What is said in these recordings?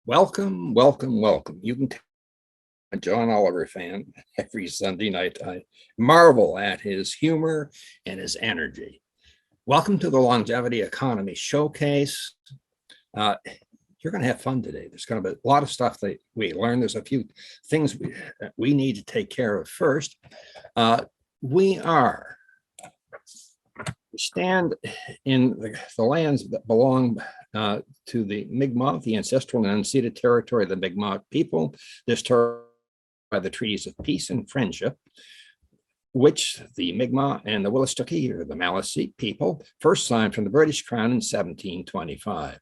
Welcome, welcome, welcome. You can tell I'm a John Oliver fan every Sunday night. I marvel at his humor and his energy. Welcome to the Longevity Economy Showcase. You're going to have fun today. There's going to be a lot of stuff that we learn. There's a few things we need to take care of first. We stand in the lands that belong to the Mi'kmaq, the ancestral and unceded territory of the Mi'kmaq people. This territory by the treaties of peace and friendship, which the Mi'kmaq and the Wolastoqey, or the Maliseet people, first signed from the British Crown in 1725.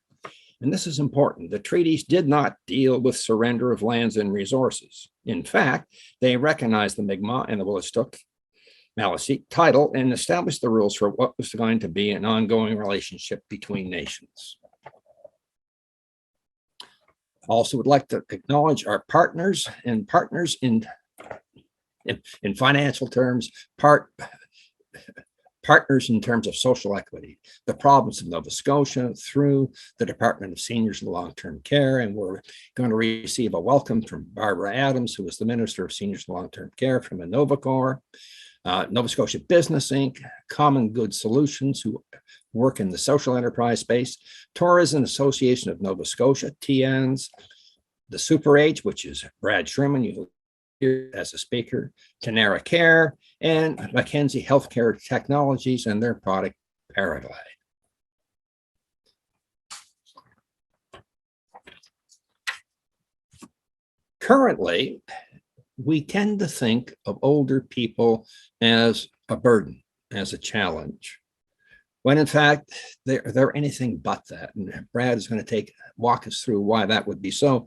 And this is important. The treaties did not deal with surrender of lands and resources. In fact, they recognized the Mi'kmaq and the Wolastoqey Maliseet title and established the rules for what was going to be an ongoing relationship between nations. Also would like to acknowledge our partners in financial terms, partners in terms of social equity, the province of Nova Scotia through the Department of Seniors and Long-Term Care. And we're going to receive a welcome from Barbara Adams, who is the Minister of Seniors and Long-Term Care from Innovacor. Nova Scotia Business Inc., Common Good Solutions, who work in the social enterprise space, Tourism Association of Nova Scotia, TNs, the Super Age, which is Brad Sherman, you hear as a speaker, Tenera Care, and Mackenzie Healthcare Technologies and their product, Paraglide. Currently, we tend to think of older people as a burden, as a challenge, when in fact, they're anything but that. And Brad is going to walk us through why that would be so.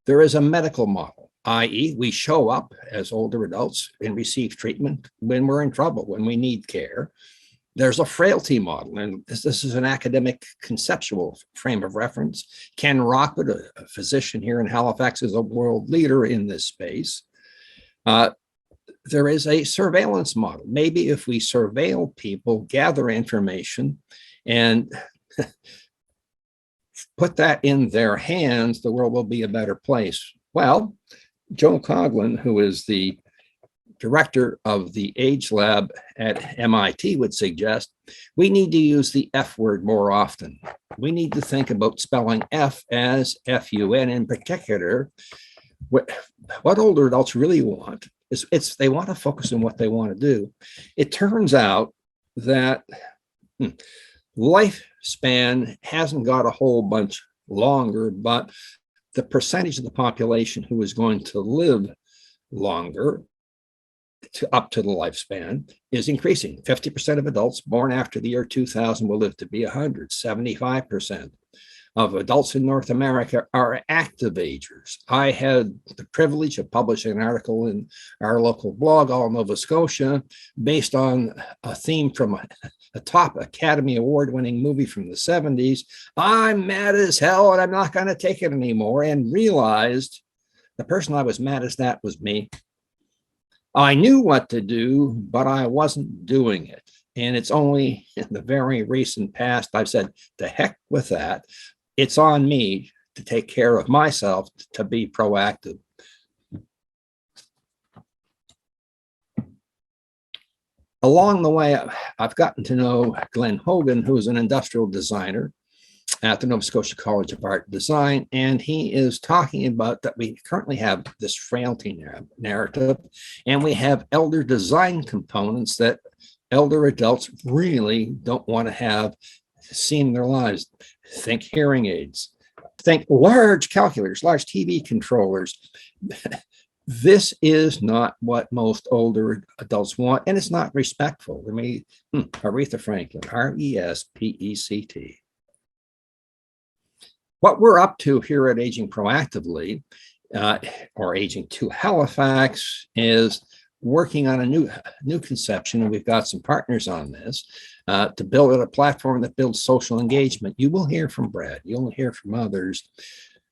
There is a medical model, i.e. we show up as older adults and receive treatment when we're in trouble, when we need care. There's a frailty model, and this is an academic conceptual frame of reference. Ken Rockwood, a physician here in Halifax, is a world leader in this space. There is a surveillance model. Maybe if we surveil people, gather information, and put that in their hands, the world will be a better place. Well, Joe Coughlin, who is the director of the Age Lab at MIT, would suggest we need to use the F word more often. We need to think about spelling F as F-U-N in particular. What older adults really want is they want to focus on what they want to do. It turns out that lifespan hasn't got a whole bunch longer, but the percentage of the population who is going to live longer up to the lifespan is increasing. 50% of adults born after the year 2000 will live to be 100. 75% of adults in North America are active agers. I had the privilege of publishing an article in our local blog, All Nova Scotia, based on a theme from a top Academy Award-winning movie from the 70s. I'm mad as hell and I'm not going to take it anymore, and realized the person I was mad as that was me. I knew what to do, but I wasn't doing it. And it's only in the very recent past I've said, to heck with that. It's on me to take care of myself, to be proactive. Along the way, I've gotten to know Glenn Hogan, who is an industrial designer at the Nova Scotia College of Art and Design, and he is talking about that we currently have this frailty narrative, and we have elder design components that elder adults really don't want to have seen in their lives. Think hearing aids, think large calculators, large TV controllers. This is not what most older adults want, and it's not respectful. I mean, Aretha Franklin, R-E-S-P-E-C-T. What we're up to here at Aging Proactively, or Aging to Halifax, is working on a new conception, and we've got some partners on this, to build a platform that builds social engagement. You will hear from Brad, you'll hear from others,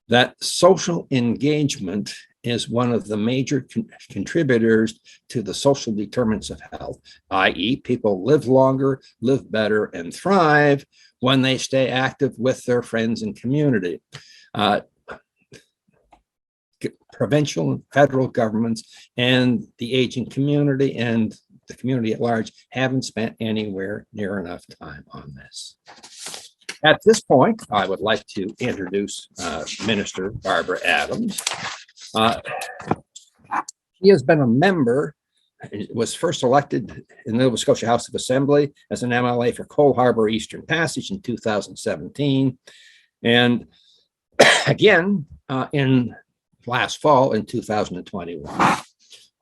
that social engagement is one of the major contributors to the social determinants of health, i.e. people live longer, live better, and thrive when they stay active with their friends and community. provincial and federal governments and the aging community and the community at large haven't spent anywhere near enough time on this. At this point, I would like to introduce Minister Barbara Adams. She has been a member, was first elected in the Nova Scotia House of Assembly as an MLA for Cole Harbour Eastern Passage in 2017. And again, in last fall in 2021.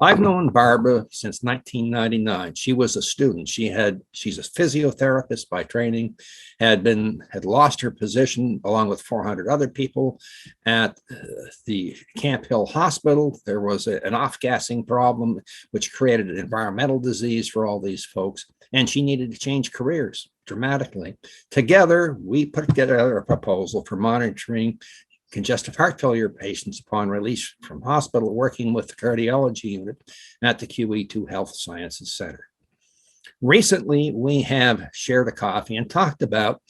I've known Barbara since 1999. She was a student. she's a physiotherapist by training, had lost her position along with 400 other people at the Camp Hill Hospital. There was an off-gassing problem, which created an environmental disease for all these folks, and she needed to change careers dramatically. Together, we put together a proposal for monitoring congestive heart failure patients upon release from hospital, working with the cardiology unit at the QE2 Health Sciences Center. Recently, we have shared a coffee and talked about,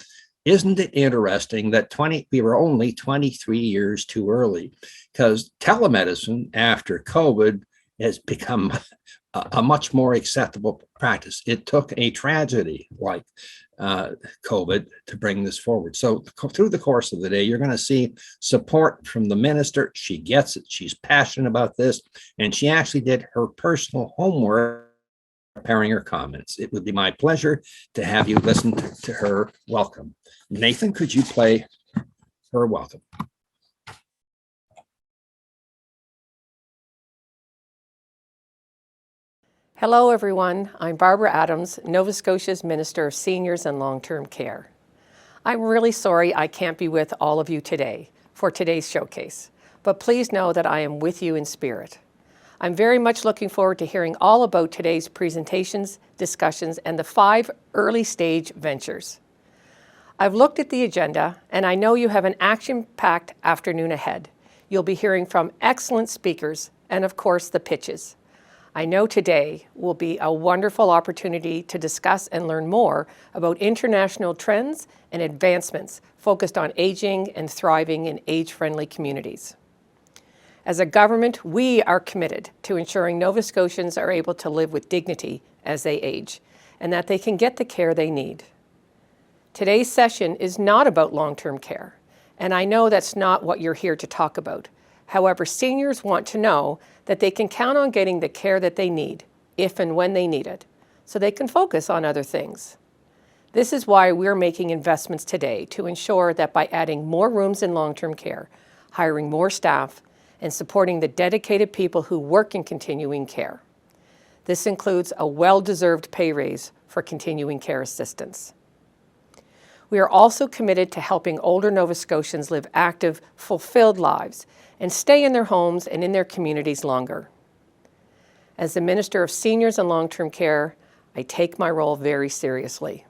isn't it interesting that we were only 23 years too early, because telemedicine after COVID has become a much more acceptable practice. It took a tragedy like COVID to bring this forward. So through the course of the day, you're going to see support from the minister. She gets it. She's passionate about this, and she actually did her personal homework preparing her comments. It would be my pleasure to have you listen to her welcome. Nathan, could you play her welcome? Hello, everyone. I'm Barbara Adams, Nova Scotia's Minister of Seniors and Long-Term Care. I'm really sorry I can't be with all of you today for today's showcase, but please know that I am with you in spirit. I'm very much looking forward to hearing all about today's presentations, discussions, and the 5 early-stage ventures. I've looked at the agenda, and I know you have an action-packed afternoon ahead. You'll be hearing from excellent speakers and, of course, the pitches. I know today will be a wonderful opportunity to discuss and learn more about international trends and advancements focused on aging and thriving in age-friendly communities. As a government, we are committed to ensuring Nova Scotians are able to live with dignity as they age, and that they can get the care they need. Today's session is not about long-term care, and I know that's not what you're here to talk about. However, seniors want to know that they can count on getting the care that they need, if and when they need it, so they can focus on other things. This is why we're making investments today to ensure that by adding more rooms in long-term care, hiring more staff, and supporting the dedicated people who work in continuing care. This includes a well-deserved pay raise for continuing care assistants. We are also committed to helping older Nova Scotians live active, fulfilled lives and stay in their homes and in their communities longer. As the Minister of Seniors and Long-Term Care, I take my role very seriously.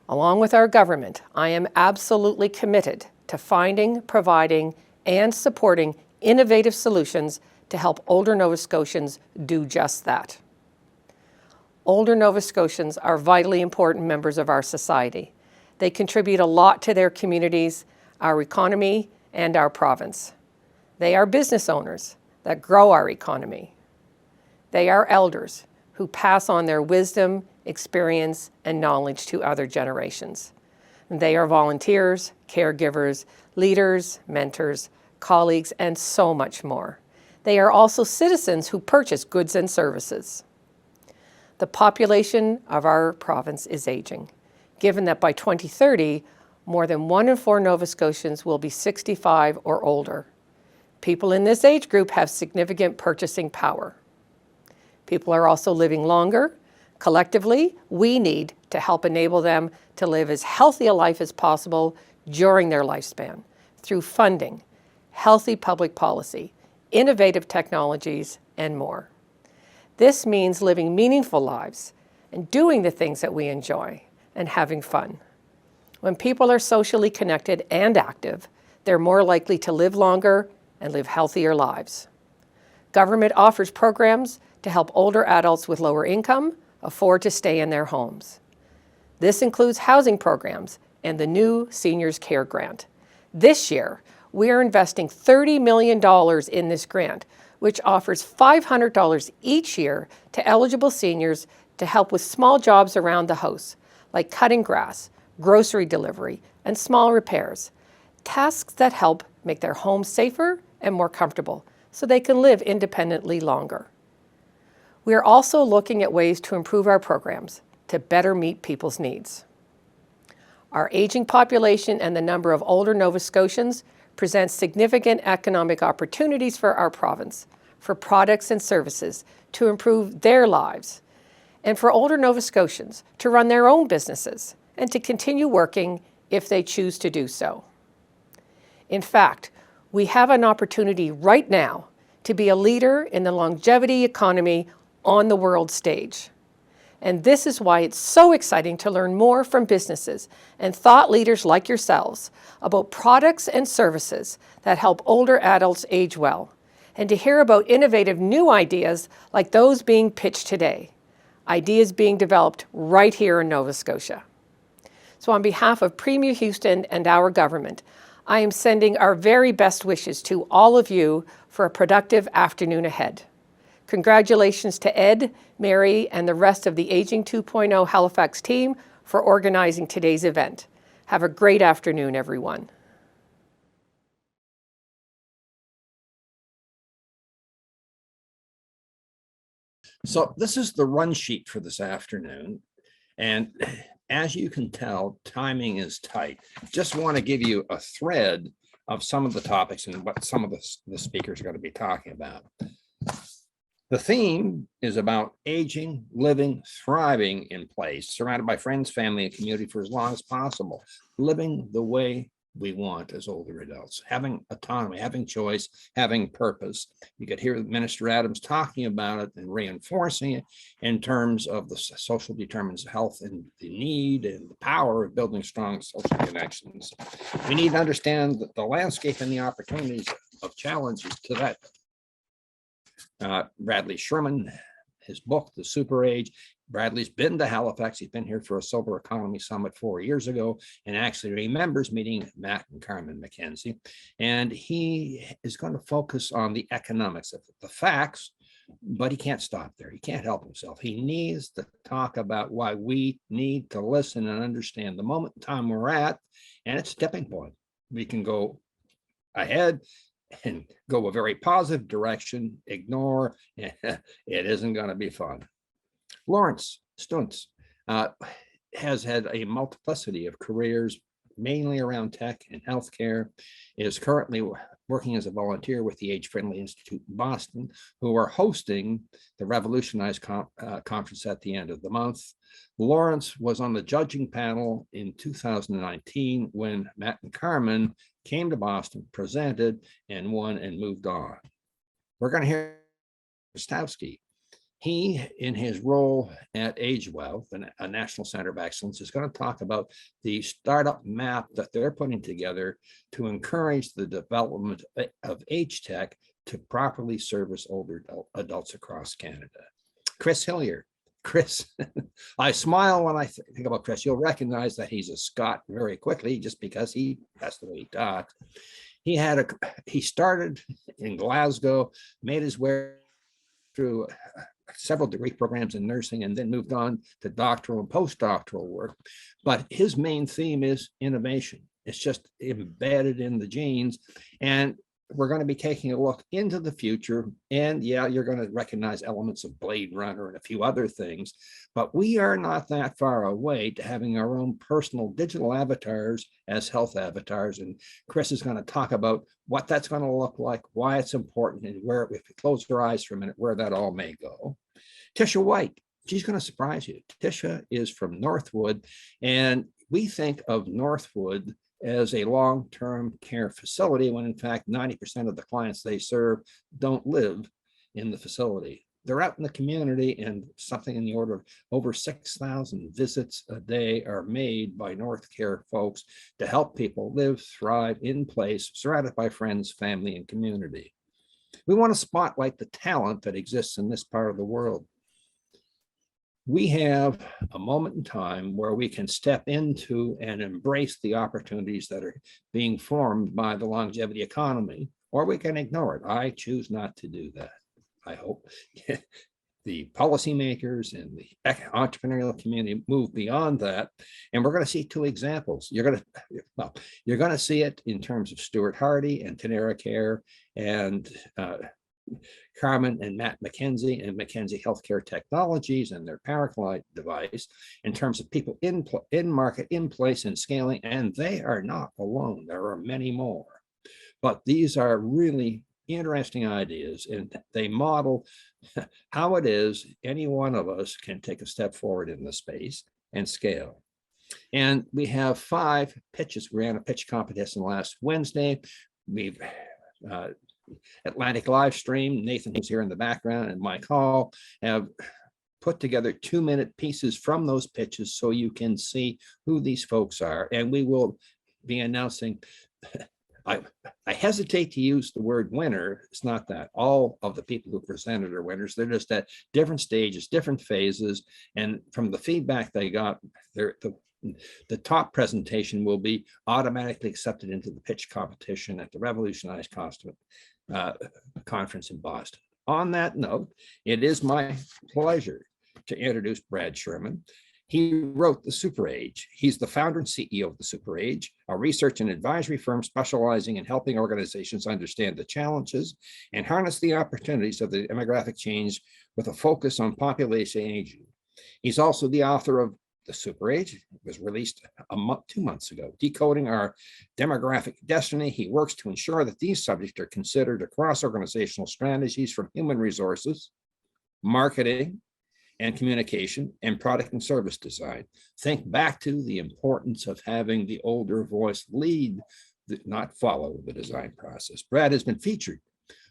Along with our government, I am absolutely committed to finding, providing, and supporting innovative solutions to help older Nova Scotians do just that. Older Nova Scotians are vitally important members of our society. They contribute a lot to their communities, our economy, and our province. They are business owners that grow our economy. They are elders who pass on their wisdom, experience, and knowledge to other generations. They are volunteers, caregivers, leaders, mentors, colleagues, and so much more. They are also citizens who purchase goods and services. The population of our province is aging, given that by 2030, more than 1 in 4 Nova Scotians will be 65 or older. People in this age group have significant purchasing power. People are also living longer. Collectively, we need to help enable them to live as healthy a life as possible during their lifespan through funding, healthy public policy, innovative technologies, and more. This means living meaningful lives and doing the things that we enjoy and having fun. When people are socially connected and active, they're more likely to live longer and live healthier lives. Government offers programs to help older adults with lower income afford to stay in their homes. This includes housing programs and the new Seniors Care Grant. This year, we are investing $30 million in this grant, which offers $500 each year to eligible seniors to help with small jobs around the house, like cutting grass, grocery delivery, and small repairs. Tasks that help make their homes safer and more comfortable so they can live independently longer. We are also looking at ways to improve our programs to better meet people's needs. Our aging population and the number of older Nova Scotians presents significant economic opportunities for our province, for products and services to improve their lives, and for older Nova Scotians to run their own businesses and to continue working if they choose to do so. In fact, we have an opportunity right now to be a leader in the longevity economy on the world stage. And this is why it's so exciting to learn more from businesses and thought leaders like yourselves about products and services that help older adults age well, and to hear about innovative new ideas like those being pitched today, ideas being developed right here in Nova Scotia. So on behalf of Premier Houston and our government, I am sending our very best wishes to all of you for a productive afternoon ahead. Congratulations to Ed, Mary, and the rest of the Aging 2.0 Halifax team for organizing today's event. Have a great afternoon, everyone. So this is the run sheet for this afternoon. And as you can tell, timing is tight. Just want to give you a thread of some of the topics and what some of the speakers are going to be talking about. The theme is about aging, living, thriving in place, surrounded by friends, family, and community for as long as possible, living the way we want as older adults, having autonomy, having choice, having purpose. You could hear Minister Adams talking about it and reinforcing it in terms of the social determinants of health and the need and the power of building strong social connections. We need to understand the landscape and the opportunities of challenges to that. Bradley Sherman, his book, The Super Age. Bradley's been to Halifax. He's been here for a Silver Economy Summit 4 years ago and actually remembers meeting Matt and Carmen McKenzie. And he is going to focus on the economics of the facts, but he can't stop there. He can't help himself. He needs to talk about why we need to listen and understand the moment in time we're at, and it's a tipping point. We can go ahead and go a very positive direction, ignore, it isn't going to be fun. Lawrence Stuntz has had a multiplicity of careers, mainly around tech and healthcare, is currently working as a volunteer with the Age Friendly Institute in Boston, who are hosting the Revolutionize conference at the end of the month. Lawrence was on the judging panel in 2019 when Matt and Carmen came to Boston, presented, and won and moved on. We're going to hear Stowski. He, in his role at AgeWell, a National Center of Excellence, is going to talk about the startup map that they're putting together to encourage the development of age tech to properly service older adults across Canada. Chris Hillier. Chris, I smile when I think about Chris. You'll recognize that he's a Scot very quickly just because that's the way he talks. He started in Glasgow, made his way through several degree programs in nursing, and then moved on to doctoral and postdoctoral work. But his main theme is innovation. It's just embedded in the genes. And we're going to be taking a look into the future. And yeah, you're going to recognize elements of Blade Runner and a few other things, but we are not that far away to having our own personal digital avatars as health avatars. And Chris is going to talk about what that's going to look like, why it's important, and where, if we close our eyes for a minute, where that all may go. Tisha White, she's going to surprise you. Tisha is from Northwood, and we think of Northwood as a long-term care facility when in fact 90% of the clients they serve don't live in the facility. They're out in the community, and something in the order of over 6,000 visits a day are made by North Care folks to help people live, thrive in place, surrounded by friends, family, and community. We want to spotlight the talent that exists in this part of the world. we have a moment in time where we can step into and embrace the opportunities that are being formed by the longevity economy, or we can ignore it. I choose not to do that. I hope the policymakers and the entrepreneurial community move beyond that. And we're going to see two examples. You're going to see it in terms of Stuart Hardy and TeneraCare and Carmen and Matt McKenzie and McKenzie Healthcare Technologies and their Paraclide device in terms of people in market, in place, and scaling. And they are not alone. There are many more. But these are really interesting ideas, and they model how it is any one of us can take a step forward in the space and scale. And we have 5 pitches. We ran a pitch competition last Wednesday. We've Atlantic live stream. Nathan, who's here in the background, and Mike Hall have put together 2-minute pieces from those pitches so you can see who these folks are. And we will be announcing I hesitate to use the word winner. It's not that. All of the people who presented are winners. They're just at different stages, different phases. And from the feedback they got, the top presentation will be automatically accepted into the pitch competition at the Revolutionized Costume Conference in Boston. On that note, it is my pleasure to introduce Brad Sherman. He wrote The Super Age. He's the founder and CEO of The Super Age, a research and advisory firm specializing in helping organizations understand the challenges and harness the opportunities of the demographic change with a focus on population aging. He's also the author of The Super Age. It was released 2 months ago, Decoding Our Demographic Destiny. He works to ensure that these subjects are considered across organizational strategies from human resources, marketing, and communication, and product and service design. Think back to the importance of having the older voice lead, not follow the design process. Brad has been featured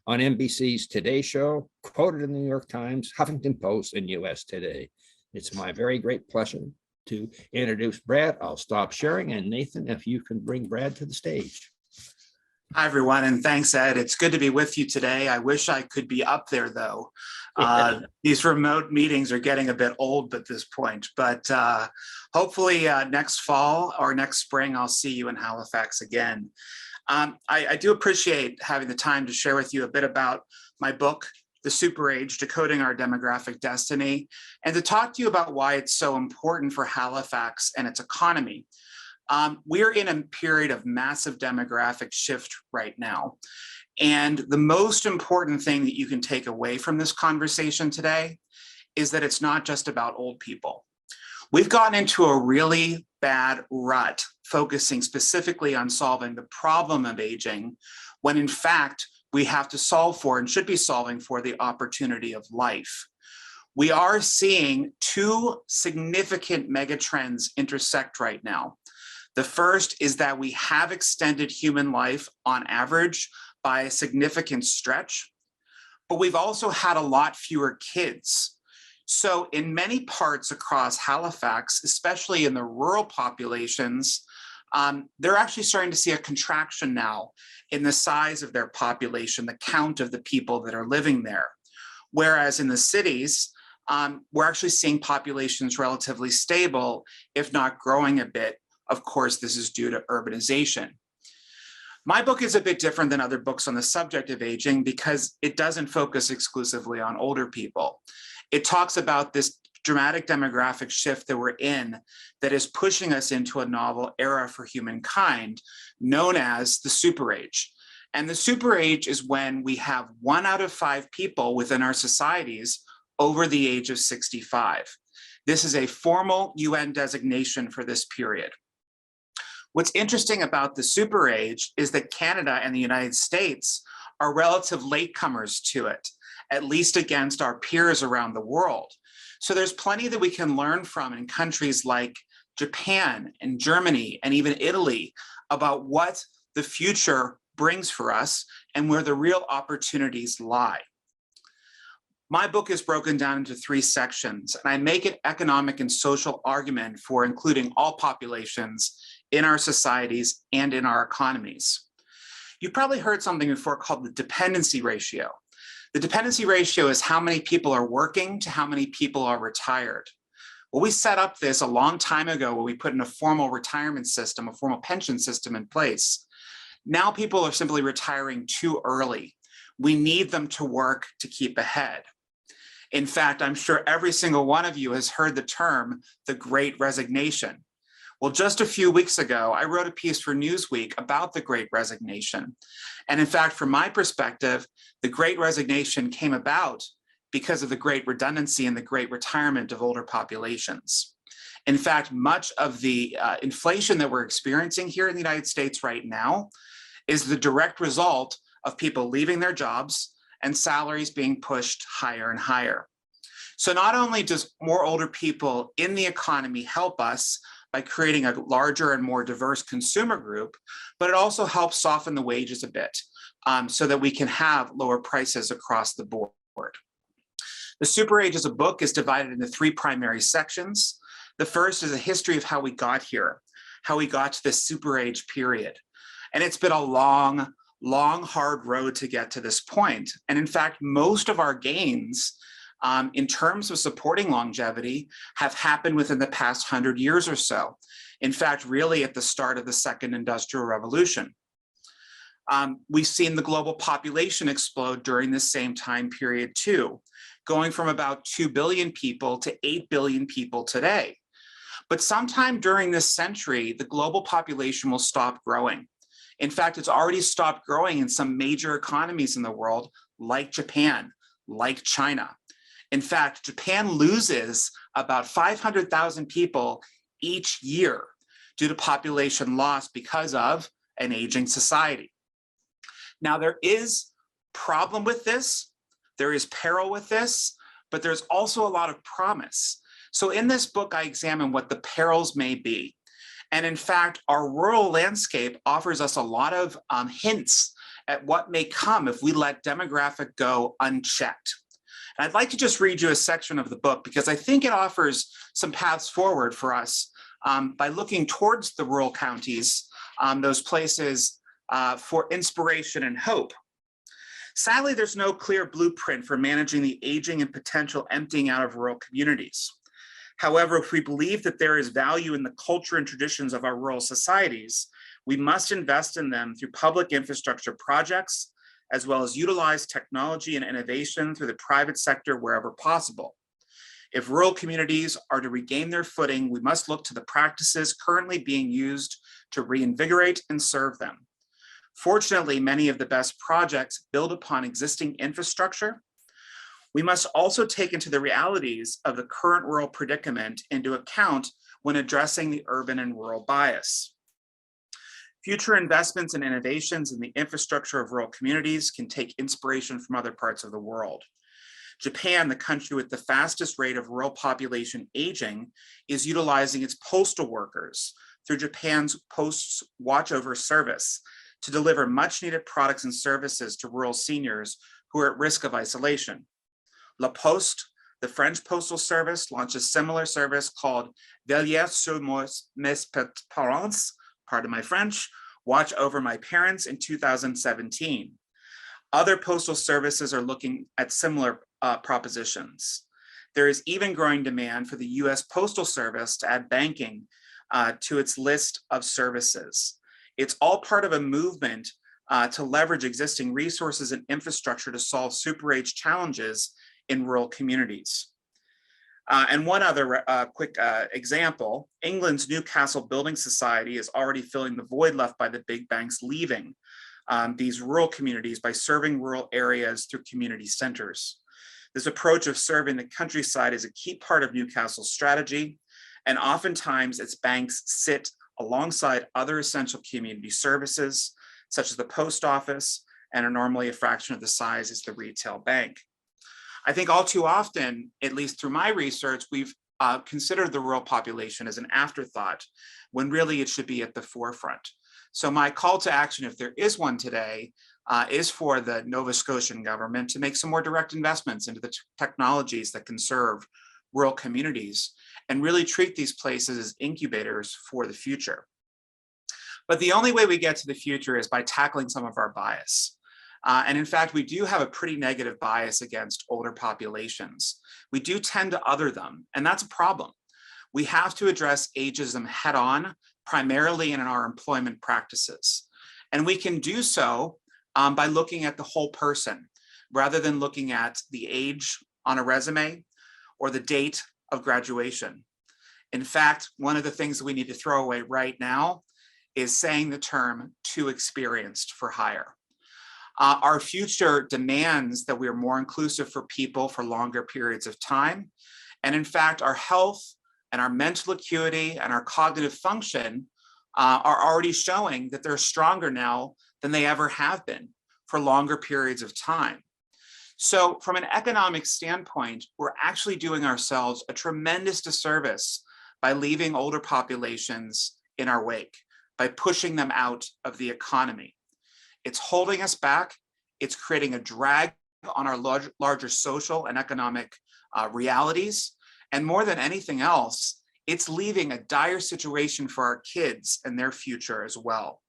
on NBC's Today Show, quoted in the New York Times, Huffington Post, and US Today. It's my very great pleasure to introduce Brad. I'll stop sharing, and Nathan, if you can bring Brad to the stage. Hi, everyone, and thanks, Ed. It's good to be with you today. I wish I could be up there, though. These remote meetings are getting a bit old at this point, but hopefully next fall or next spring, I'll see you in Halifax again. I do appreciate having the time to share with you a bit about my book, The Super Age, Decoding Our Demographic Destiny, and to talk to you about why it's so important for Halifax and its economy. We're in a period of massive demographic shift right now. And the most important thing that you can take away from this conversation today is that it's not just about old people. We've gotten into a really bad rut, focusing specifically on solving the problem of aging, when in fact, we have to solve for and should be solving for the opportunity of life. We are seeing 2 significant megatrends intersect right now. The first is that we have extended human life on average by a significant stretch, but we've also had a lot fewer kids. So in many parts across Halifax, especially in the rural populations, they're actually starting to see a contraction now in the size of their population, the count of the people that are living there. Whereas in the cities, we're actually seeing populations relatively stable, if not growing a bit. Of course, this is due to urbanization. My book is a bit different than other books on the subject of aging because it doesn't focus exclusively on older people. It talks about this dramatic demographic shift that we're in that is pushing us into a novel era for humankind known as the Super Age. And the Super Age is when we have 1 out of 5 people within our societies over the age of 65. This is a formal UN designation for this period. What's interesting about the Super Age is that Canada and the United States are relative latecomers to it, at least against our peers around the world. So there's plenty that we can learn from in countries like Japan and Germany and even Italy about what the future brings for us and where the real opportunities lie. My book is broken down into 3 sections, and I make an economic and social argument for including all populations in our societies and in our economies. You've probably heard something before called the dependency ratio. The dependency ratio is how many people are working to how many people are retired. Well, we set up this a long time ago where we put in a formal retirement system, a formal pension system in place. Now people are simply retiring too early. We need them to work to keep ahead. In fact, I'm sure every single one of you has heard the term, the Great Resignation. Well, just a few weeks ago, I wrote a piece for Newsweek about the Great Resignation. And in fact, from my perspective, the Great Resignation came about because of the great redundancy and the great retirement of older populations. In fact, much of the inflation that we're experiencing here in the United States right now is the direct result of people leaving their jobs and salaries being pushed higher and higher. So not only does more older people in the economy help us by creating a larger and more diverse consumer group, but it also helps soften the wages a bit so that we can have lower prices across the board. The Super Age as a book is divided into 3 primary sections. The first is a history of how we got here, how we got to this Super Age period. And it's been a long, hard road to get to this point. And in fact, most of our gains in terms of supporting longevity have happened within the past 100 years or so. In fact, really at the start of the Second Industrial Revolution. We've seen the global population explode during this same time period too, going from about 2 billion people to 8 billion people today. But sometime during this century, the global population will stop growing. In fact, it's already stopped growing in some major economies in the world, like Japan, like China. In fact, Japan loses about 500,000 people each year due to population loss because of an aging society. Now, there is problem with this, there is peril with this, but there's also a lot of promise. So in this book, I examine what the perils may be. And in fact, our rural landscape offers us a lot of hints at what may come if we let demographic go unchecked. And I'd like to just read you a section of the book because I think it offers some paths forward for us by looking towards the rural counties, those places for inspiration and hope. Sadly, there's no clear blueprint for managing the aging and potential emptying out of rural communities. However, if we believe that there is value in the culture and traditions of our rural societies, we must invest in them through public infrastructure projects, as well as utilize technology and innovation through the private sector wherever possible. If rural communities are to regain their footing, we must look to the practices currently being used to reinvigorate and serve them. Fortunately, many of the best projects build upon existing infrastructure. We must also take into the realities of the current rural predicament into account when addressing the urban and rural bias. Future investments and innovations in the infrastructure of rural communities can take inspiration from other parts of the world. Japan, the country with the fastest rate of rural population aging, is utilizing its postal workers through Japan's Post Watchover Service to deliver much needed products and services to rural seniors who are at risk of isolation. La Poste, the French postal service, launched a similar service called Veiller sur mes parents, pardon my French, Watch Over My Parents in 2017. Other postal services are looking at similar propositions. There is even growing demand for the US Postal Service to add banking to its list of services. It's all part of a movement to leverage existing resources and infrastructure to solve super age challenges in rural communities. And one other quick example, England's Newcastle Building Society is already filling the void left by the big banks leaving these rural communities by serving rural areas through community centers. This approach of serving the countryside is a key part of Newcastle's strategy, and oftentimes its banks sit alongside other essential community services, such as the post office, and are normally a fraction of the size as the retail bank. I think all too often, at least through my research, we've considered the rural population as an afterthought, when really it should be at the forefront. So my call to action, if there is one today, is for the Nova Scotian government to make some more direct investments into the technologies that can serve rural communities and really treat these places as incubators for the future. But the only way we get to the future is by tackling some of our bias. And in fact, we do have a pretty negative bias against older populations. We do tend to other them, and that's a problem. We have to address ageism head on, primarily in our employment practices. And we can do so by looking at the whole person, rather than looking at the age on a resume or the date of graduation. In fact, one of the things that we need to throw away right now is saying the term too experienced for hire. Our future demands that we are more inclusive for people for longer periods of time. And in fact, our health and our mental acuity and our cognitive function are already showing that they're stronger now than they ever have been for longer periods of time. So from an economic standpoint, we're actually doing ourselves a tremendous disservice by leaving older populations in our wake, by pushing them out of the economy. It's holding us back. It's creating a drag on our larger social and economic realities. And more than anything else, it's leaving a dire situation for our kids and their future as well.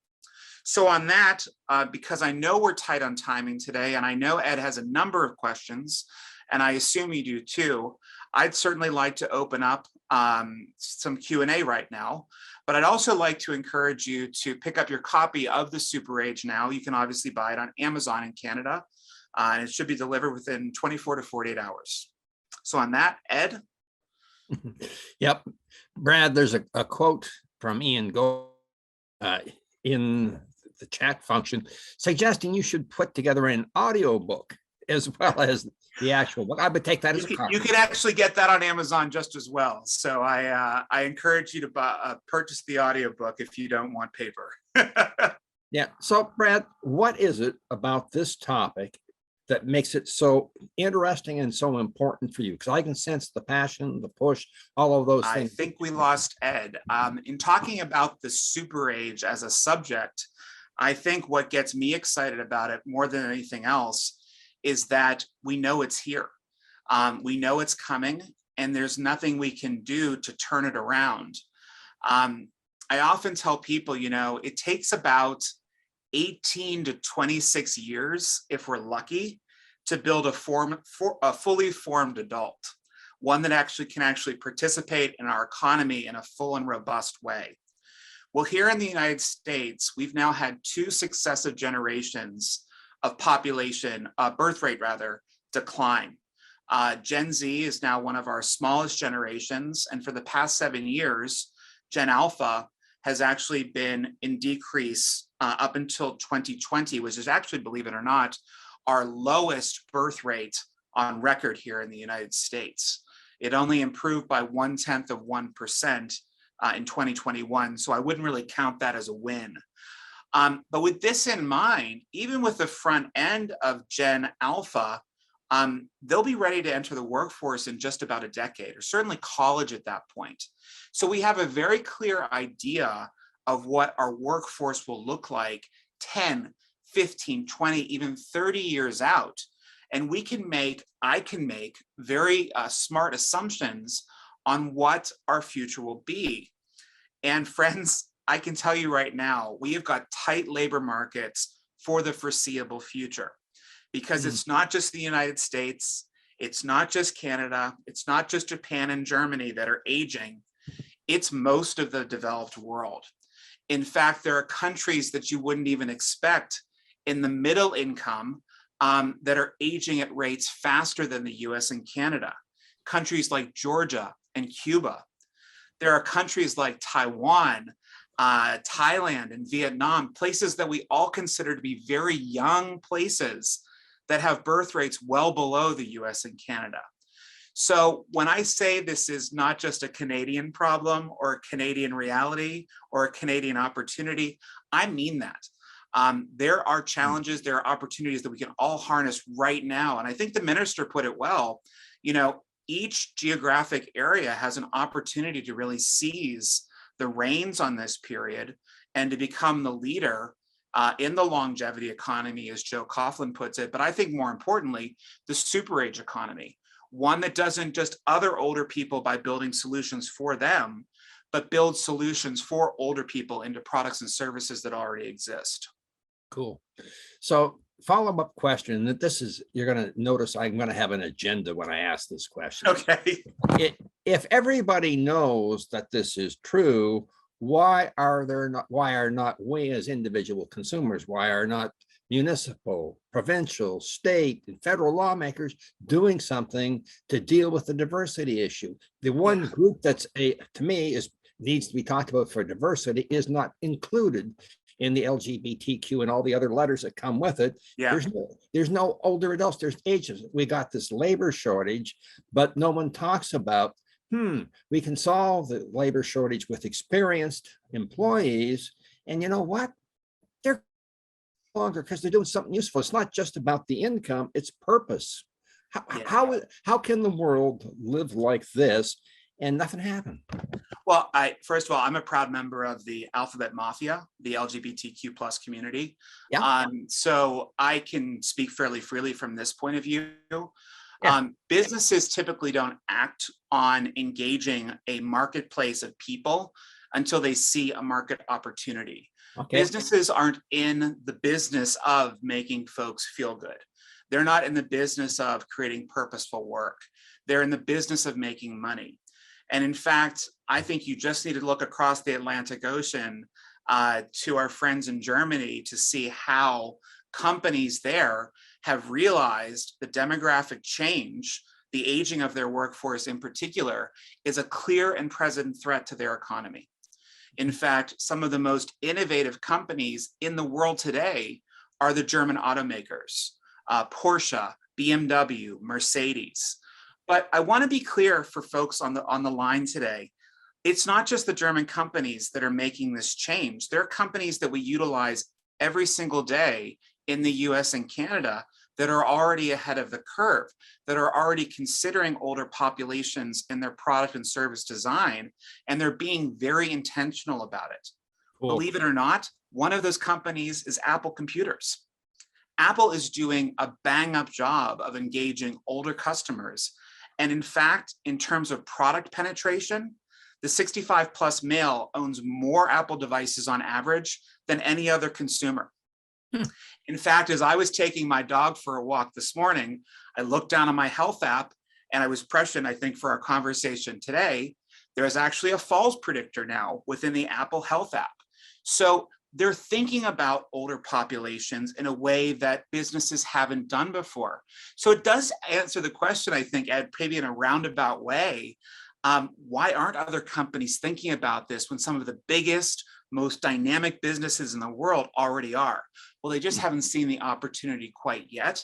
So on that, because I know we're tight on timing today, and I know Ed has a number of questions, and I assume you do too, I'd certainly like to open up some Q&A right now, but I'd also like to encourage you to pick up your copy of the Super Age now. You can obviously buy it on Amazon in Canada, and it should be delivered within 24 to 48 hours. So on that, Ed? Yep. Brad, there's a quote from Ian Go in the chat function suggesting you should put together an audio book as well as the actual book. I would take that as a copy. You can actually get that on Amazon just as well. So I encourage you to purchase the audiobook if you don't want paper. Yeah. So Brad, what is it about this topic that makes it so interesting and so important for you? Because I can sense the passion, the push, all of those things. I think we lost Ed. In talking about the Super Age as a subject, I think what gets me excited about it more than anything else is that we know it's here. We know it's coming, and there's nothing we can do to turn it around. I often tell people, it takes about 18 to 26 years, if we're lucky, to build a fully formed adult, one that can participate in our economy in a full and robust way. Well, here in the United States, we've now had 2 successive generations of birth rate decline. Gen Z is now one of our smallest generations, and for the past 7 years, Gen Alpha has actually been in decrease up until 2020, which is actually, believe it or not, our lowest birth rate on record here in the United States. It only improved by 0.1% in 2021, so I wouldn't really count that as a win. But with this in mind, even with the front end of Gen Alpha, they'll be ready to enter the workforce in just about a decade, or certainly college at that point. So we have a very clear idea of what our workforce will look like 10, 15, 20, even 30 years out. And I can make very smart assumptions on what our future will be. And friends, I can tell you right now, we have got tight labor markets for the foreseeable future, because it's not just the United States, it's not just Canada, it's not just Japan and Germany that are aging, it's most of the developed world. In fact, there are countries that you wouldn't even expect in the middle income that are aging at rates faster than the US and Canada. Countries like Georgia and Cuba. There are countries like Taiwan, Thailand, and Vietnam, places that we all consider to be very young places that have birth rates well below the US and Canada. So when I say this is not just a Canadian problem or a Canadian reality or a Canadian opportunity, I mean that. There are challenges, there are opportunities that we can all harness right now. And I think the minister put it well, each geographic area has an opportunity to really seize the reins on this period and to become the leader in the longevity economy, as Joe Coughlin puts it. But I think more importantly, the super age economy, one that doesn't just other older people by building solutions for them, but build solutions for older people into products and services that already exist. Cool. So follow-up question that you're going to notice I'm going to have an agenda when I ask this question. Okay. if everybody knows that this is true, why are not we as individual consumers, why are not municipal, provincial, state, and federal lawmakers doing something to deal with the diversity issue? The one group that's to me needs to be talked about for diversity is not included in the LGBTQ and all the other letters that come with it. Yeah. There's no older adults, there's ages. We got this labor shortage, but no one talks about, we can solve the labor shortage with experienced employees. And you know what? They're longer because they're doing something useful. It's not just about the income, it's purpose. How can the world live like this and nothing happen? Well, first of all, I'm a proud member of the Alphabet Mafia, the LGBTQ plus community. Yeah. So I can speak fairly freely from this point of view. Yeah. Businesses typically don't act on engaging a marketplace of people until they see a market opportunity. Okay. Businesses aren't in the business of making folks feel good. They're not in the business of creating purposeful work. They're in the business of making money. And in fact, I think you just need to look across the Atlantic Ocean to our friends in Germany to see how companies there have realized the demographic change, the aging of their workforce in particular, is a clear and present threat to their economy. In fact, some of the most innovative companies in the world today are the German automakers, Porsche, BMW, Mercedes. But I want to be clear for folks on the line today. It's not just the German companies that are making this change. There are companies that we utilize every single day in the US and Canada that are already ahead of the curve, that are already considering older populations in their product and service design, and they're being very intentional about it. Cool. Believe it or not, one of those companies is Apple Computers. Apple is doing a bang-up job of engaging older customers. And in fact, in terms of product penetration, the 65 plus male owns more Apple devices on average than any other consumer. In fact, as I was taking my dog for a walk this morning, I looked down on my health app and I was prescient, I think, for our conversation today. There's actually a falls predictor now within the Apple Health app. So they're thinking about older populations in a way that businesses haven't done before. So it does answer the question, I think, Ed, maybe in a roundabout way. Why aren't other companies thinking about this when some of the biggest, most dynamic businesses in the world already are? Well, they just haven't seen the opportunity quite yet.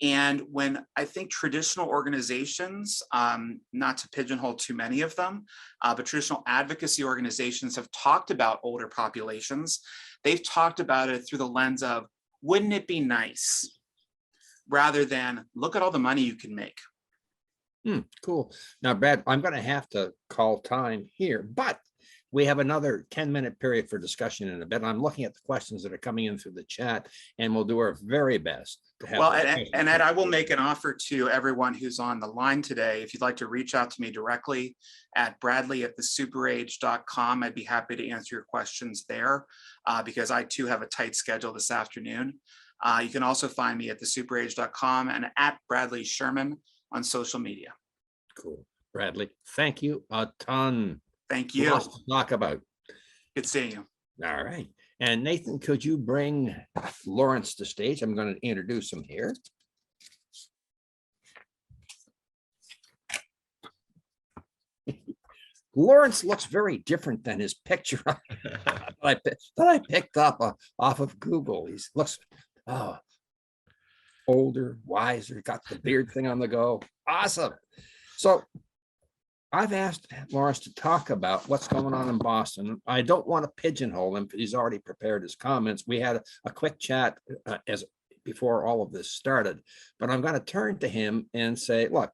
And when I think traditional organizations, not to pigeonhole too many of them, but traditional advocacy organizations have talked about older populations, they've talked about it through the lens of, wouldn't it be nice? Rather than, look at all the money you can make. Cool. Now, Brad, I'm going to have to call time here, but we have another 10-minute period for discussion in a bit. I'm looking at the questions that are coming in through the chat, and we'll do our very best to have. Well, and Ed, I will make an offer to everyone who's on the line today. If you'd like to reach out to me directly at bradley@thesuperage.com, I'd be happy to answer your questions there because I too have a tight schedule this afternoon. You can also find me at thesuperage.com and at Bradley Sherman on social media. Cool. Bradley, thank you a ton. Thank you. Lots to talk about. Good seeing you. All right. And Nathan, could you bring Lawrence to stage? I'm going to introduce him here. Lawrence looks very different than his picture that I picked up off of Google. He looks older, wiser, got the beard thing on the go. Awesome. So I've asked Lawrence to talk about what's going on in Boston. I don't want to pigeonhole him because he's already prepared his comments. We had a quick chat before all of this started, but I'm going to turn to him and say, look,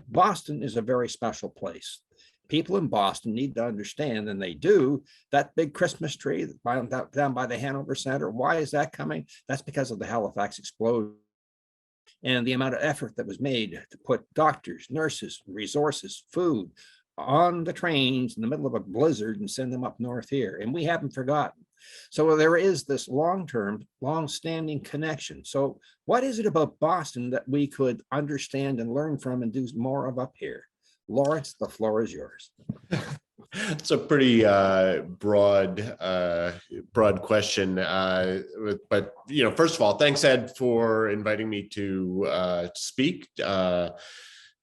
Boston is a very special place. People in Boston need to understand, and they do, that big Christmas tree down by the Hanover Center. Why is that coming? That's because of the Halifax explosion and the amount of effort that was made to put doctors, nurses, resources, food on the trains in the middle of a blizzard and send them up north here. And we haven't forgotten. So there is this long-term, long-standing connection. So what is it about Boston that we could understand and learn from and do more of up here? Lawrence, the floor is yours. It's a pretty broad question, but first of all, thanks, Ed, for inviting me to speak.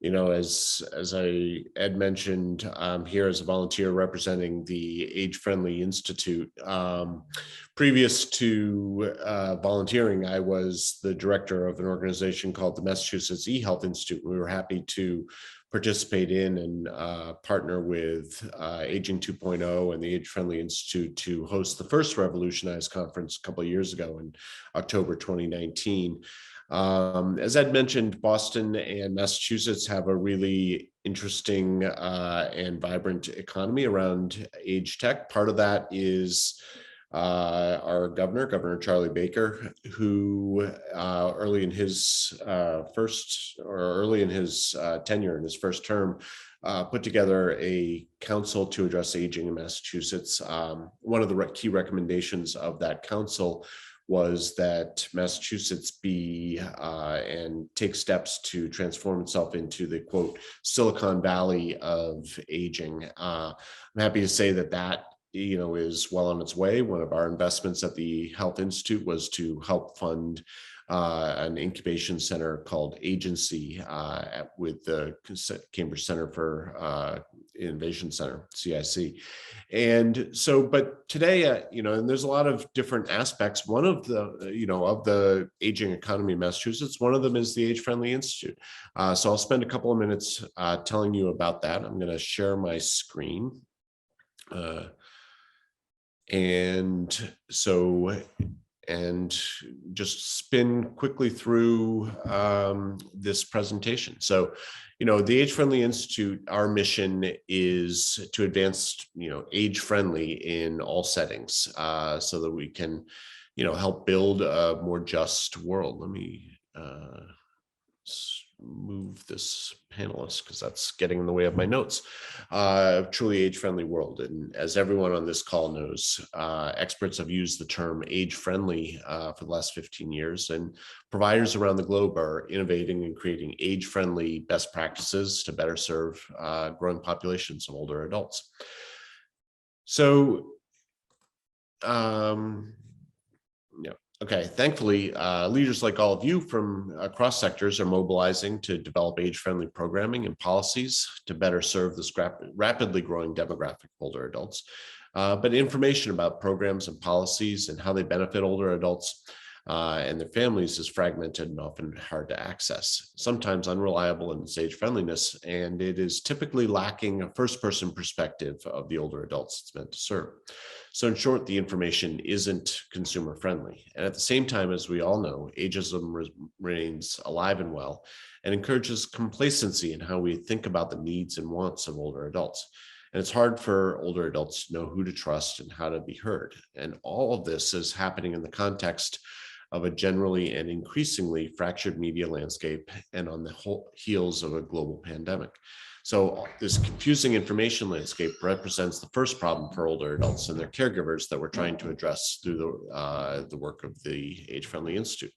As Ed mentioned, I'm here as a volunteer representing the Age Friendly Institute. Previous to volunteering, I was the director of an organization called the Massachusetts eHealth Institute. We were happy to participate in and partner with Aging 2.0 and the Age Friendly Institute to host the first Revolutionize conference a couple of years ago in October 2019. As Ed mentioned, Boston and Massachusetts have a really interesting and vibrant economy around age tech. Part of that is our Governor Charlie Baker, who early in his tenure in his first term, put together a council to address aging in Massachusetts. One of the key recommendations of that council was that Massachusetts be and take steps to transform itself into the, quote, Silicon Valley of aging. I'm happy to say that is well on its way. One of our investments at the Health Institute was to help fund an incubation center called Agency with the Cambridge Center for Innovation Center, CIC. And so, but today, and there's a lot of different aspects. One of the, of the aging economy in Massachusetts, one of them is the Age Friendly Institute. So I'll spend a couple of minutes telling you about that. I'm going to share my screen. And just spin quickly through this presentation. So, the Age Friendly Institute, our mission is to advance, age friendly in all settings so that we can, help build a more just world. Let me move this panelist because that's getting in the way of my notes. Truly age-friendly world. And as everyone on this call knows, experts have used the term age-friendly for the last 15 years, and providers around the globe are innovating and creating age-friendly best practices to better serve growing populations of older adults. So, okay, thankfully, leaders like all of you from across sectors are mobilizing to develop age-friendly programming and policies to better serve this rapidly growing demographic of older adults. But information about programs and policies and how they benefit older adults and their families is fragmented and often hard to access, sometimes unreliable in its age friendliness, and it is typically lacking a first-person perspective of the older adults it's meant to serve. So in short, the information isn't consumer friendly. And at the same time, as we all know, ageism remains alive and well and encourages complacency in how we think about the needs and wants of older adults. And it's hard for older adults to know who to trust and how to be heard. And all of this is happening in the context of a generally and increasingly fractured media landscape and on the heels of a global pandemic. So this confusing information landscape represents the first problem for older adults and their caregivers that we're trying to address through the work of the Age Friendly Institute.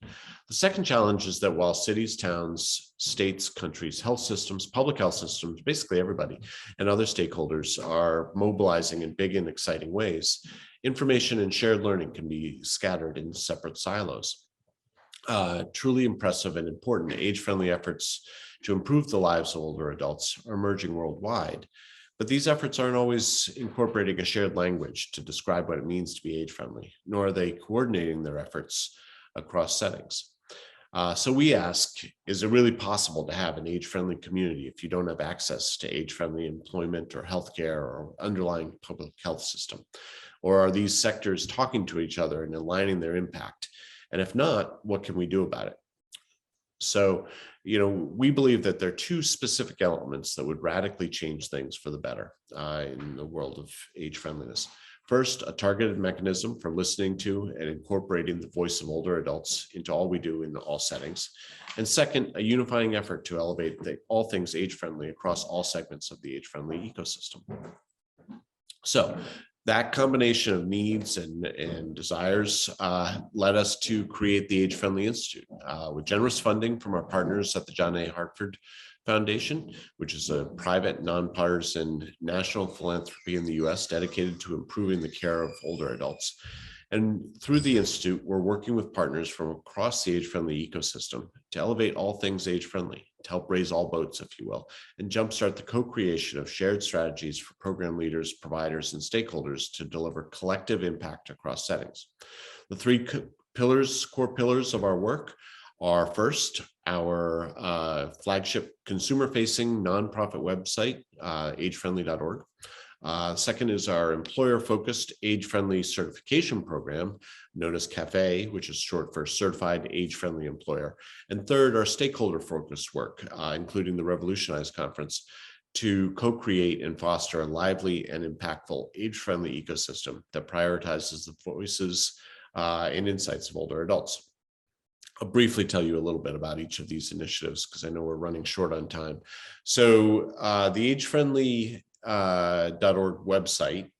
The second challenge is that while cities, towns, states, countries, health systems, public health systems, basically everybody and other stakeholders are mobilizing in big and exciting ways, information and shared learning can be scattered in separate silos. Truly impressive and important age-friendly efforts to improve the lives of older adults are emerging worldwide, but these efforts aren't always incorporating a shared language to describe what it means to be age-friendly, nor are they coordinating their efforts across settings. So we ask, is it really possible to have an age-friendly community if you don't have access to age-friendly employment or healthcare or underlying public health system? Or are these sectors talking to each other and aligning their impact? And if not, what can we do about it? So, we believe that there are two specific elements that would radically change things for the better in the world of age friendliness. First, a targeted mechanism for listening to and incorporating the voice of older adults into all we do in all settings. And second, a unifying effort to elevate all things age friendly across all segments of the age friendly ecosystem. So, That combination of needs and desires led us to create the Age Friendly Institute with generous funding from our partners at the John A. Hartford Foundation, which is a private, nonpartisan national philanthropy in the U.S. dedicated to improving the care of older adults. And through the Institute, we're working with partners from across the age-friendly ecosystem to elevate all things age-friendly, to help raise all boats, if you will, and jumpstart the co-creation of shared strategies for program leaders, providers, and stakeholders to deliver collective impact across settings. The three core pillars of our work are: first, our flagship consumer-facing nonprofit website, agefriendly.org. Second is our employer-focused age-friendly certification program, known as CAFE, which is short for Certified Age-Friendly Employer. And third, our stakeholder-focused work, including the Revolutionize Conference, to co-create and foster a lively and impactful age-friendly ecosystem that prioritizes the voices and insights of older adults. I'll briefly tell you a little bit about each of these initiatives because I know we're running short on time. So the agefriendly.org website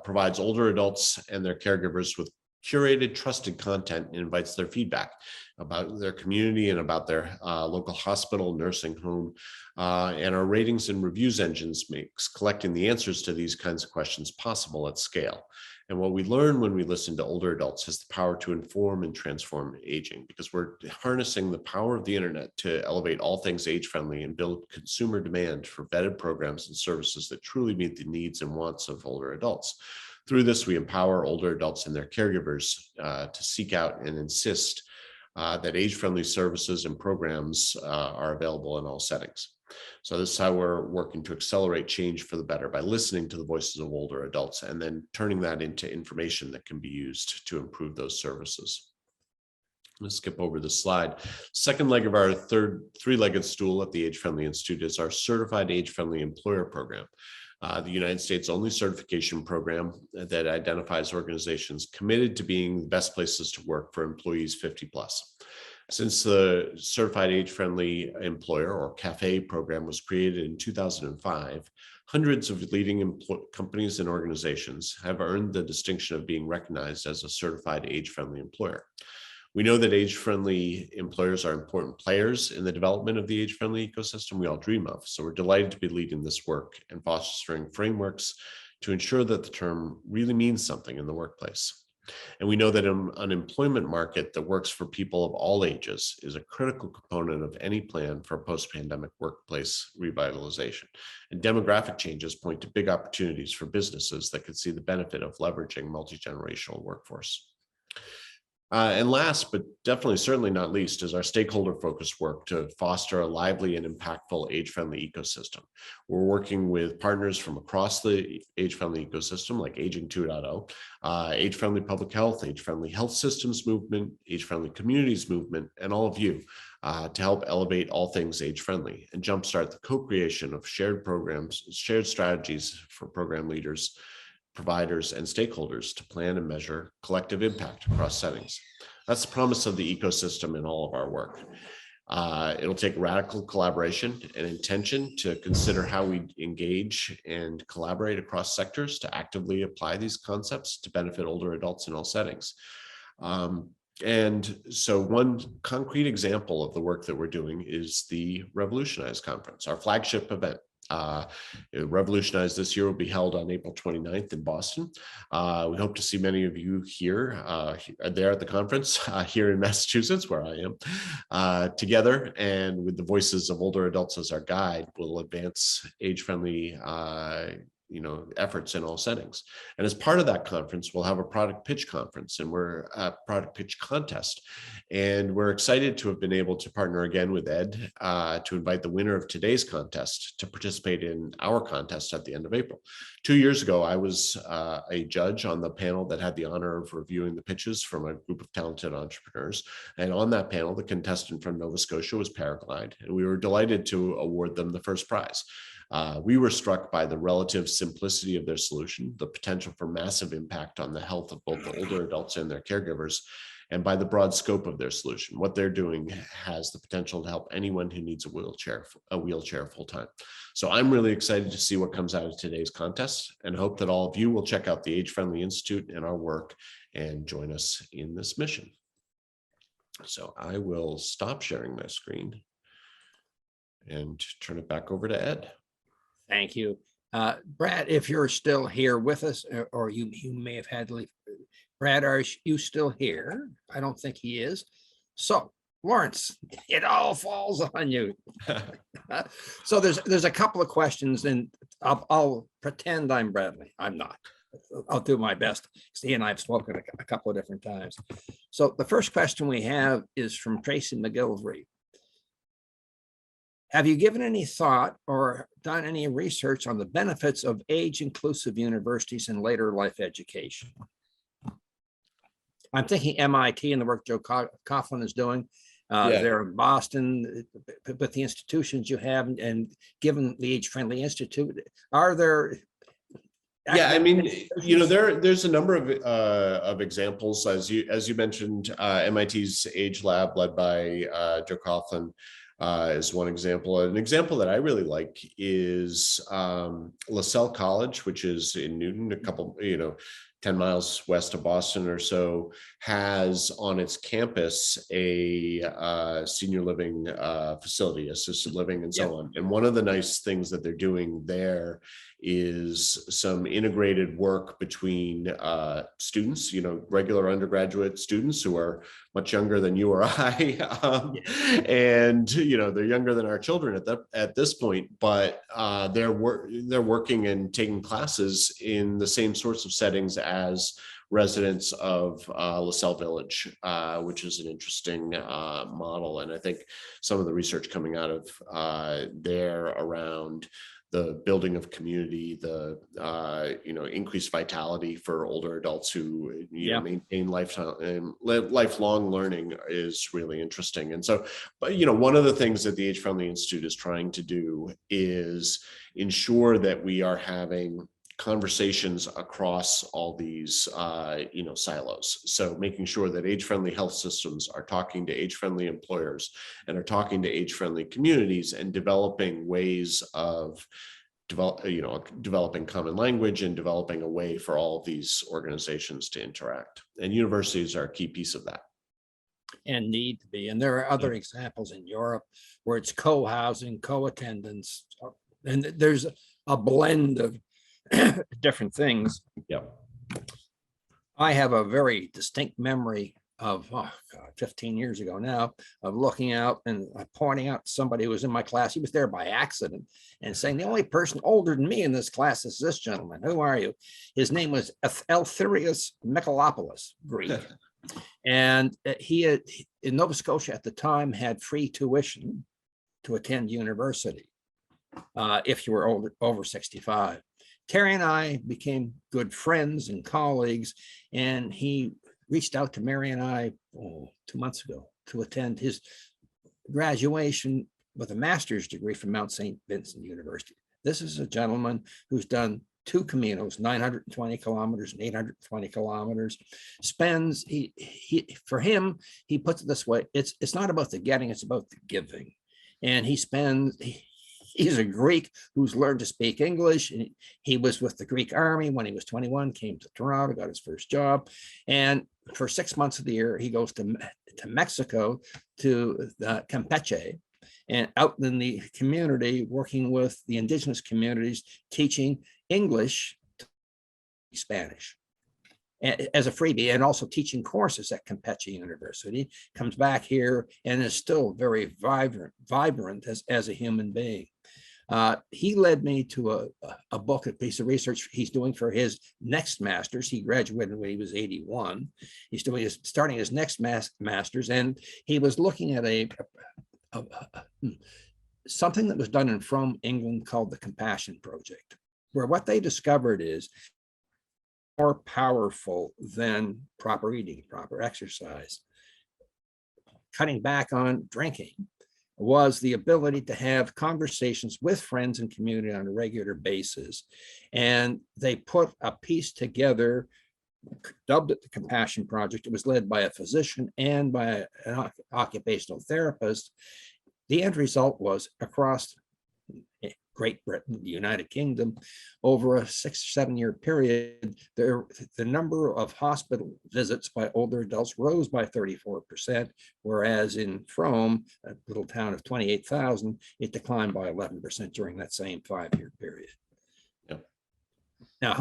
provides older adults and their caregivers with curated, trusted content and invites their feedback about their community and about their local hospital, nursing home. And our ratings and reviews engines makes collecting the answers to these kinds of questions possible at scale. And what we learn when we listen to older adults has the power to inform and transform aging, because we're harnessing the power of the internet to elevate all things age-friendly and build consumer demand for vetted programs and services that truly meet the needs and wants of older adults. Through this, we empower older adults and their caregivers to seek out and insist that age-friendly services and programs are available in all settings. So this is how we're working to accelerate change for the better, by listening to the voices of older adults and then turning that into information that can be used to improve those services. Let's skip over this slide. Second leg of our three-legged stool at the Age Friendly Institute is our Certified Age-Friendly Employer Program. The United States' only certification program that identifies organizations committed to being the best places to work for employees 50 plus. Since the Certified Age-Friendly Employer, or CAFE program, was created in 2005, hundreds of leading companies and organizations have earned the distinction of being recognized as a certified age-friendly employer. We know that age-friendly employers are important players in the development of the age-friendly ecosystem we all dream of. So we're delighted to be leading this work and fostering frameworks to ensure that the term really means something in the workplace. And we know that an employment market that works for people of all ages is a critical component of any plan for post-pandemic workplace revitalization. And demographic changes point to big opportunities for businesses that could see the benefit of leveraging multi-generational workforce. And last, but definitely certainly not least, is our stakeholder-focused work to foster a lively and impactful age-friendly ecosystem. We're working with partners from across the age-friendly ecosystem, like Aging 2.0, Age-Friendly Public Health, Age-Friendly Health Systems Movement, Age-Friendly Communities Movement, and all of you to help elevate all things age-friendly and jumpstart the co-creation of shared programs, shared strategies for program leaders, providers, and stakeholders to plan and measure collective impact across settings. That's the promise of the ecosystem in all of our work. It'll take radical collaboration and intention to consider how we engage and collaborate across sectors to actively apply these concepts to benefit older adults in all settings. And so one concrete example of the work that we're doing is the Revolutionize Conference, our flagship event. Revolutionize this year will be held on April 29th in Boston. We hope to see many of you here, there at the conference, here in Massachusetts, where I am, together, and with the voices of older adults as our guide, we'll advance age-friendly efforts in all settings. And as part of that conference, we'll have a product pitch conference, and we're a product pitch contest. And we're excited to have been able to partner again with Ed to invite the winner of today's contest to participate in our contest at the end of April. 2 years ago, I was a judge on the panel that had the honor of reviewing the pitches from a group of talented entrepreneurs. And on that panel, the contestant from Nova Scotia was Paraglide, and we were delighted to award them the first prize. We were struck by the relative simplicity of their solution, the potential for massive impact on the health of both the older adults and their caregivers, and by the broad scope of their solution. What they're doing has the potential to help anyone who needs a wheelchair full time. So I'm really excited to see what comes out of today's contest, and hope that all of you will check out the Age Friendly Institute and our work and join us in this mission. So I will stop sharing my screen and turn it back over to Ed. Thank you. Brad, if you're still here with us, or you may have had to leave. Brad, are you still here? I don't think he is. So Lawrence, it all falls on you. So there's a couple of questions, and I'll pretend I'm Bradley. I'm not. I'll do my best. He and I have spoken a couple of different times. So the first question we have is from Tracy McGilvery. Have you given any thought or done any research on the benefits of age-inclusive universities in later life education? I'm thinking MIT and the work Joe Coughlin is doing. There in Boston, with the institutions you have, and given the Age Friendly Institute, are there? Yeah, I mean, you know, there's a number of examples, as you mentioned. MIT's Age Lab, led by Joe Coughlin, is one example. An example that I really like is LaSalle College, which is in Newton, a couple, 10 miles west of Boston or so, has on its campus a senior living facility, assisted living, and so on. And one of the nice things that they're doing there is some integrated work between students, regular undergraduate students who are much younger than you or I, and they're younger than our children at this point, but they're working and taking classes in the same sorts of settings as residents of LaSalle Village, which is an interesting model. And I think some of the research coming out of there around the building of community, the increased vitality for older adults who maintain lifelong learning is really interesting. And so, but one of the things that the Age Friendly Institute is trying to do is ensure that we are having conversations across all these silos. So making sure that age-friendly health systems are talking to age-friendly employers and are talking to age-friendly communities, and developing ways of developing common language and developing a way for all of these organizations to interact. And universities are a key piece of that. And need to be. And there are other examples in Europe where it's co-housing, co-attendance, and there's a blend of different things. I have a very distinct memory of 15 years ago now, of looking out and pointing out somebody who was in my class. He was there by accident, and saying, the only person older than me in this class is this gentleman. Who are you? His name was Eltherius Michaelopoulos, Greek. And he had, in Nova Scotia at the time, had free tuition to attend university if you were over 65. Terry and I became good friends and colleagues, and he reached out to Mary and I 2 months ago to attend his graduation with a master's degree from Mount St. Vincent University. This is a gentleman who's done 2 Caminos, 920 kilometers and 820 kilometers. Spends, for him, he puts it this way, it's not about the getting, it's about the giving. And he's a Greek who's learned to speak English. He was with the Greek army when he was 21, came to Toronto, got his first job. And for 6 months of the year, he goes to Mexico, to Campeche, and out in the community, working with the indigenous communities, teaching English, Spanish as a freebie, and also teaching courses at Campeche University. Comes back here and is still very vibrant as a human being. He led me to a book, a piece of research he's doing for his next master's. He graduated when he was 81. He's starting his next master's, and he was looking at something that was done in Frome, England, called the Compassion Project, where what they discovered is more powerful than proper eating, proper exercise, cutting back on drinking, was the ability to have conversations with friends and community on a regular basis. And they put a piece together dubbed it the Compassion Project. It was led by a physician and by an occupational therapist. The end result was across Great Britain, the United Kingdom, over a 6 or 7 year period, the number of hospital visits by older adults rose by 34%, whereas in Frome, a little town of 28,000, it declined by 11% during that same 5-year period. Yep. Now,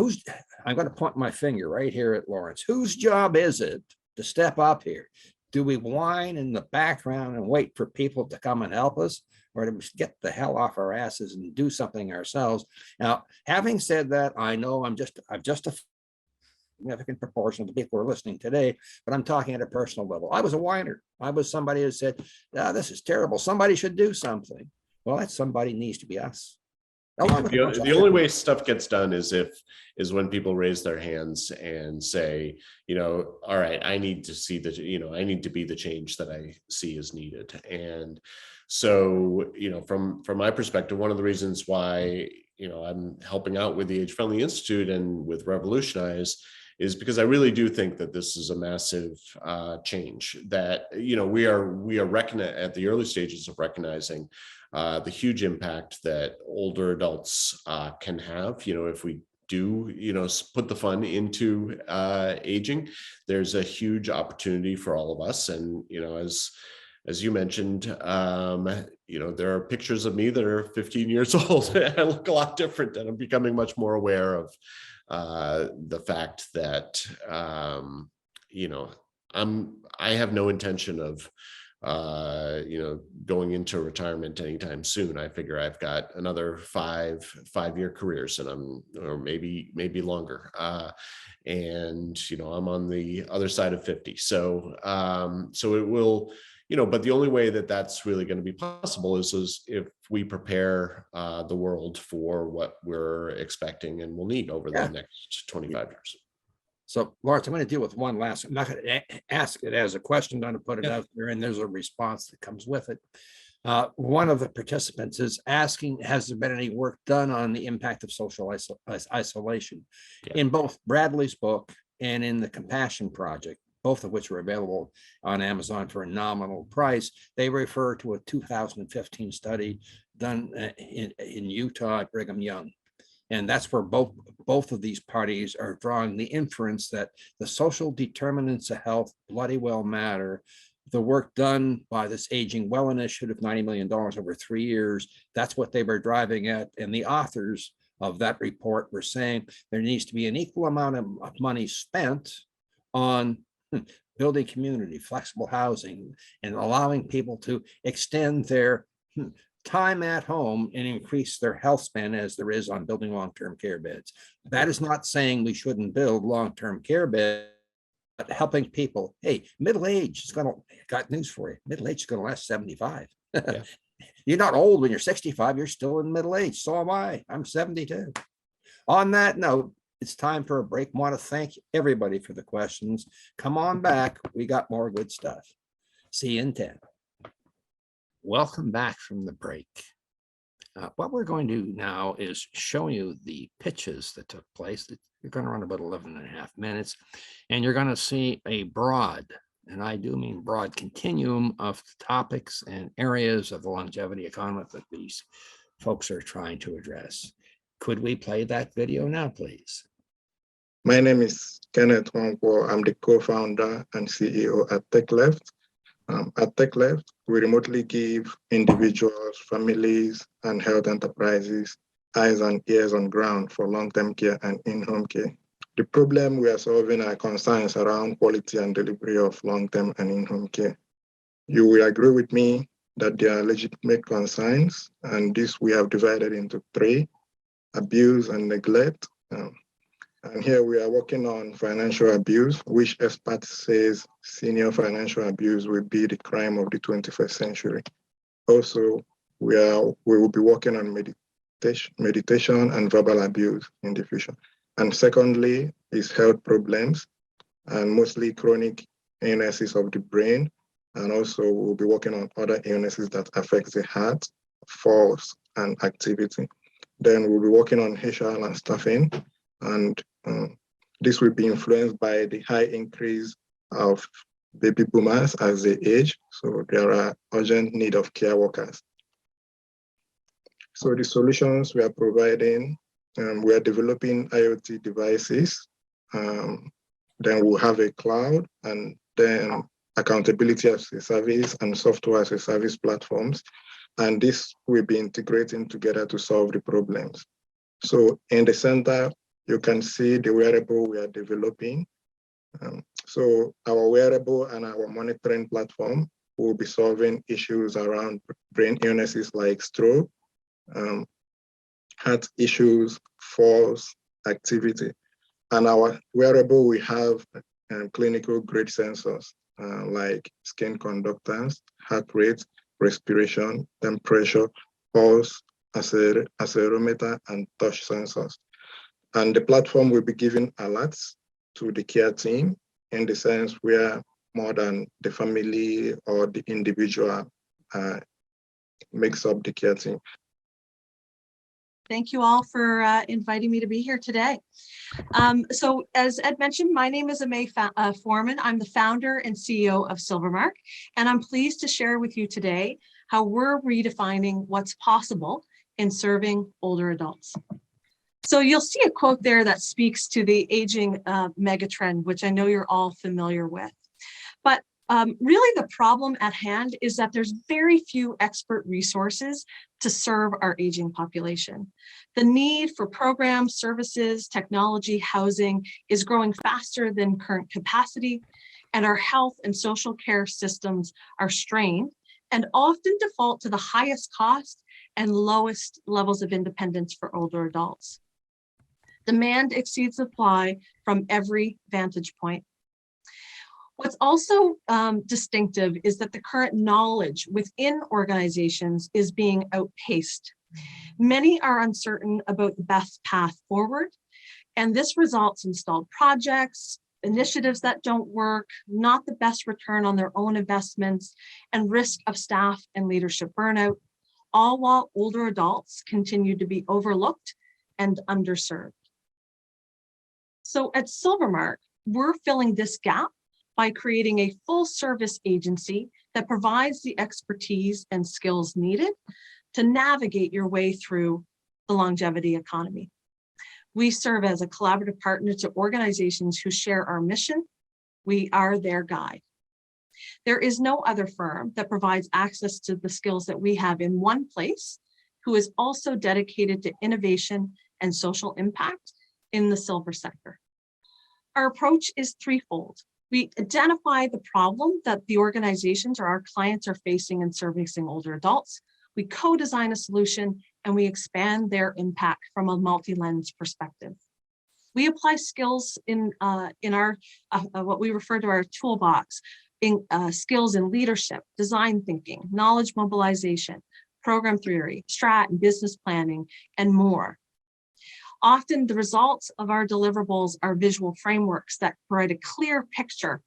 I'm going to point my finger right here at Lawrence. Whose job is it to step up here? Do we whine in the background and wait for people to come and help us? Or do we get the hell off our asses and do something ourselves? Now, having said that, I know I'm just a significant proportion of the people who are listening today, but I'm talking at a personal level. I was a whiner. I was somebody who said, this is terrible. Somebody should do something. Well, that somebody needs to be us. The only way stuff gets done is when people raise their hands and say, all right, I need to see I need to be the change that I see is needed. And so, from my perspective, one of the reasons why, I'm helping out with the Age Friendly Institute and with Revolutionize is because I really do think that this is a massive change that, we are recognizing at the early stages of recognizing the huge impact that older adults can have, if we do, put the fun into aging. There's a huge opportunity for all of us. And, as you mentioned, there are pictures of me that are 15 years old. I look a lot different, and I'm becoming much more aware of the fact that, I have no intention of going into retirement anytime soon. I figure I've got another five-year careers, and or maybe longer. And I'm on the other side of 50. So it will, but the only way that that's really going to be possible is if we prepare the world for what we're expecting and will need over the next 25 years. So, Lawrence, I'm going to deal with one last. I'm not going to ask it as a question. I'm going to put it out there, and there's a response that comes with it. One of the participants is asking, has there been any work done on the impact of social isolation? In both Bradley's book and in the Compassion Project, both of which are available on Amazon for a nominal price, they refer to a 2015 study done in Utah at Brigham Young. And that's where both of these parties are drawing the inference that the social determinants of health bloody well matter. The work done by this Aging Well initiative, $90 million over 3 years, that's what they were driving at. And the authors of that report were saying there needs to be an equal amount of money spent on building community, flexible housing, and allowing people to extend their time at home and increase their health span as there is on building long-term care beds. That is not saying we shouldn't build long-term care beds, but helping people. Hey, middle age is got news for you. Middle age is going to last 75. Yeah. You're not old when you're 65, you're still in middle age. So am I. I'm 72. On that note, it's time for a break. I want to thank everybody for the questions. Come on back. We got more good stuff. See you in 10. Welcome back from the break. What we're going to do now is show you the pitches that took place. You're going to run about 11 and a half minutes, and you're going to see a broad, and I do mean broad, continuum of topics and areas of the longevity economy that these folks are trying to address. Could we play that video now, please? My name is Kenneth Wangpo. I'm the co-founder and CEO at TechLeft. At TechLeft, we remotely give individuals, families, and health enterprises eyes and ears on ground for long-term care and in-home care. The problem we are solving are concerns around quality and delivery of long-term and in-home care. You will agree with me that there are legitimate concerns, and this we have divided into 3: abuse and neglect. And here we are working on financial abuse, which experts says senior financial abuse will be the crime of the 21st century. Also, we will be working on meditation and verbal abuse in the future. And secondly is health problems, and mostly chronic illnesses of the brain. And also we'll be working on other illnesses that affect the heart, falls, and activity. Then we'll be working on HR and staffing, and This will be influenced by the high increase of baby boomers as they age. So there are urgent need of care workers. So the solutions we are providing, we are developing IoT devices. Then we'll have a cloud, and then accountability as a service and software as a service platforms. And this will be integrating together to solve the problems. So in the center, you can see the wearable we are developing. So our wearable and our monitoring platform will be solving issues around brain illnesses like stroke, heart issues, falls, activity. And our wearable, we have clinical grade sensors like skin conductance, heart rate, respiration, temperature, pulse, accelerometer, and touch sensors. And the platform will be giving alerts to the care team in the sense where more than the family or the individual makes up the care team. Thank you all for inviting me to be here today. So as Ed mentioned, my name is Amay Foreman. I'm the founder and CEO of Silvermark, and I'm pleased to share with you today how we're redefining what's possible in serving older adults. So you'll see a quote there that speaks to the aging megatrend, which I know you're all familiar with. But really the problem at hand is that there's very few expert resources to serve our aging population. The need for programs, services, technology, housing is growing faster than current capacity, and our health and social care systems are strained and often default to the highest cost and lowest levels of independence for older adults. Demand exceeds supply from every vantage point. What's also distinctive is that the current knowledge within organizations is being outpaced. Many are uncertain about the best path forward, and this results in stalled projects, initiatives that don't work, not the best return on their own investments, and risk of staff and leadership burnout, all while older adults continue to be overlooked and underserved. So at Silvermark, we're filling this gap by creating a full service agency that provides the expertise and skills needed to navigate your way through the longevity economy. We serve as a collaborative partner to organizations who share our mission. We are their guide. There is no other firm that provides access to the skills that we have in one place, who is also dedicated to innovation and social impact in the silver sector. Our approach is threefold. We identify the problem that the organizations or our clients are facing in servicing older adults. We co-design a solution, and we expand their impact from a multi-lens perspective. We apply skills in our what we refer to our toolbox, in skills in leadership, design thinking, knowledge mobilization, program theory, strat and business planning, and more. Often the results of our deliverables are visual frameworks that provide a clear picture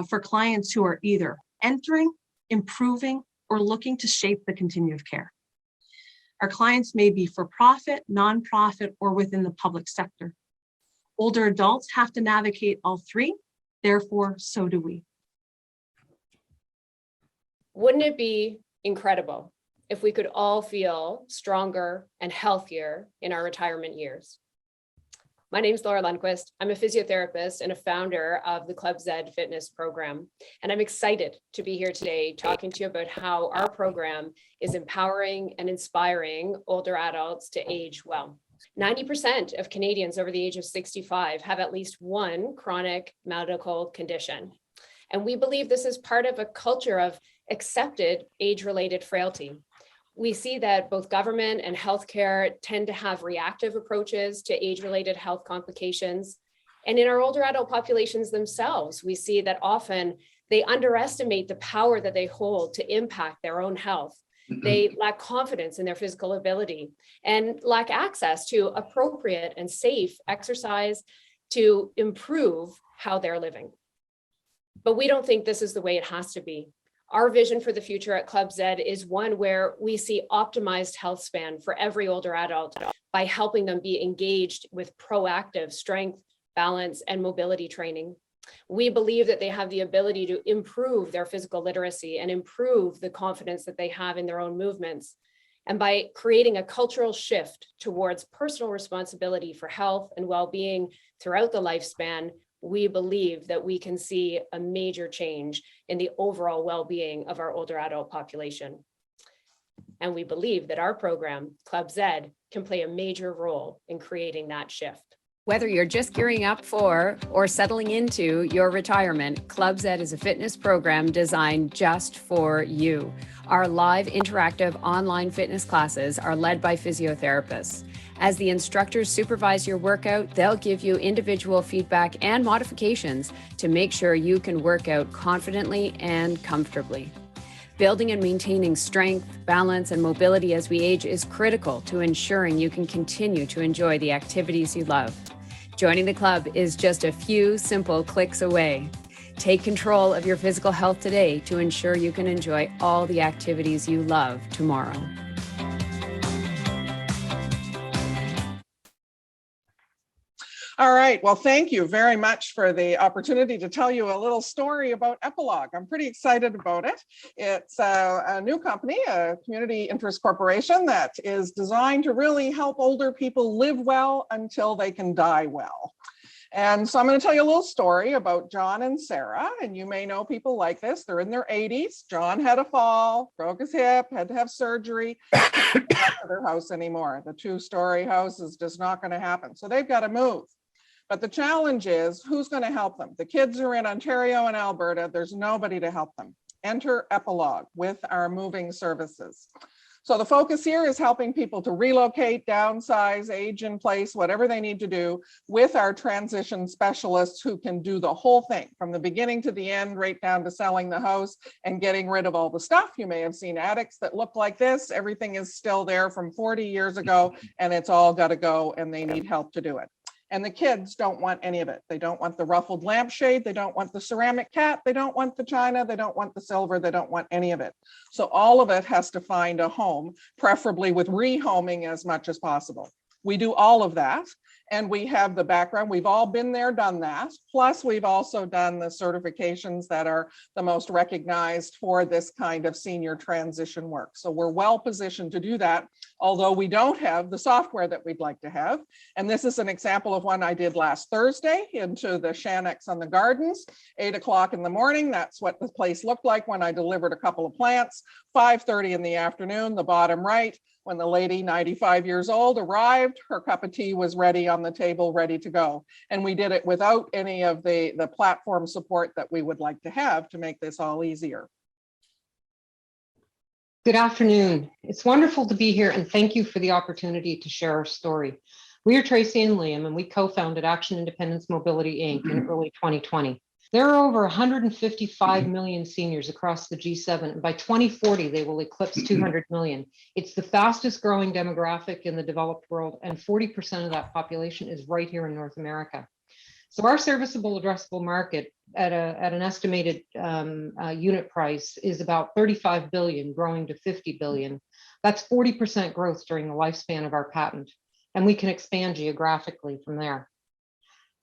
for clients who are either entering, improving, or looking to shape the continuum of care. Our clients may be for-profit, nonprofit, or within the public sector. Older adults have to navigate all three, therefore, so do we. Wouldn't it be incredible if we could all feel stronger and healthier in our retirement years? My name is Laura Lundquist. I'm a physiotherapist and a founder of the Club Z fitness program. And I'm excited to be here today talking to you about how our program is empowering and inspiring older adults to age well. 90% of Canadians over the age of 65 have at least one chronic medical condition. And we believe this is part of a culture of accepted age-related frailty. We see that both government and healthcare tend to have reactive approaches to age-related health complications. And in our older adult populations themselves, we see that often they underestimate the power that they hold to impact their own health. They lack confidence in their physical ability and lack access to appropriate and safe exercise to improve how they're living. But we don't think this is the way it has to be. Our vision for the future at Club Z is one where we see optimized health span for every older adult by helping them be engaged with proactive strength, balance, and mobility training. We believe that they have the ability to improve their physical literacy and improve the confidence that they have in their own movements. And by creating a cultural shift towards personal responsibility for health and well-being throughout the lifespan, we believe that we can see a major change in the overall well-being of our older adult population. And we believe that our program, Club Z, can play a major role in creating that shift. Whether you're just gearing up for or settling into your retirement, Club Z is a fitness program designed just for you. Our live interactive online fitness classes are led by physiotherapists. As the instructors supervise your workout, they'll give you individual feedback and modifications to make sure you can work out confidently and comfortably. Building and maintaining strength, balance, and mobility as we age is critical to ensuring you can continue to enjoy the activities you love. Joining the club is just a few simple clicks away. Take control of your physical health today to ensure you can enjoy all the activities you love tomorrow. All right, well, thank you very much for the opportunity to tell you a little story about Epilogue. I'm pretty excited about it. It's a new company, a community interest corporation that is designed to really help older people live well until they can die well. And so I'm going to tell you a little story about John and Sarah, and you may know people like this. They're in their 80s. John had a fall, broke his hip, had to have surgery. Can't get out of their house anymore. The 2-story house is just not going to happen. So they've got to move. But the challenge is, who's going to help them? The kids are in Ontario and Alberta. There's nobody to help them. Enter Epilogue with our moving services. So the focus here is helping people to relocate, downsize, age in place, whatever they need to do with our transition specialists who can do the whole thing from the beginning to the end, right down to selling the house and getting rid of all the stuff. You may have seen attics that look like this. Everything is still there from 40 years ago, and it's all got to go, and they need help to do it. And the kids don't want any of it. They don't want the ruffled lampshade. They don't want the ceramic cat. They don't want the china. They don't want the silver. They don't want any of it. So all of it has to find a home, preferably with rehoming as much as possible. We do all of that. And we have the background. We've all been there, done that. Plus, we've also done the certifications that are the most recognized for this kind of senior transition work. So we're well positioned to do that, although we don't have the software that we'd like to have. And this is an example of one I did last Thursday into the Shanex on the Gardens, 8 o'clock in the morning. That's what the place looked like when I delivered a couple of plants. 5:30 in the afternoon, the bottom right, when the lady, 95 years old, arrived, her cup of tea was ready on the table, ready to go. And we did it without any of the platform support that we would like to have to make this all easier. Good afternoon. It's wonderful to be here, and thank you for the opportunity to share our story. We are Tracy and Liam, and we co-founded Action Independence Mobility, Inc. in early 2020. There are over 155 million seniors across the G7, and by 2040, they will eclipse 200 million. It's the fastest growing demographic in the developed world, and 40% of that population is right here in North America. So our serviceable addressable market at an estimated unit price is about 35 billion, growing to 50 billion. That's 40% growth during the lifespan of our patent, and we can expand geographically from there.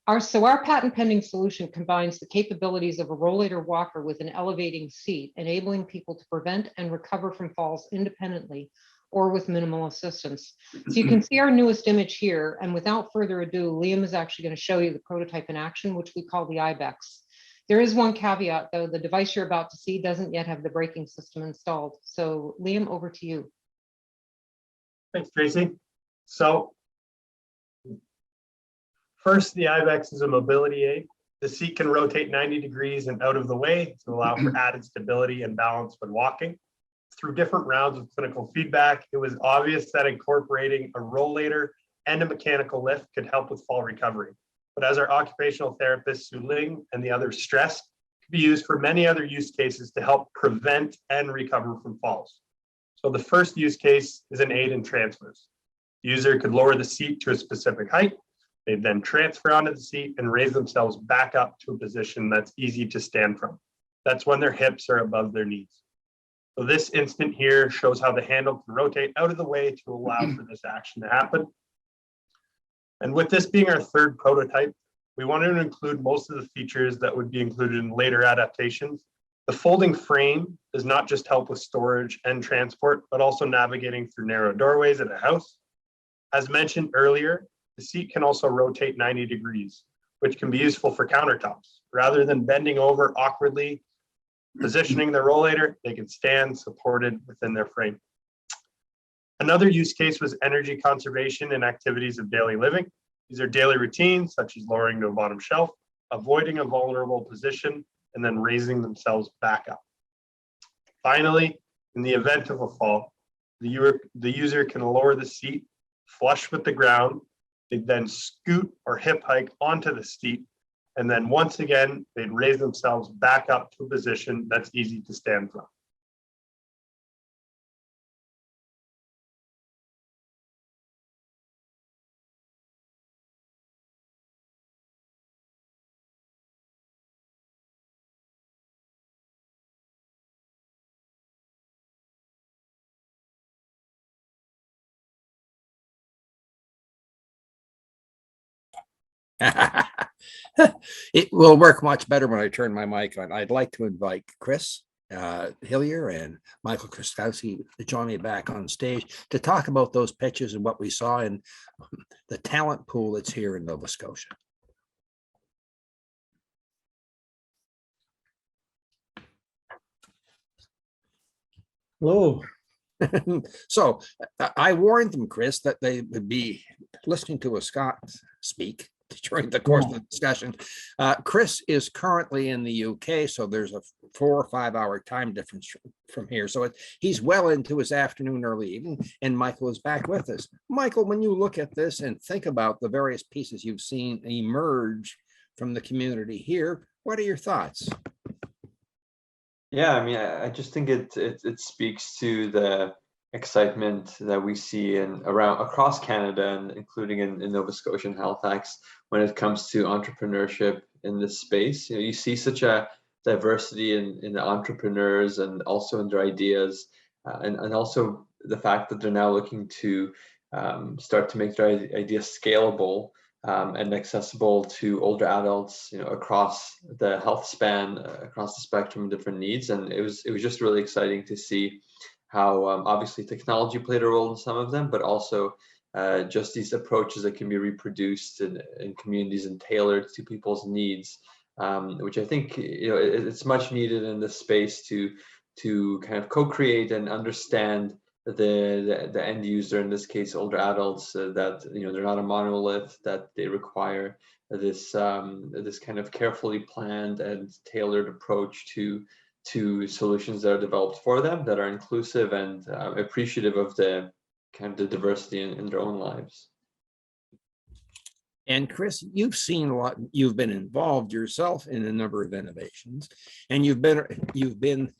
Our patent pending solution combines the capabilities of a rollator walker with an elevating seat, enabling people to prevent and recover from falls independently or with minimal assistance. So you can see our newest image here, and without further ado, Liam is actually going to show you the prototype in action, which we call the IBEX. There is one caveat though, the device you're about to see doesn't yet have the braking system installed. So Liam, over to you. Thanks, Tracy. So first, the IBEX is a mobility aid. The seat can rotate 90 degrees and out of the way to allow for added stability and balance when walking. Through different rounds of clinical feedback, it was obvious that incorporating a rollator and a mechanical lift could help with fall recovery. But as our occupational therapist, Sue Ling, and the others stressed, it could be used for many other use cases to help prevent and recover from falls. So the first use case is an aid in transfers. The user could lower the seat to a specific height. They then transfer onto the seat and raise themselves back up to a position that's easy to stand from. That's when their hips are above their knees. So this instant here shows how the handle can rotate out of the way to allow for this action to happen. And with this being our third prototype, we wanted to include most of the features that would be included in later adaptations. The folding frame does not just help with storage and transport, but also navigating through narrow doorways in a house. As mentioned earlier, the seat can also rotate 90 degrees, which can be useful for countertops. Rather than bending over awkwardly, positioning the rollator, they can stand supported within their frame. Another use case was energy conservation and activities of daily living. These are daily routines such as lowering to a bottom shelf, avoiding a vulnerable position, and then raising themselves back up. Finally, in the event of a fall, the user can lower the seat flush with the ground. They'd then scoot or hip hike onto the seat. And then once again, they'd raise themselves back up to a position that's easy to stand from. It will work much better when I turn my mic on. I'd like to invite Chris Hillier and Michael Krastowski to join me back on stage to talk about those pitches and what we saw in the talent pool that's here in Nova Scotia. Hello. So I warned them, Chris, that they would be listening to a Scot speak during the course of the discussion. Chris is currently in the UK, so there's a 4 or 5 hour time difference from here. So he's well into his afternoon, early evening, and Michael is back with us. Michael, when you look at this and think about the various pieces you've seen emerge from the community here, what are your thoughts? Yeah, I mean, I just think it speaks to the excitement that we see across Canada and including in Nova Scotia and Halifax when it comes to entrepreneurship in this space. You see such a diversity in the entrepreneurs and also in their ideas, and also the fact that they're now looking to start to make their ideas scalable and accessible to older adults, across the health span, across the spectrum of different needs. And it was just really exciting to see how obviously technology played a role in some of them, but also just these approaches that can be reproduced in communities and tailored to people's needs, which I think it's much needed in this space to kind of co-create and understand the end user, in this case older adults, that they're not a monolith, that they require this kind of carefully planned and tailored approach to solutions that are developed for them, that are inclusive and appreciative of the kind of the diversity in their own lives. And Chris, you've seen a lot. You've been involved yourself in a number of innovations, and you've been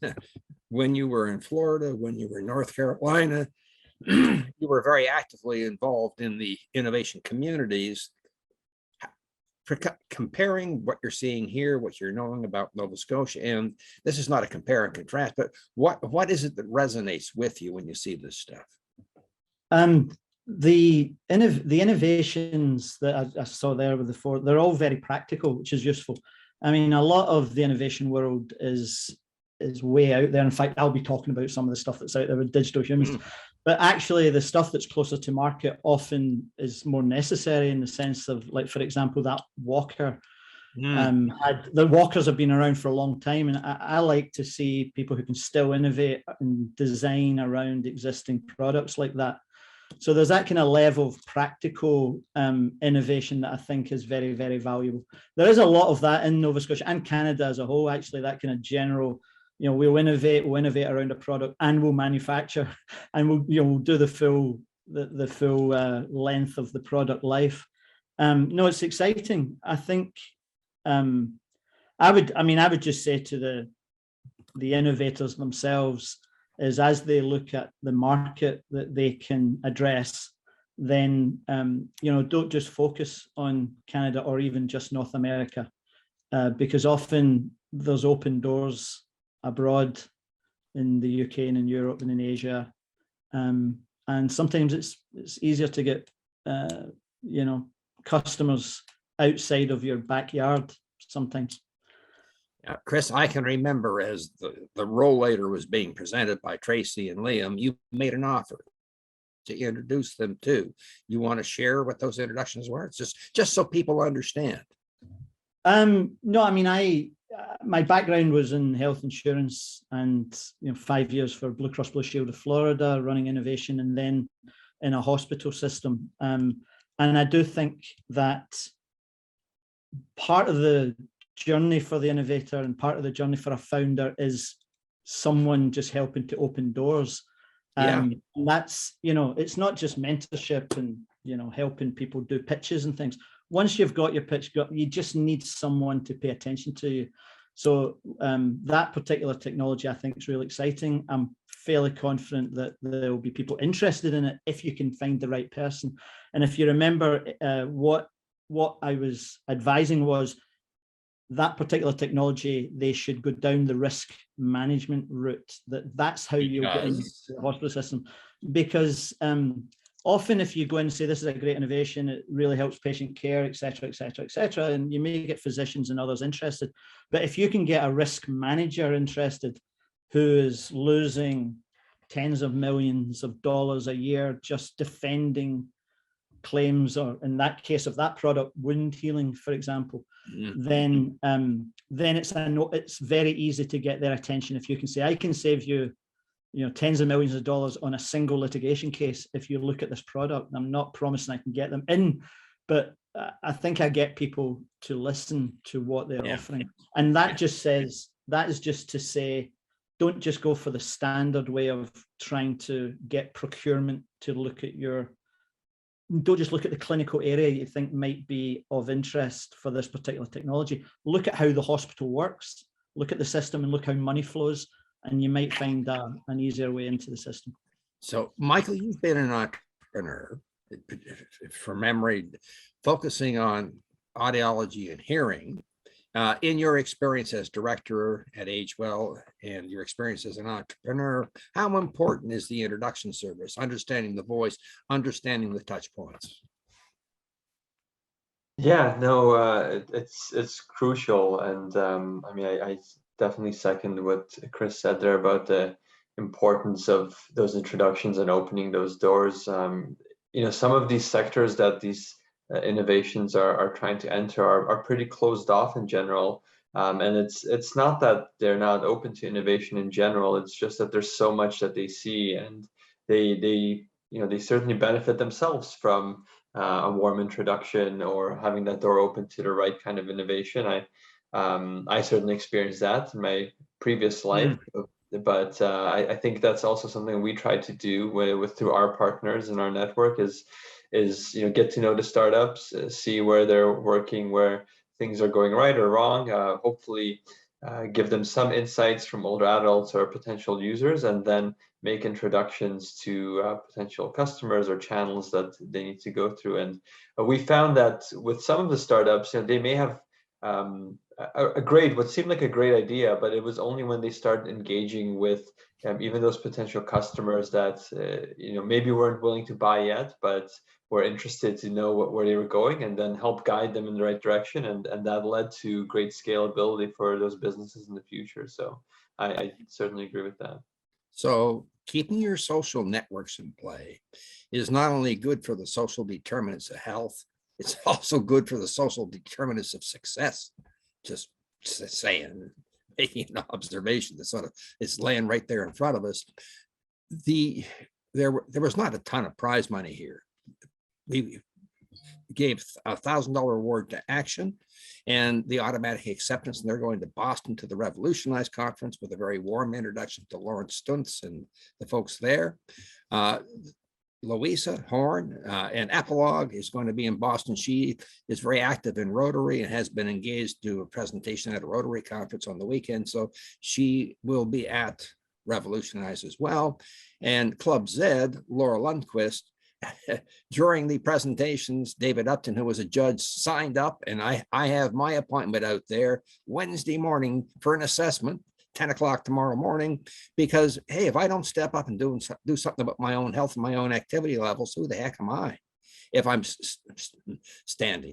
when you were in Florida, when you were in North Carolina, you were very actively involved in the innovation communities. Comparing what you're seeing here, what you're knowing about Nova Scotia, and this is not a compare and contrast, but what is it that resonates with you when you see this stuff? The innovations that I saw there with the four, they're all very practical, which is useful. I mean, a lot of the innovation world is way out there. In fact, I'll be talking about some of the stuff that's out there with digital humans. But actually, the stuff that's closer to market often is more necessary, in the sense of, like, for example, that walker. The walkers have been around for a long time, and I like to see people who can still innovate and design around existing products like that. So there's that kind of level of practical innovation that I think is very, very valuable. There is a lot of that in Nova Scotia and Canada as a whole, actually, that kind of general, we'll innovate around a product, and we'll manufacture, and we'll do the full length of the product life. No, it's exciting. I think I would just say to the innovators themselves, is as they look at the market that they can address, then don't just focus on Canada or even just North America, because often there's open doors abroad in the UK and in Europe and in Asia, and sometimes it's easier to get customers outside of your backyard sometimes. Chris, I can remember as the rollator was being presented by Tracy and Liam, you made an offer to introduce them to. You want to share what those introductions were? It's just so people understand. No, I mean, my background was in health insurance, and 5 years for Blue Cross Blue Shield of Florida, running innovation, and then in a hospital system. And I do think that part of the journey for the innovator and part of the journey for a founder is someone just helping to open doors. And that's, it's not just mentorship and, helping people do pitches and things. Once you've got your pitch, you just need someone to pay attention to you. So that particular technology, I think, is really exciting. I'm fairly confident that there will be people interested in it if you can find the right person. And if you remember, what I was advising was that particular technology, they should go down the risk management route. That's how you'll get into the hospital system. Because often if you go in and say, this is a great innovation, it really helps patient care, et cetera, et cetera, et cetera, and you may get physicians and others interested. But if you can get a risk manager interested who is losing tens of millions of dollars a year just defending claims, or in that case of that product, wound healing, for example, then it's very easy to get their attention. If you can say, I can save you, tens of millions of dollars on a single litigation case if you look at this product. I'm not promising I can get them in, but I think I get people to listen to what they're offering. And that is just to say, don't just go for the standard way of trying to get procurement to look at don't just look at the clinical area you think might be of interest for this particular technology. Look at how the hospital works, look at the system, and look how money flows, and you might find an easier way into the system. So, Michael, you've been an entrepreneur, from memory, focusing on audiology and hearing. In your experience as director at AgeWell and your experience as an entrepreneur, how important is the introduction service, understanding the voice, understanding the touch points? Yeah, no, it's crucial. And I mean, I definitely second what Chris said there about the importance of those introductions and opening those doors. Some of these sectors that these innovations are trying to enter are pretty closed off in general, and it's not that they're not open to innovation in general. It's just that there's so much that they see, and they certainly benefit themselves from a warm introduction or having that door open to the right kind of innovation. I certainly experienced that in my previous life. But I think that's also something we try to do through our partners in our network is get to know the startups, see where they're working, where things are going right or wrong, hopefully give them some insights from older adults or potential users, and then make introductions to potential customers or channels that they need to go through. And we found that with some of the startups, they may have what seemed like a great idea, but it was only when they started engaging with even those potential customers that maybe weren't willing to buy yet, but were interested to know where they were going, and then help guide them in the right direction, and that led to great scalability for those businesses in the future. So I certainly agree with that. So keeping your social networks in play is not only good for the social determinants of health, it's also good for the social determinants of success. Just saying, making an observation that sort of is laying right there in front of us. There was not a ton of prize money here. We gave $1,000 award to Action and the automatic acceptance, and they're going to Boston to the Revolutionize conference with a very warm introduction to Lawrence Stuntz and the folks there. Louisa Horn and Epilogue is going to be in Boston. She is very active in Rotary and has been engaged to a presentation at a Rotary conference on the weekend. So she will be at Revolutionize as well. And Club Z, Laura Lundquist, during the presentations, David Upton, who was a judge, signed up, and I have my appointment out there Wednesday morning for an assessment, 10 o'clock tomorrow morning, because, hey, if I don't step up and do something about my own health and my own activity levels, who the heck am I? If I'm sitting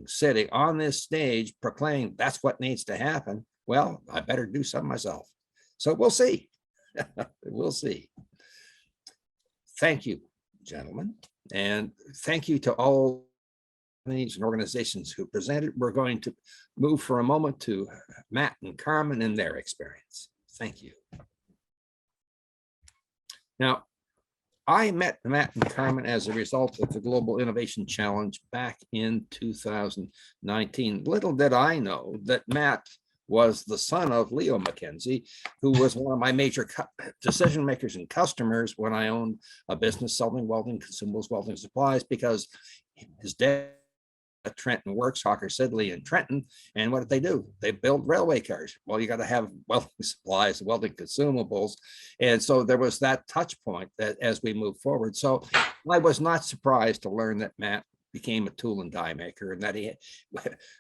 on this stage proclaiming that's what needs to happen, well, I better do something myself. So we'll see. We'll see. Thank you, gentlemen. And thank you to all companies and organizations who presented. We're going to move for a moment to Matt and Carmen and their experience. Thank you. Now, I met Matt and Carmen as a result of the Global Innovation Challenge back in 2019. Little did I know that Matt was the son of Leo McKenzie, who was one of my major decision makers and customers when I owned a business selling welding consumables, welding supplies, because his dad at Trenton Works, Hawker Siddeley in Trenton. And what did they do? They build railway cars. Well, you got to have welding supplies, welding consumables. And so there was that touch point that as we move forward. So I was not surprised to learn that Matt became a tool and die maker, and that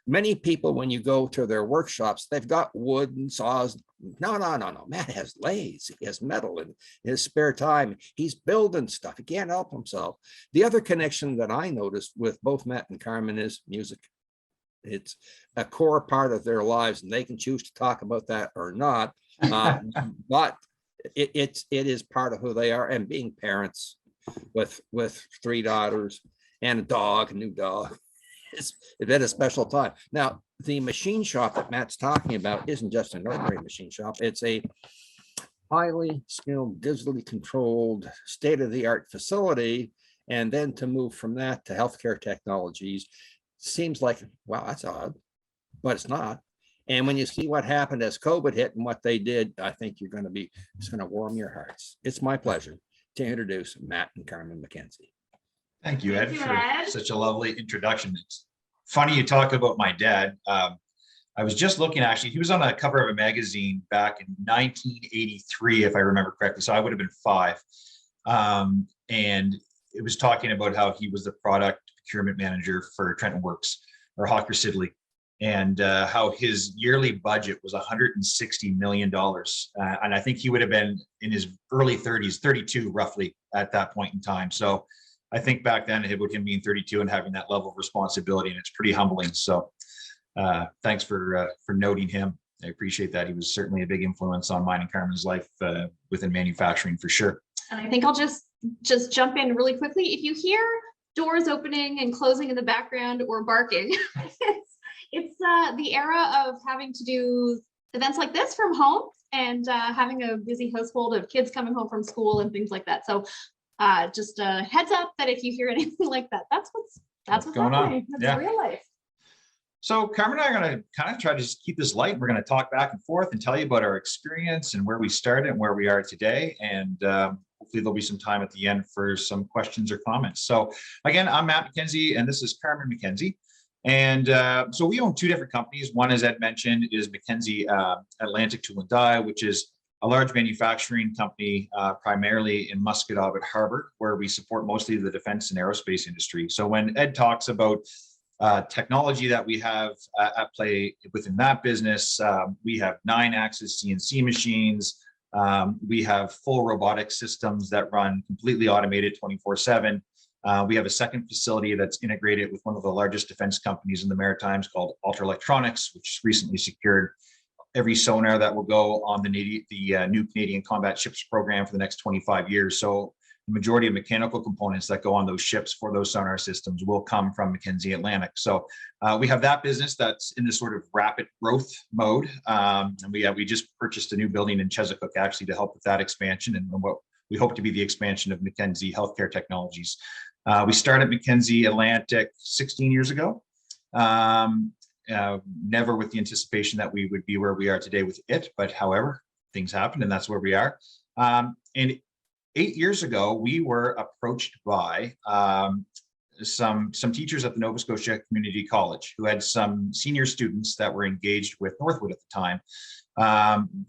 many people, when you go to their workshops, they've got wood and saws. No. Matt has lathes, he has metal in his spare time. He's building stuff. He can't help himself. The other connection that I noticed with both Matt and Carmen is music. It's a core part of their lives, and they can choose to talk about that or not. But it is part of who they are, and being parents with 3 daughters and a new dog. It's been a special time. Now, the machine shop that Matt's talking about isn't just an ordinary machine shop. It's a highly skilled, digitally controlled, state-of-the-art facility. And then to move from that to healthcare technologies seems like, wow, that's odd, but it's not. And when you see what happened as COVID hit and what they did, I think it's going to warm your hearts. It's my pleasure to introduce Matt and Carmen McKenzie. Thank you, Ed, for such a lovely introduction. It's funny you talk about my dad. I was just looking, actually, he was on the cover of a magazine back in 1983, if I remember correctly. So I would have been 5. And it was talking about how he was the product procurement manager for Trenton Works or Hawker Siddeley, and how his yearly budget was $160 million. And I think he would have been in his early 30s, 32 roughly at that point in time. So I think back then it would him being 32 and having that level of responsibility, and it's pretty humbling. So thanks for noting him. I appreciate that. He was certainly a big influence on mine and Carmen's life within manufacturing for sure. And I think I'll just jump in really quickly. If you hear doors opening and closing in the background or barking, it's the era of having to do events like this from home and having a busy household of kids coming home from school and things like that. So just a heads up that if you hear anything like that, that's what's going happening. on. That's real life. So Carmen and I are going to kind of try to just keep this light. We're going to talk back and forth and tell you about our experience and where we started and where we are today. And hopefully there'll be some time at the end for some questions or comments. So again, I'm Matt McKenzie, and this is Carmen McKenzie. And so we own 2 different companies. One, as Ed mentioned, is McKenzie Atlantic Tool and Die, which is a large manufacturing company, primarily in Musquodoboit Harbor, where we support mostly the defense and aerospace industry. So when Ed talks about technology that we have at play within that business, we have 9-axis CNC machines. We have full robotic systems that run completely automated 24/7. We have a second facility that's integrated with one of the largest defense companies in the Maritimes called Ultra Electronics, which recently secured every sonar that will go on the new Canadian Combat Ships program for the next 25 years. So the majority of mechanical components that go on those ships for those sonar systems will come from McKenzie Atlantic. So we have that business that's in this sort of rapid growth mode. And we just purchased a new building in Chesapeake actually to help with that expansion and what we hope to be the expansion of McKenzie Healthcare Technologies. We started McKenzie Atlantic 16 years ago. Never with the anticipation that we would be where we are today with it, but however, things happened and that's where we are. And 8 years ago, we were approached by some teachers at the Nova Scotia Community College who had some senior students that were engaged with Northwood at the time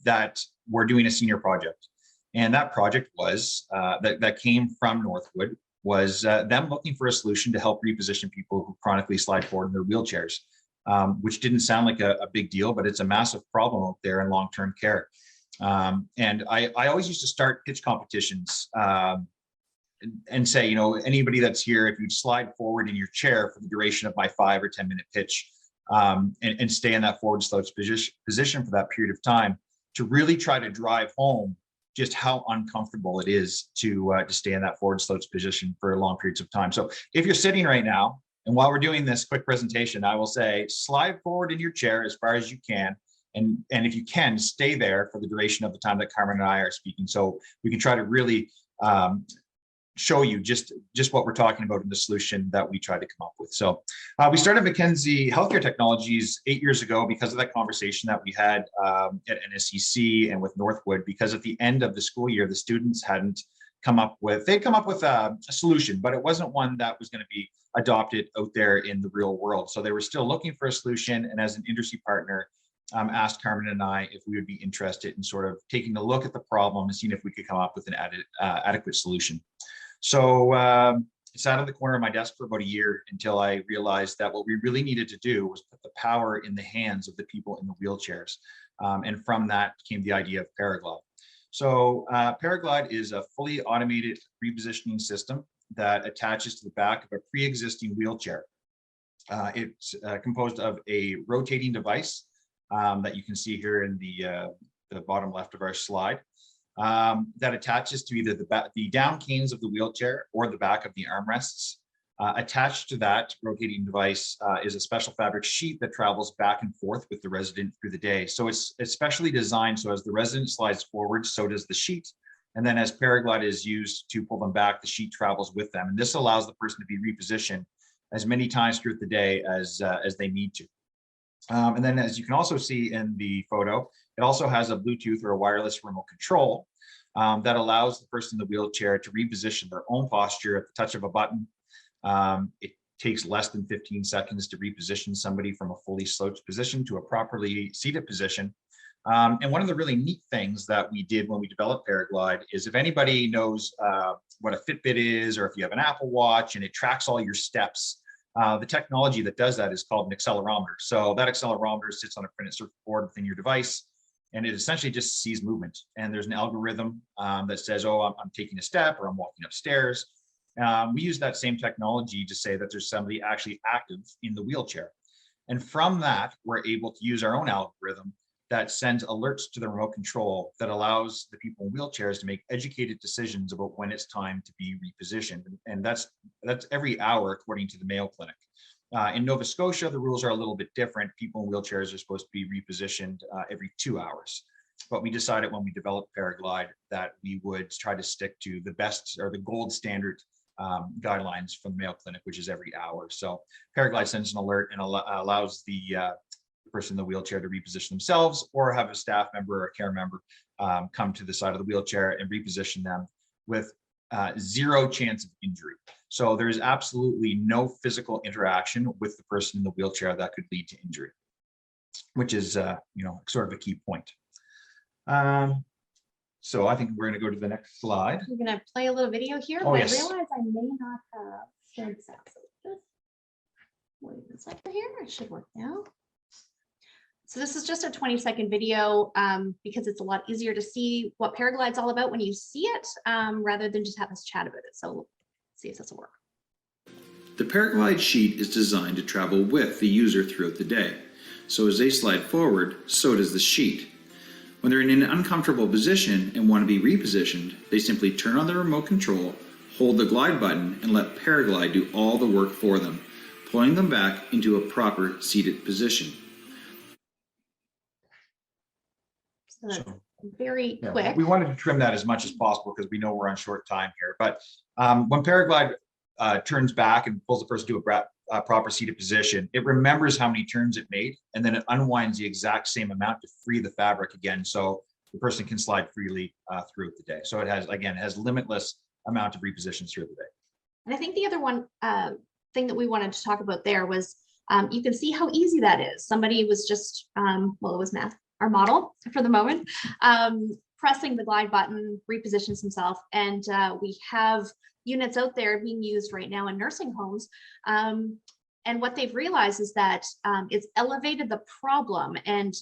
that were doing a senior project. And that project was that came from Northwood was them looking for a solution to help reposition people who chronically slide forward in their wheelchairs. Which didn't sound like a big deal, but it's a massive problem out there in long-term care. And I always used to start pitch competitions and say, anybody that's here, if you'd slide forward in your chair for the duration of my 5 or 10 minute pitch, and stay in that forward slouch position for that period of time, to really try to drive home just how uncomfortable it is to stay in that forward slouch position for long periods of time. So if you're sitting right now, and while we're doing this quick presentation, I will say slide forward in your chair as far as you can. And if you can, stay there for the duration of the time that Carmen and I are speaking. So we can try to really show you just what we're talking about in the solution that we tried to come up with. So we started Mackenzie Healthcare Technologies 8 years ago because of that conversation that we had at NSCC and with Northwood, because at the end of the school year, the students hadn't they'd come up with a solution, but it wasn't one that was going to be adopted out there in the real world. So they were still looking for a solution. And as an industry partner, asked Carmen and I if we would be interested in sort of taking a look at the problem and seeing if we could come up with an adequate solution. So it sat on the corner of my desk for about a year until I realized that what we really needed to do was put the power in the hands of the people in the wheelchairs. And from that came the idea of Paraglide. So Paraglide is a fully automated repositioning system that attaches to the back of a pre-existing wheelchair. It's composed of a rotating device that you can see here in the bottom left of our slide, that attaches to either the down canes of the wheelchair or the back of the armrests. Attached to that rotating device is a special fabric sheet that travels back and forth with the resident through the day. So it's specially designed so as the resident slides forward, so does the sheet. And then as Paraglide is used to pull them back, the sheet travels with them. And this allows the person to be repositioned as many times throughout the day as they need to. And then as you can also see in the photo, it also has a Bluetooth or a wireless remote control that allows the person in the wheelchair to reposition their own posture at the touch of a button. It takes less than 15 seconds to reposition somebody from a fully slouched position to a properly seated position. And one of the really neat things that we did when we developed Paraglide is if anybody knows what a Fitbit is, or if you have an Apple Watch and it tracks all your steps, the technology that does that is called an accelerometer. So that accelerometer sits on a printed circuit board within your device, and it essentially just sees movement. And there's an algorithm that says, oh, I'm taking a step or I'm walking upstairs. We use that same technology to say that there's somebody actually active in the wheelchair. And from that, we're able to use our own algorithm that sends alerts to the remote control that allows the people in wheelchairs to make educated decisions about when it's time to be repositioned. And that's every hour, according to the Mayo Clinic. In Nova Scotia, the rules are a little bit different. People in wheelchairs are supposed to be repositioned every 2 hours. But we decided when we developed Paraglide that we would try to stick to the best or the gold standard guidelines from the Mayo Clinic, which is every hour. So Paraglide sends an alert and allows the person in the wheelchair to reposition themselves, or have a staff member or a care member come to the side of the wheelchair and reposition them with zero chance of injury. So there's absolutely no physical interaction with the person in the wheelchair that could lead to injury, which is sort of a key point. So I think we're going to go to the next slide. I'm going to play a little video here, Oh, but yes. I realize I may not have shared this out. So just wait this over here. It should work now. So this is just a 20-second video because it's a lot easier to see what Paraglide's all about when you see it, rather than just have us chat about it. So let's see if this will work. The Paraglide sheet is designed to travel with the user throughout the day. So as they slide forward, so does the sheet. When they're in an uncomfortable position and want to be repositioned, they simply turn on the remote control, hold the glide button, and let Paraglide do all the work for them, pulling them back into a proper seated position. So that's very quick. We wanted to trim that as much as possible because we know we're on short time here. But when Paraglide turns back and pulls the person to a proper seated position, it remembers how many turns it made, and then it unwinds the exact same amount to free the fabric again, so the person can slide freely throughout the day. So it has limitless amount of repositions throughout the day. And I think the other one thing that we wanted to talk about there was you can see how easy that is. Somebody was just, well, it was Matt, our model for the moment, pressing the glide button, repositions himself. And we have units out there being used right now in nursing homes. And what they've realized is that it's elevated the problem and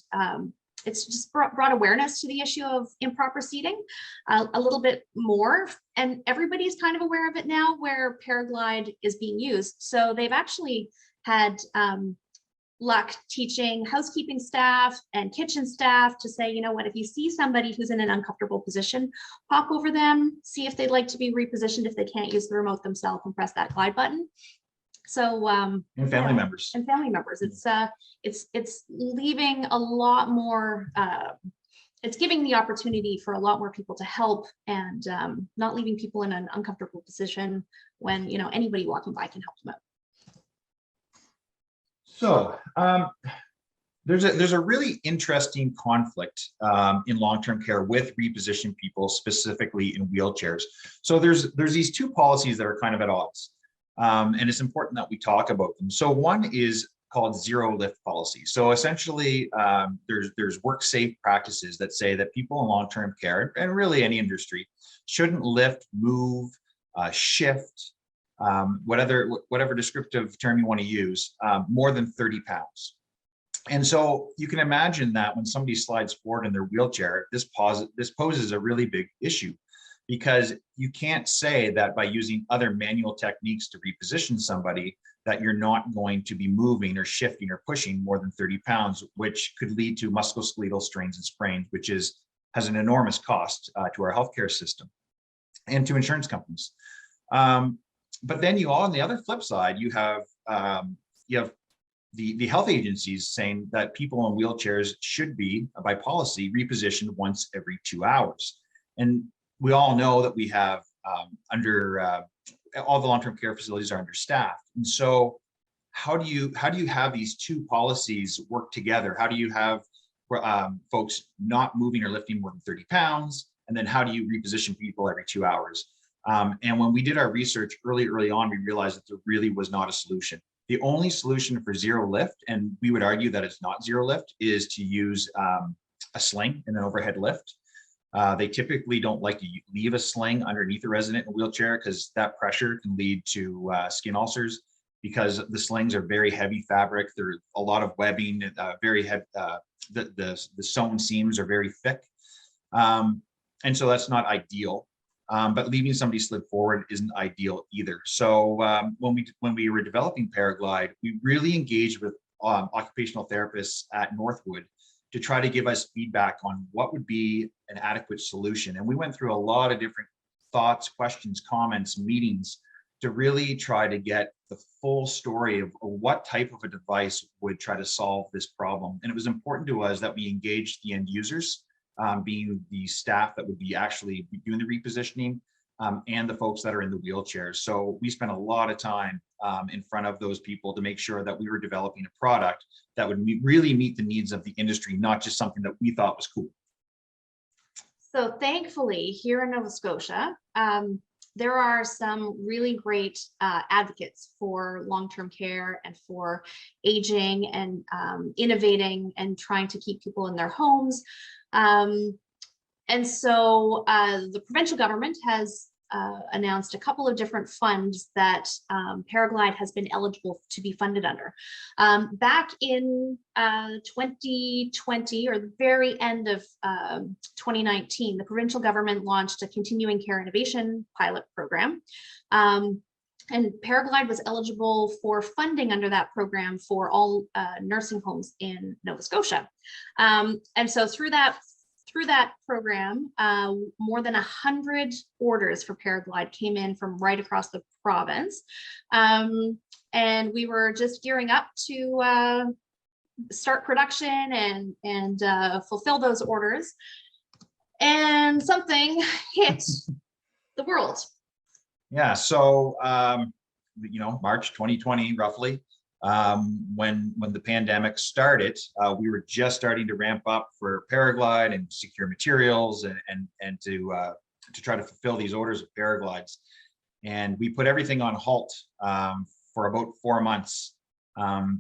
it's just brought awareness to the issue of improper seating a little bit more. And everybody's kind of aware of it now where Paraglide is being used. So they've actually had luck teaching housekeeping staff and kitchen staff to say, you know what, if you see somebody who's in an uncomfortable position, pop over them, see if they'd like to be repositioned if they can't use the remote themselves, and press that glide button. So and family members. And family members. It's leaving a lot more, it's giving the opportunity for a lot more people to help, and not leaving people in an uncomfortable position when, you know, anybody walking by can help them out. So there's a really interesting conflict in long-term care with repositioned people, specifically in wheelchairs. So there's these two policies that are kind of at odds. And it's important that we talk about them. So one is called zero lift policy. So essentially, there's work safe practices that say that people in long-term care, and really any industry, shouldn't lift, move, shift, whatever descriptive term you want to use, more than 30 pounds. And so you can imagine that when somebody slides forward in their wheelchair, this poses a really big issue, because you can't say that by using other manual techniques to reposition somebody that you're not going to be moving or shifting or pushing more than 30 pounds, which could lead to musculoskeletal strains and sprains, which has an enormous cost to our healthcare system and to insurance companies. But then on the other flip side, you have the health agencies saying that people in wheelchairs should be, by policy, repositioned once every 2 hours. And we all know that we have all the long-term care facilities are understaffed. And so how do you have these two policies work together? How do you have folks not moving or lifting more than 30 pounds? And then how do you reposition people every 2 hours? And when we did our research early on, we realized that there really was not a solution. The only solution for zero lift, and we would argue that it's not zero lift, is to use a sling and an overhead lift. They typically don't like to leave a sling underneath a resident in a wheelchair because that pressure can lead to skin ulcers, because the slings are very heavy fabric. There's a lot of webbing, very heavy. The sewn seams are very thick. And so that's not ideal. But leaving somebody slid forward isn't ideal either. So when we were developing Paraglide, we really engaged with occupational therapists at Northwood to try to give us feedback on what would be an adequate solution. And we went through a lot of different thoughts, questions, comments, meetings to really try to get the full story of what type of a device would try to solve this problem. And it was important to us that we engaged the end users, being the staff that would be actually doing the repositioning, and the folks that are in the wheelchairs. So we spent a lot of time in front of those people to make sure that we were developing a product that would really meet the needs of the industry, not just something that we thought was cool. So thankfully, here in Nova Scotia, there are some really great advocates for long-term care and for aging and innovating and trying to keep people in their homes. And so the provincial government has announced a couple of different funds that Paraglide has been eligible to be funded under. Back in 2020, or the very end of 2019, the provincial government launched a continuing care innovation pilot program. And Paraglide was eligible for funding under that program for all nursing homes in Nova Scotia. And so through that program, more than 100 orders for Paraglide came in from right across the province. And we were just gearing up to start production and fulfill those orders. And something hit the world. Yeah, so, March 2020, roughly, when the pandemic started, we were just starting to ramp up for Paraglide and secure materials and to try to fulfill these orders of Paraglides. And we put everything on halt for about 4 months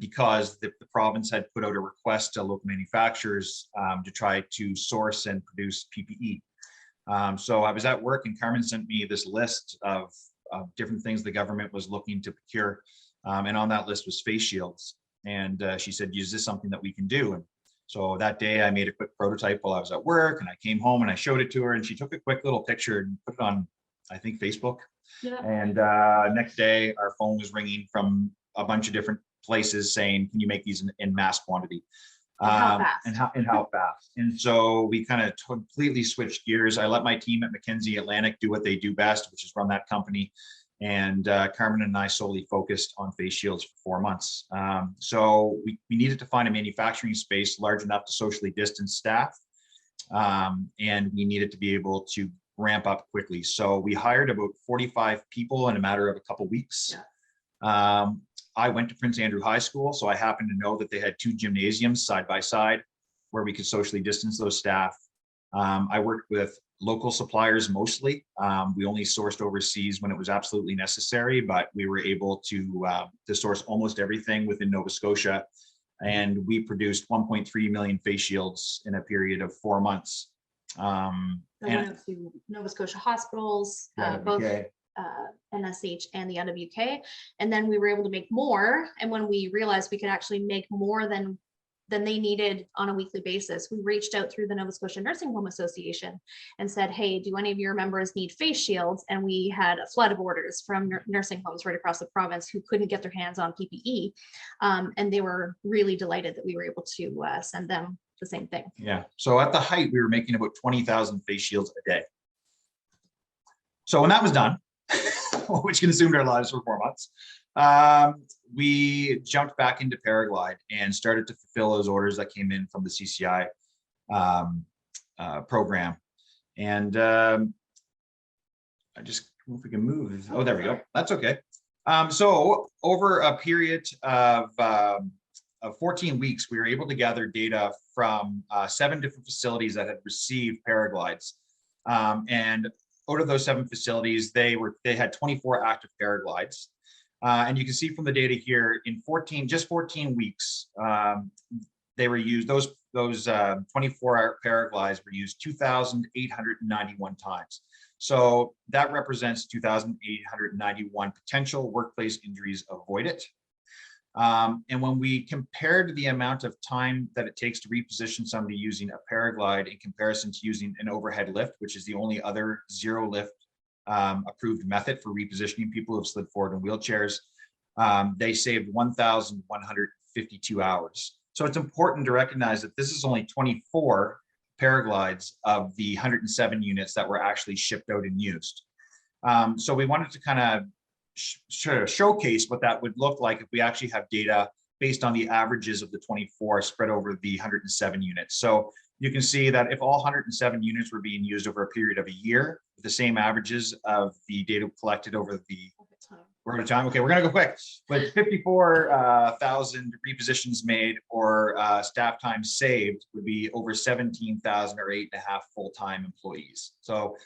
because the province had put out a request to local manufacturers to try to source and produce PPE. So I was at work and Carmen sent me this list of different things the government was looking to procure. And on that list was face shields. And she said, is this something that we can do? And So that day I made a quick prototype while I was at work, and I came home and I showed it to her, and she took a quick little picture and put it on, I think, Facebook. Yeah. And next day our phone was ringing from a bunch of different places saying, can you make these in mass quantity? And how fast? And how fast. And so we kind of completely switched gears. I let my team at McKinsey Atlantic do what they do best, which is run that company. And Carmen and I solely focused on face shields for 4 months. So we needed to find a manufacturing space large enough to socially distance staff. And we needed to be able to ramp up quickly. So we hired about 45 people in a matter of a couple weeks. Yeah. I went to Prince Andrew High School, so I happened to know that they had 2 gymnasiums side by side where we could socially distance those staff. I worked with local suppliers mostly. We only sourced overseas when it was absolutely necessary, but we were able to source almost everything within Nova Scotia. And we produced 1.3 million face shields in a period of 4 months. I went to Nova Scotia hospitals, both NSH and the NWK, and then we were able to make more. And when we realized we could actually make more than they needed on a weekly basis, we reached out through the Nova Scotia Nursing Home Association and said, hey, do any of your members need face shields? And we had a flood of orders from nursing homes right across the province who couldn't get their hands on PPE. And they were really delighted that we were able to send them the same thing. Yeah. So at the height, we were making about 20,000 face shields a day. So when that was done, which consumed our lives for 4 months, we jumped back into Paraglide and started to fulfill those orders that came in from the CCI program. And I just, if we can move. Oh, there we go. That's okay. So over a period of 14 weeks, we were able to gather data from 7 different facilities that had received Paraglides. And out of those 7 facilities, they had 24 active Paraglides. And you can see from the data here, in 14 weeks, they were used, those 24 Paraglides were used 2,891 times. So that represents 2,891 potential workplace injuries avoided. And when we compared the amount of time that it takes to reposition somebody using a Paraglide in comparison to using an overhead lift, which is the only other zero lift approved method for repositioning people who have slid forward in wheelchairs, they saved 1,152 hours. So it's important to recognize that this is only 24 Paraglides of the 107 units that were actually shipped out and used. So we wanted to kind of showcase what that would look like if we actually have data based on the averages of the 24 spread over the 107 units. So you can see that if all 107 units were being used over a period of a year, with the same averages of the data collected over the time. Okay, we're gonna go quick. But 54,000 repositions made or staff time saved would be over 17,000 or 8.5 full-time employees. So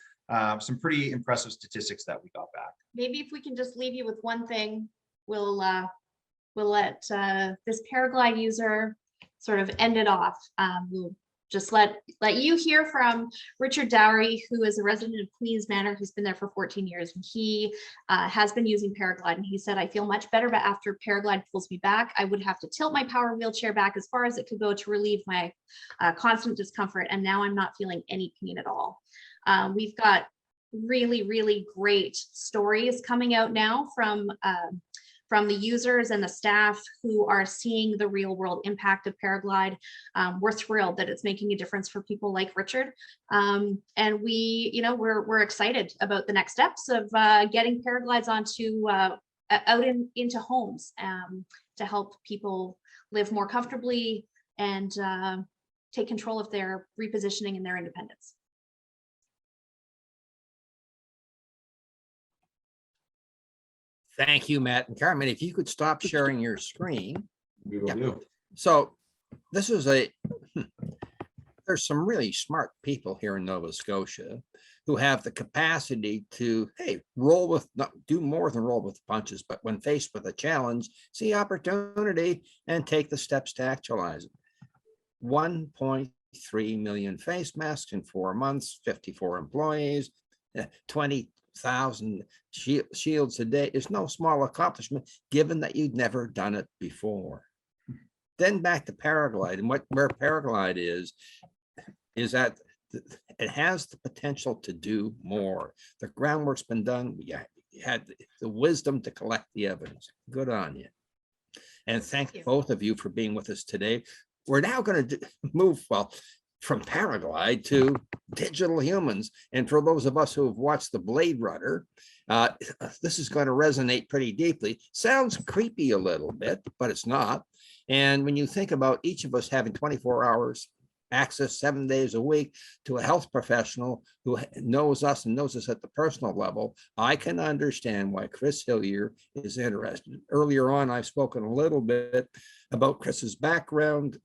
some pretty impressive statistics that we got back. Maybe if we can just leave you with one thing, we'll let this Paraglide user sort of end it off. We'll just let you hear from Richard Dowry, who is a resident of Queens Manor, who's been there for 14 years. And he has been using Paraglide. And he said, I feel much better, but after Paraglide pulls me back, I would have to tilt my power wheelchair back as far as it could go to relieve my constant discomfort. And now I'm not feeling any pain at all. We've got really, really great stories coming out now from the users and the staff who are seeing the real world impact of Paraglide. We're thrilled that it's making a difference for people like Richard. And we're excited about the next steps of getting Paraglides onto out into homes to help people live more comfortably and take control of their repositioning and their independence. Thank you, Matt and Carmen. If you could stop sharing your screen. We will do. So this is there's some really smart people here in Nova Scotia who have the capacity to, hey, do more than roll with the punches, but when faced with a challenge, see opportunity and take the steps to actualize it. 1.3 million face masks in 4 months, 54 employees, 20,000 shields a day is no small accomplishment, given that you'd never done it before. Then back to Paraglide, and where Paraglide is that it has the potential to do more. The groundwork's been done. You had the wisdom to collect the evidence. Good on you. And thank both of you for being with us today. We're now going to move, well, from Paraglide to digital humans. And for those of us who have watched the Blade Runner, this is going to resonate pretty deeply. Sounds creepy a little bit, but it's not. And when you think about each of us having 24 hours access 7 days a week to a health professional who knows us and knows us at the personal level, I can understand why Chris Hillier is interested. Earlier on, I've spoken a little bit about Chris's background.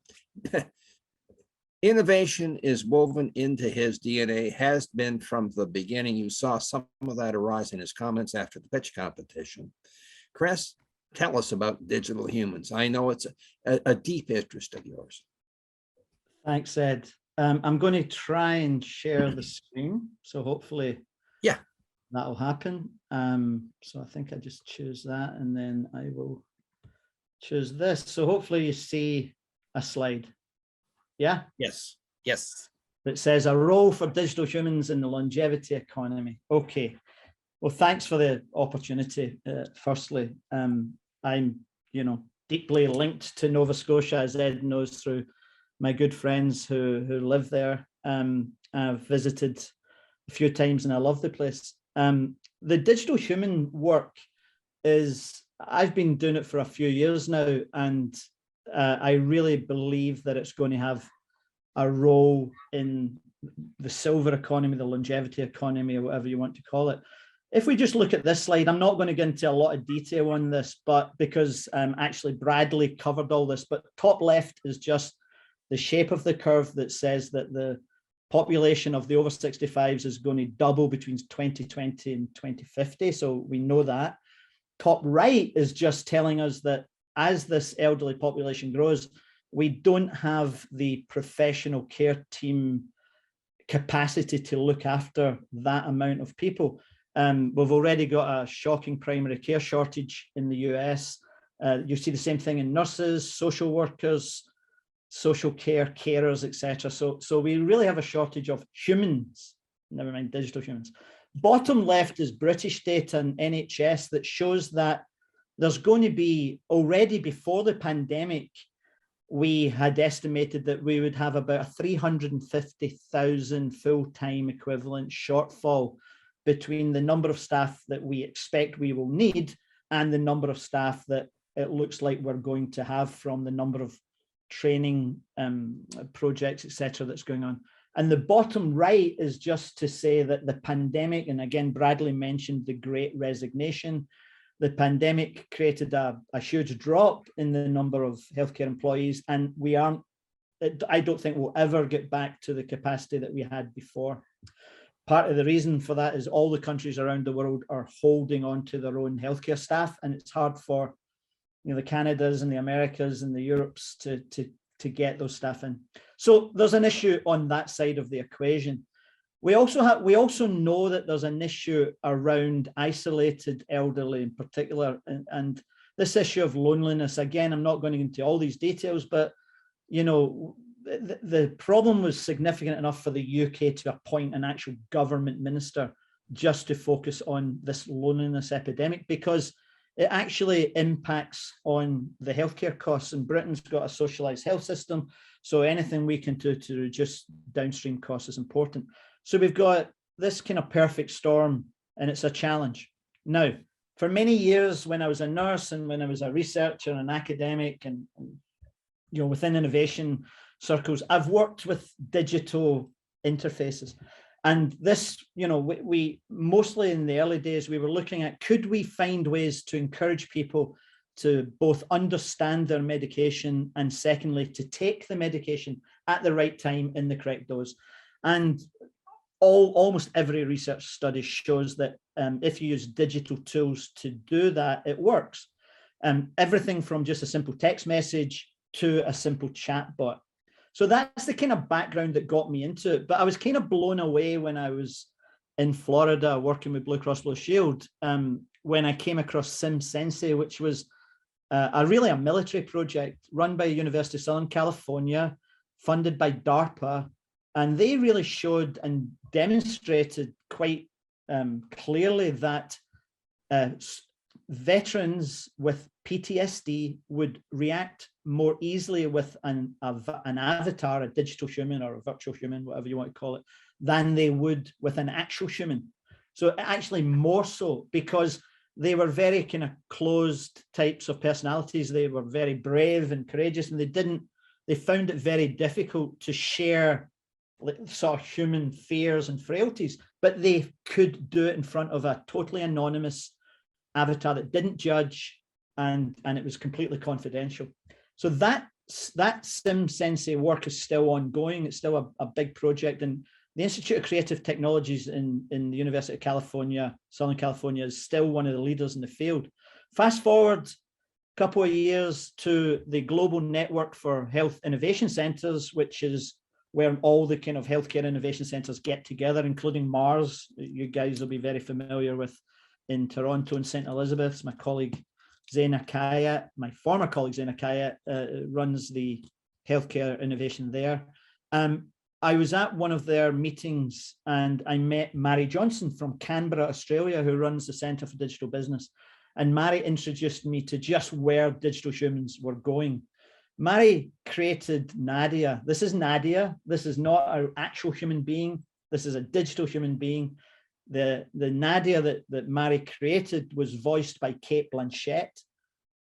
Innovation is woven into his DNA, has been from the beginning. You saw some of that arise in his comments after the pitch competition. Chris, tell us about digital humans. I know it's a deep interest of yours. Thanks, Ed. I'm going to try and share the screen. So hopefully that'll happen. So I think I just choose that and then I will choose this. So hopefully you see a slide. Yeah? Yes. Yes. That says a role for digital humans in the longevity economy. Okay. Well, thanks for the opportunity. Firstly, I'm, deeply linked to Nova Scotia, as Ed knows, through my good friends who live there. I've visited a few times and I love the place. The digital human work I've been doing it for a few years now, and I really believe that it's going to have a role in the silver economy, the longevity economy, or whatever you want to call it. If we just look at this slide, I'm not going to get into a lot of detail on this, but because actually Bradley covered all this, but top left is just the shape of the curve that says that the population of the over 65s is going to double between 2020 and 2050. So we know that. Top right is just telling us that as this elderly population grows, we don't have the professional care team capacity to look after that amount of people. We've already got a shocking primary care shortage in the US. You see the same thing in nurses, social workers, social care, carers, etc. So we really have a shortage of humans, never mind digital humans. Bottom left is British data and NHS that shows that there's going to be, already before the pandemic, we had estimated that we would have about a 350,000 full-time equivalent shortfall between the number of staff that we expect we will need and the number of staff that it looks like we're going to have from the number of training projects, etc., that's going on. And the bottom right is just to say that the pandemic, and again, Bradley mentioned the Great Resignation, the pandemic created a huge drop in the number of healthcare employees, and I don't think we'll ever get back to the capacity that we had before. Part of the reason for that is all the countries around the world are holding on to their own healthcare staff, and it's hard for the Canadas and the Americas and the Europes to get those staff in. So there's an issue on that side of the equation. We also know that there's an issue around isolated elderly in particular, and this issue of loneliness. Again, I'm not going to get into all these details, but the problem was significant enough for the UK to appoint an actual government minister just to focus on this loneliness epidemic, because it actually impacts on the healthcare costs, and Britain's got a socialised health system, so anything we can do to reduce downstream costs is important. So we've got this kind of perfect storm, and it's a challenge. Now, for many years, when I was a nurse and when I was a researcher and an academic and within innovation circles, I've worked with digital interfaces. And this, we mostly in the early days, we were looking at, could we find ways to encourage people to both understand their medication and secondly, to take the medication at the right time in the correct dose. And almost every research study shows that if you use digital tools to do that, it works. Everything from just a simple text message to a simple chat bot. So that's the kind of background that got me into it. But I was kind of blown away when I was in Florida working with Blue Cross Blue Shield when I came across SimSensei, which was a military project run by University of Southern California, funded by DARPA, and they really showed and demonstrated quite clearly that veterans with PTSD would react more easily with an avatar, a digital human or a virtual human, whatever you want to call it, than they would with an actual human. So actually more so, because they were very kind of closed types of personalities. They were very brave and courageous, and they found it very difficult to share sort of human fears and frailties, but they could do it in front of a totally anonymous avatar that didn't judge, and it was completely confidential. So that SimSensei work is still ongoing. It's still a big project, and the Institute of Creative Technologies in the University of California, Southern California, is still one of the leaders in the field. Fast forward a couple of years to the Global Network for Health Innovation Centers, which is where all the kind of healthcare innovation centers get together, including Mars. You guys will be very familiar with in Toronto and St. Elizabeth's. My colleague Zaina Kaya, my former colleague Zaina Kaya, runs the healthcare innovation there. I was at one of their meetings and I met Mary Johnson from Canberra, Australia, who runs the Centre for Digital Business. And Mary introduced me to just where digital humans were going. Mary created Nadia. This is Nadia. This is not an actual human being. This is a digital human being. The Nadia that Mary created was voiced by Kate Blanchett.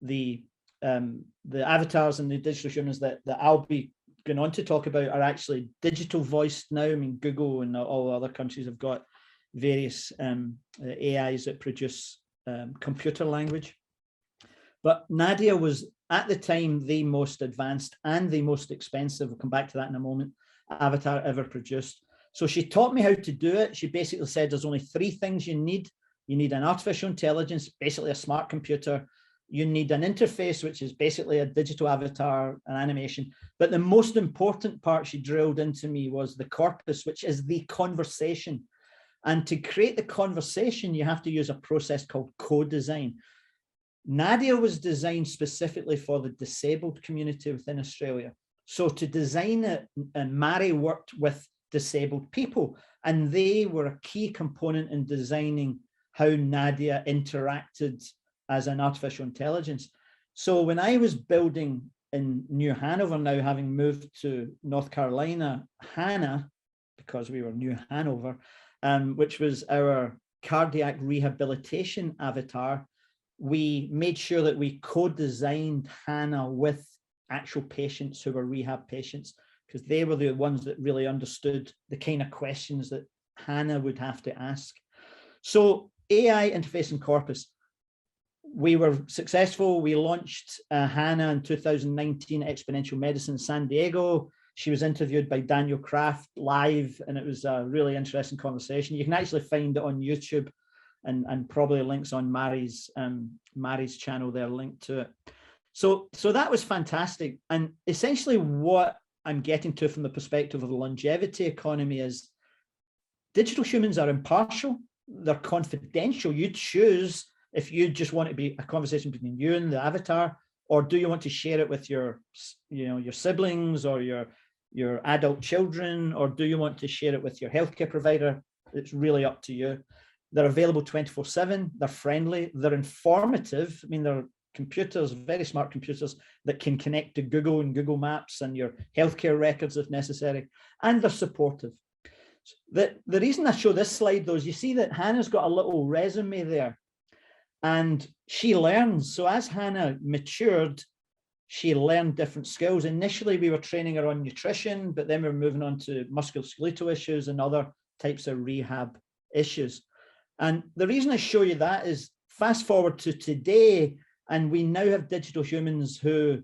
The avatars and the digital humans that I'll be going on to talk about are actually digital voiced now. I mean, Google and all other countries have got various AIs that produce computer language. But Nadia was at the time the most advanced and the most expensive, we'll come back to that in a moment, avatar ever produced. So she taught me how to do it. She basically said there's only 3 things you need. You need an artificial intelligence, basically a smart computer. You need an interface, which is basically a digital avatar, an animation. But the most important part she drilled into me was the corpus, which is the conversation. And to create the conversation, you have to use a process called co-design. Nadia was designed specifically for the disabled community within Australia. So to design it, Mary worked with disabled people, and they were a key component in designing how Nadia interacted as an artificial intelligence. So when I was building in New Hanover, now having moved to North Carolina, Hannah, because we were New Hanover, which was our cardiac rehabilitation avatar, we made sure that we co-designed Hannah with actual patients who were rehab patients, because they were the ones that really understood the kind of questions that Hannah would have to ask. So AI interface and corpus, we were successful. We launched Hannah in 2019 at Exponential Medicine in San Diego. She was interviewed by Daniel Kraft live, and it was a really interesting conversation. You can actually find it on YouTube, and probably links on Mary's channel there linked to it. So that was fantastic. And essentially what I'm getting to from the perspective of the longevity economy is digital humans are impartial, they're confidential. You choose if you just want it to be a conversation between you and the avatar, or do you want to share it with your siblings or your adult children, or do you want to share it with your healthcare provider? It's really up to you. They're available 24/7. They're friendly. They're informative. I mean, they're computers, very smart computers that can connect to Google and Google Maps and your healthcare records if necessary. And they're supportive. The reason I show this slide, though, is you see that Hannah's got a little resume there, and she learns. So as Hannah matured, she learned different skills. Initially, we were training her on nutrition, but then we were moving on to musculoskeletal issues and other types of rehab issues. And the reason I show you that is fast forward to today, and we now have digital humans who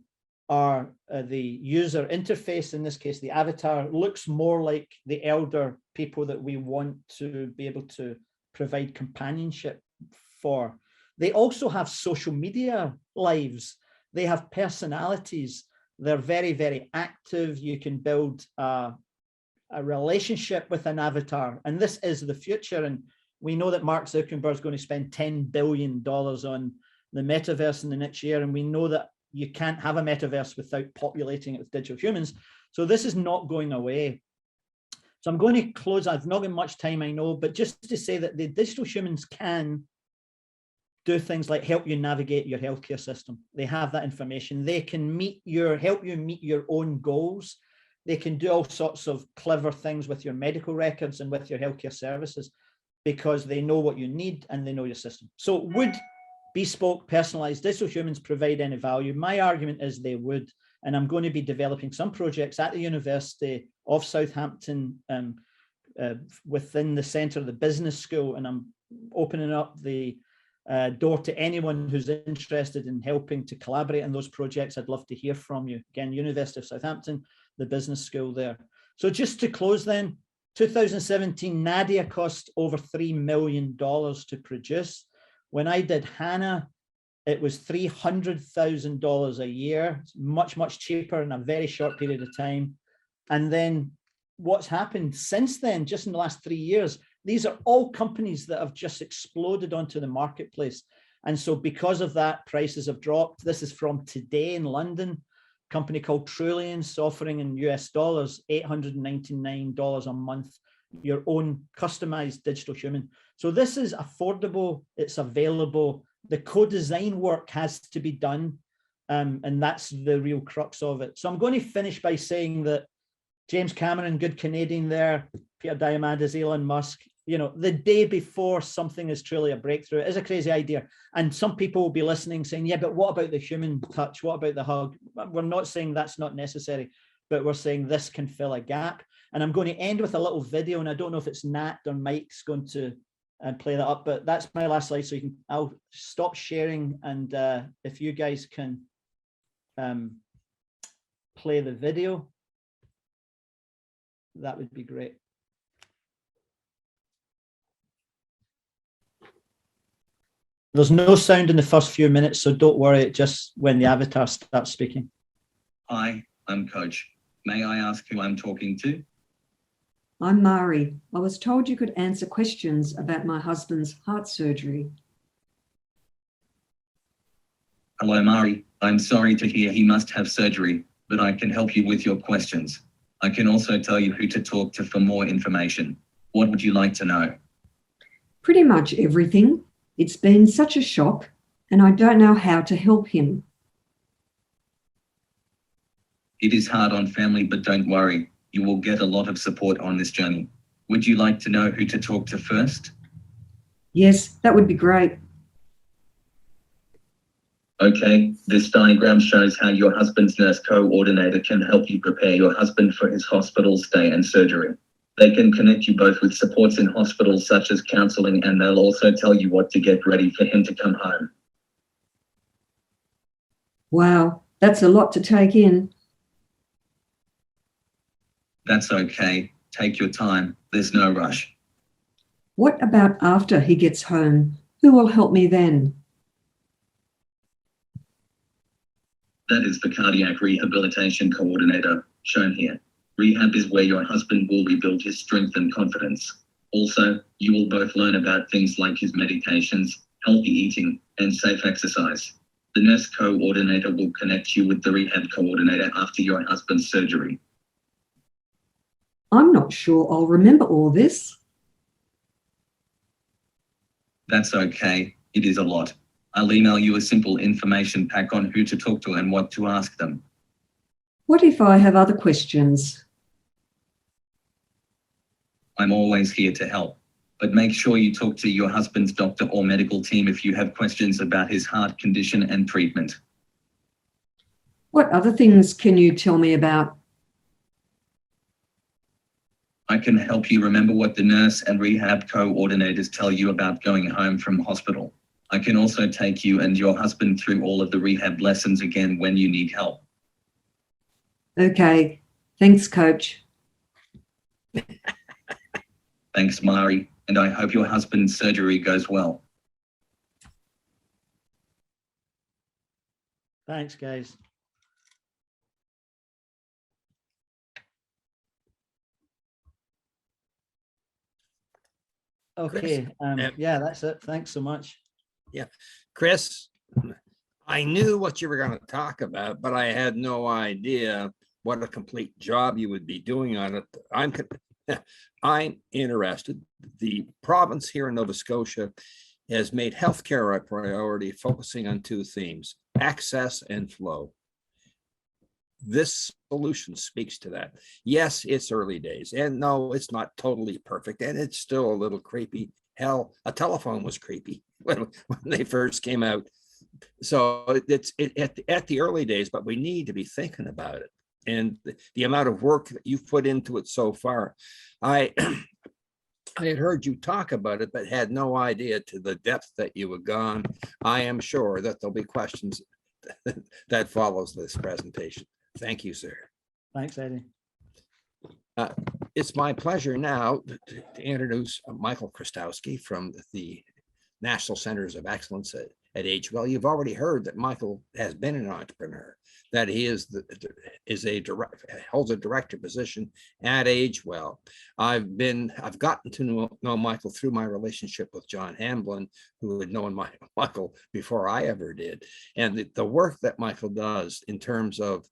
are the user interface. In this case, the avatar looks more like the elder people that we want to be able to provide companionship for. They also have social media lives. They have personalities. They're very, very active. You can build a relationship with an avatar. And this is the future. And we know that Mark Zuckerberg is going to spend $10 billion on the metaverse in the next year, and we know that you can't have a metaverse without populating it with digital humans. So this is not going away. So I'm going to close. I've not got much time, I know, but just to say that the digital humans can do things like help you navigate your healthcare system. They have that information. They can help you meet your own goals. They can do all sorts of clever things with your medical records and with your healthcare services because they know what you need and they know your system. So would bespoke, personalized digital humans provide any value? My argument is they would, and I'm going to be developing some projects at the University of Southampton within the centre of the business school, and I'm opening up the door to anyone who's interested in helping to collaborate on those projects. I'd love to hear from you. Again, University of Southampton, the business school there. So just to close then, 2017, Nadia cost over $3 million to produce. When I did Hannah, it was $300,000 a year. It's much, much cheaper in a very short period of time. And then what's happened since then, just in the last 3 years, these are all companies that have just exploded onto the marketplace. And so because of that, prices have dropped. This is from today in London, a company called Trilliance offering in US dollars, $899 a month, your own customized digital human. So this is affordable, it's available. The co-design work has to be done. And that's the real crux of it. So I'm going to finish by saying that James Cameron, good Canadian there, Peter Diamandis, Elon Musk, you know, the day before something is truly a breakthrough, it is a crazy idea. And some people will be listening saying, yeah, but what about the human touch? What about the hug? We're not saying that's not necessary, but we're saying this can fill a gap. And I'm going to end with a little video, and I don't know if it's Nat or Mike's going to play that up, but that's my last slide. So I'll stop sharing. And if you guys can play the video, that would be great. There's no sound in the first few minutes, so don't worry, just when the avatar starts speaking. Hi, I'm Coach. May I ask who I'm talking to? I'm Mari. I was told you could answer questions about my husband's heart surgery. Hello, Mari. I'm sorry to hear he must have surgery, but I can help you with your questions. I can also tell you who to talk to for more information. What would you like to know? Pretty much everything. It's been such a shock, and I don't know how to help him. It is hard on family, but don't worry. You will get a lot of support on this journey. Would you like to know who to talk to first? Yes, that would be great. Okay, this diagram shows how your husband's nurse coordinator can help you prepare your husband for his hospital stay and surgery. They can connect you both with supports in hospitals such as counseling, and they'll also tell you what to get ready for him to come home. Wow, that's a lot to take in. That's okay. Take your time. There's no rush. What about after he gets home? Who will help me then? That is the cardiac rehabilitation coordinator, shown here. Rehab is where your husband will rebuild his strength and confidence. Also, you will both learn about things like his medications, healthy eating, and safe exercise. The nurse coordinator will connect you with the rehab coordinator after your husband's surgery. I'm not sure I'll remember all this. That's okay. It is a lot. I'll email you a simple information pack on who to talk to and what to ask them. What if I have other questions? I'm always here to help, but make sure you talk to your husband's doctor or medical team if you have questions about his heart condition and treatment. What other things can you tell me about? I can help you remember what the nurse and rehab coordinators tell you about going home from hospital. I can also take you and your husband through all of the rehab lessons again when you need help. Okay, thanks, Coach. Thanks, Mari, and I hope your husband's surgery goes well. Thanks, guys. Okay, yeah, that's it. Thanks so much. Yeah, Chris, I knew what you were going to talk about, but I had no idea what a complete job you would be doing on it. I'm interested. The province here in Nova Scotia has made healthcare a priority, focusing on two themes: access and flow. This solution speaks to that. Yes, it's early days, and no, it's not totally perfect, and it's still a little creepy. Hell, a telephone was creepy when they first came out. So it's at the early days, but we need to be thinking about it. And the amount of work that you've put into it so far, I had heard you talk about it, but had no idea to the depth that you had gone. I am sure that there'll be questions that follows this presentation. Thank you, sir. Thanks, Eddie. It's my pleasure now to introduce Michael Krastowski from the National Centers of Excellence at AgeWell. You've already heard that Michael has been an entrepreneur, that he holds a director position at AgeWell. I've gotten to know Michael through my relationship with John Hamblin, who had known Michael before I ever did. And the work that Michael does in terms of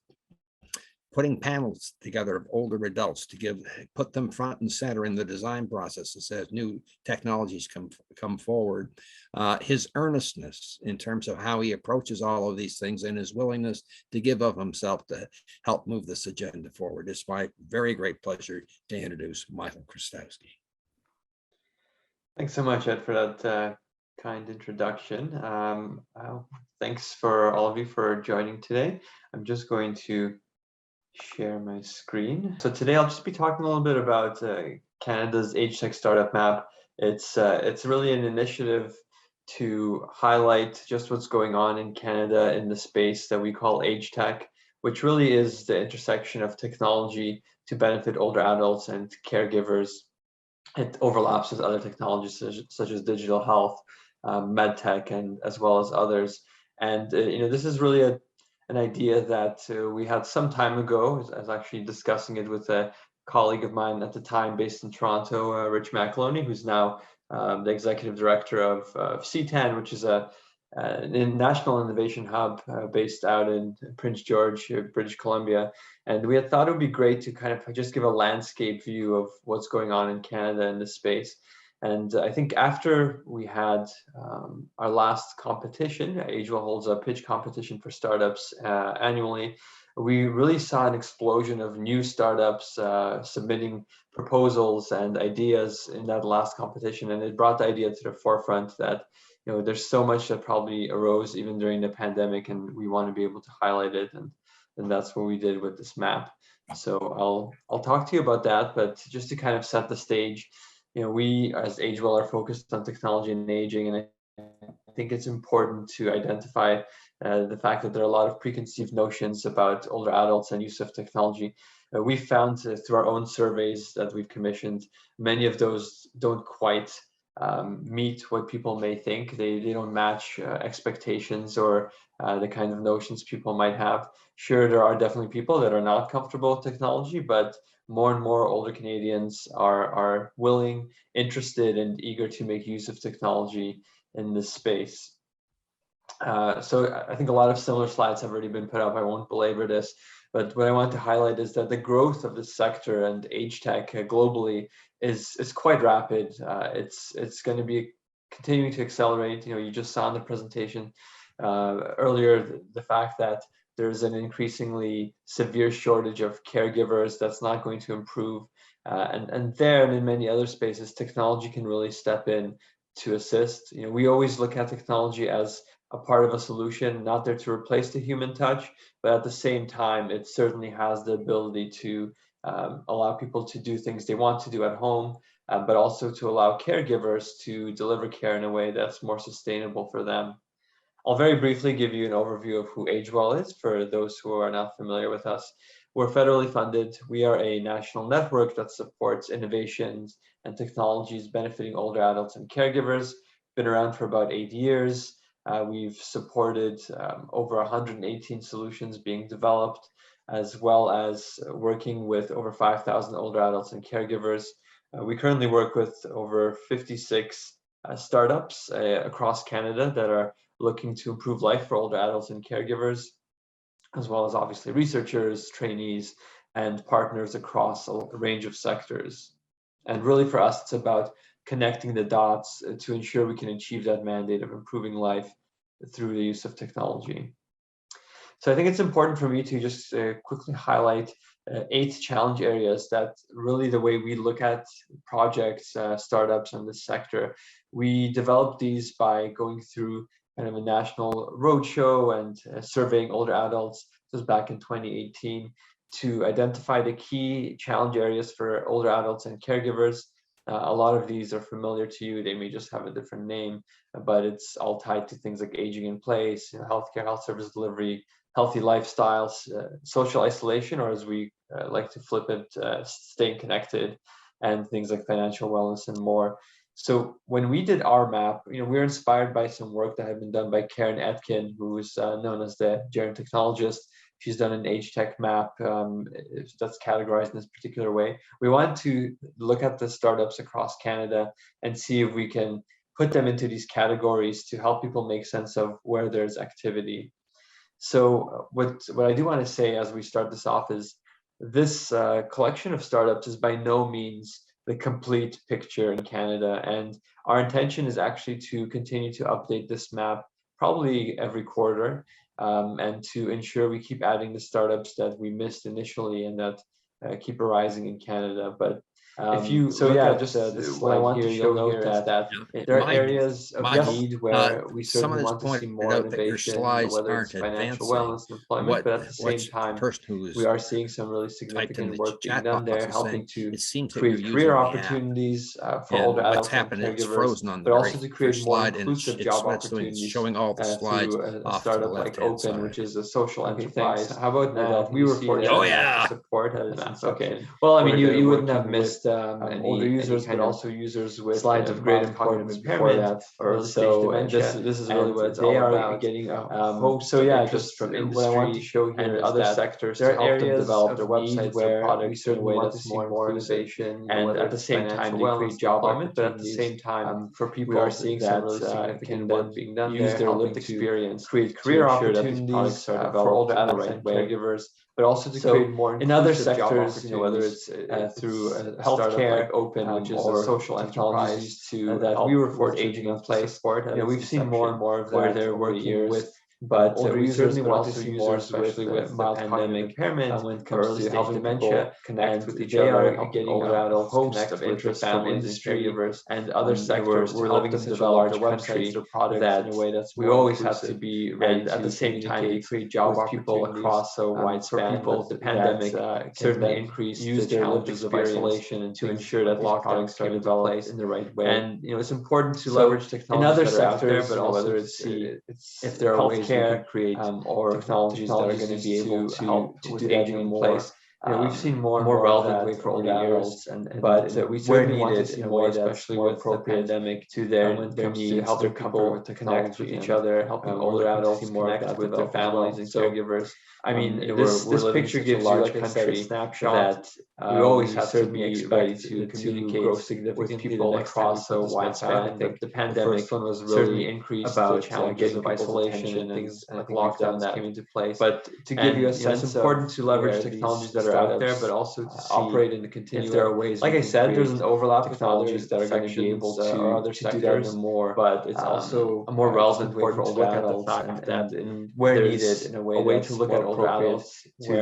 putting panels together of older adults to put them front and center in the design processes as new technologies come forward. His earnestness in terms of how he approaches all of these things and his willingness to give of himself to help move this agenda forward. It's my very great pleasure to introduce Michael Krastowski. Thanks so much, Ed, for that kind introduction. Thanks for all of you for joining today. I'm just going to share my screen. So today I'll just be talking a little bit about Canada's Age Tech Startup Map. It's really an initiative to highlight just what's going on in Canada in the space that we call age tech, which really is the intersection of technology to benefit older adults and caregivers. It overlaps with other technologies such as digital health, med tech, and as well as others. And this is really an idea that we had some time ago. I was actually discussing it with a colleague of mine at the time based in Toronto, Rich McAloney, who's now the executive director of CTAN, which is a national innovation hub based out in Prince George, British Columbia. And we had thought it would be great to kind of just give a landscape view of what's going on in Canada in this space. And I think after we had our last competition, AgeWell holds a pitch competition for startups annually, we really saw an explosion of new startups submitting proposals and ideas in that last competition. And it brought the idea to the forefront that there's so much that probably arose even during the pandemic, and we want to be able to highlight it. And that's what we did with this map. So I'll talk to you about that, but just to kind of set the stage, we as AgeWell are focused on technology and aging, and I think it's important to identify the fact that there are a lot of preconceived notions about older adults and use of technology. We found through our own surveys that we've commissioned, many of those don't quite meet what people may think. They don't match expectations or the kind of notions people might have. Sure, there are definitely people that are not comfortable with technology, but more and more older Canadians are willing, interested, and eager to make use of technology in this space. So I think a lot of similar slides have already been put up. I won't belabor this, but what I want to highlight is that the growth of this sector and age tech globally is quite rapid. It's going to be continuing to accelerate. You just saw in the presentation earlier the fact that there's an increasingly severe shortage of caregivers that's not going to improve. And there and in many other spaces, technology can really step in to assist. We always look at technology as a part of a solution, not there to replace the human touch, but at the same time, it certainly has the ability to allow people to do things they want to do at home, but also to allow caregivers to deliver care in a way that's more sustainable for them. I'll very briefly give you an overview of who AgeWell is for those who are not familiar with us. We're federally funded. We are a national network that supports innovations and technologies benefiting older adults and caregivers. Been around for about 8 years. We've supported over 118 solutions being developed, as well as working with over 5,000 older adults and caregivers. We currently work with over 56 startups across Canada that are looking to improve life for older adults and caregivers, as well as obviously researchers, trainees, and partners across a range of sectors. And really for us, it's about connecting the dots to ensure we can achieve that mandate of improving life through the use of technology. So I think it's important for me to just quickly highlight 8 challenge areas that really the way we look at projects, startups in this sector. We developed these by going through kind of a national roadshow and surveying older adults. This was back in 2018 to identify the key challenge areas for older adults and caregivers. A lot of these are familiar to you. They may just have a different name, but it's all tied to things like aging in place, healthcare, health service delivery, healthy lifestyles, social isolation, or as we like to flip it, staying connected, and things like financial wellness and more. So when we did our map, we were inspired by some work that had been done by Karen Etkin, who is known as the gerontechnologist. She's done an age tech map that's categorized in this particular way. We want to look at the startups across Canada and see if we can put them into these categories to help people make sense of where there's activity. So what I do want to say as we start this off is this collection of startups is by no means the complete picture in Canada. And our intention is actually to continue to update this map probably every quarter, and to ensure we keep adding the startups that we missed initially and that keep arising in Canada. But if you what I want to show here is that there are areas of need where we certainly want to see more innovation, whether it's financial wellness and employment, but at the same time, we are seeing some really significant work being done there, helping to create career opportunities for older adults and caregivers, but also to create more inclusive job opportunities showing all the slides through a off startup like Open, which is a social enterprise. How about that? We were fortunate to support at its inception. Well, I mean, you wouldn't have missed older users, but also users with slides of great importance before that, or early stage dementia. This is really what it's all about. Getting a host of interest from industry, what I want to show here and other sectors to help them develop their websites, their products. We certainly want to see more innovation, and at the same time, they create job opportunities. But at the same time, for people, we are seeing some really significant work being done there, use their lived experience, create career opportunities for older adults and caregivers, but also to create more in other sectors, whether it's through healthcare, like Open, which is a social enterprise to that we were for aging in place. We've seen more and more of that where they're working with. But we certainly want to see more, especially with mild cognitive impairment, when it comes to helping dementia, connect with each other, getting older adults, host of interest from industry and other sectors. We're living in such a large country that we always have to be ready. At the same time, we create job people across a wide span. People, the pandemic certainly increased the challenges of isolation, and to ensure that these products are developed in the right way. And it's important to leverage technology in other sectors, but also to see if there are ways we can create or technologies that are going to be able to help with aging in place. We've seen more and more relevant way for older adults, but we certainly want to see more, especially with the pandemic, to their needs to help their people to connect with each other, helping older adults connect with their families and caregivers. I mean, this picture gives you, like I said, a snapshot that we always have to be ready to communicate with people across a wide span. I think the pandemic certainly increased the challenges of isolation and things like lockdowns came into place. But to give you a sense, it's important to leverage technologies that are out there, but also to operate in the continuum. If there are ways, like I said, there's an overlap with technologies that are going to be able to other sectors more, but it's also a more relevant way for older adults and where needed in a way to look at older adults to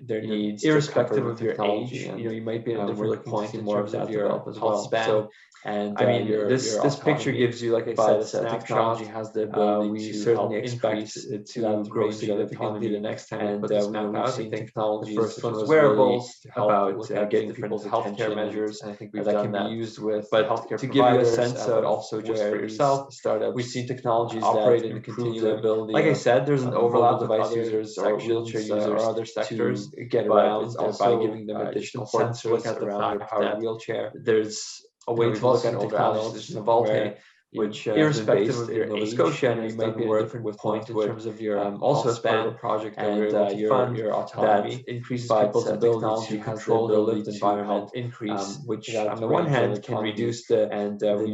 their needs, irrespective of your age. You might be at a different point in terms of your health span. And I mean, this picture gives you, like I said, a snapshot. Technology has the ability to certainly expect it to grow significantly the next time. And we've seen technologies such as wearables to help getting people's healthcare measures. And I think that can be used with healthcare to give you a sense of also just for yourself. We've seen technologies operate in the continuum ability. Like I said, there's an overlap of device users or wheelchair users or other sectors get around by giving them additional sensors around their powered wheelchair. There's a way to look at older adults in Volte, which irrespective of your Nova Scotia, and you might be at a different point in terms of your also as part of a project that we're able to fund your autonomy that increases people's ability to control their lived environment, increase which on the one hand can reduce the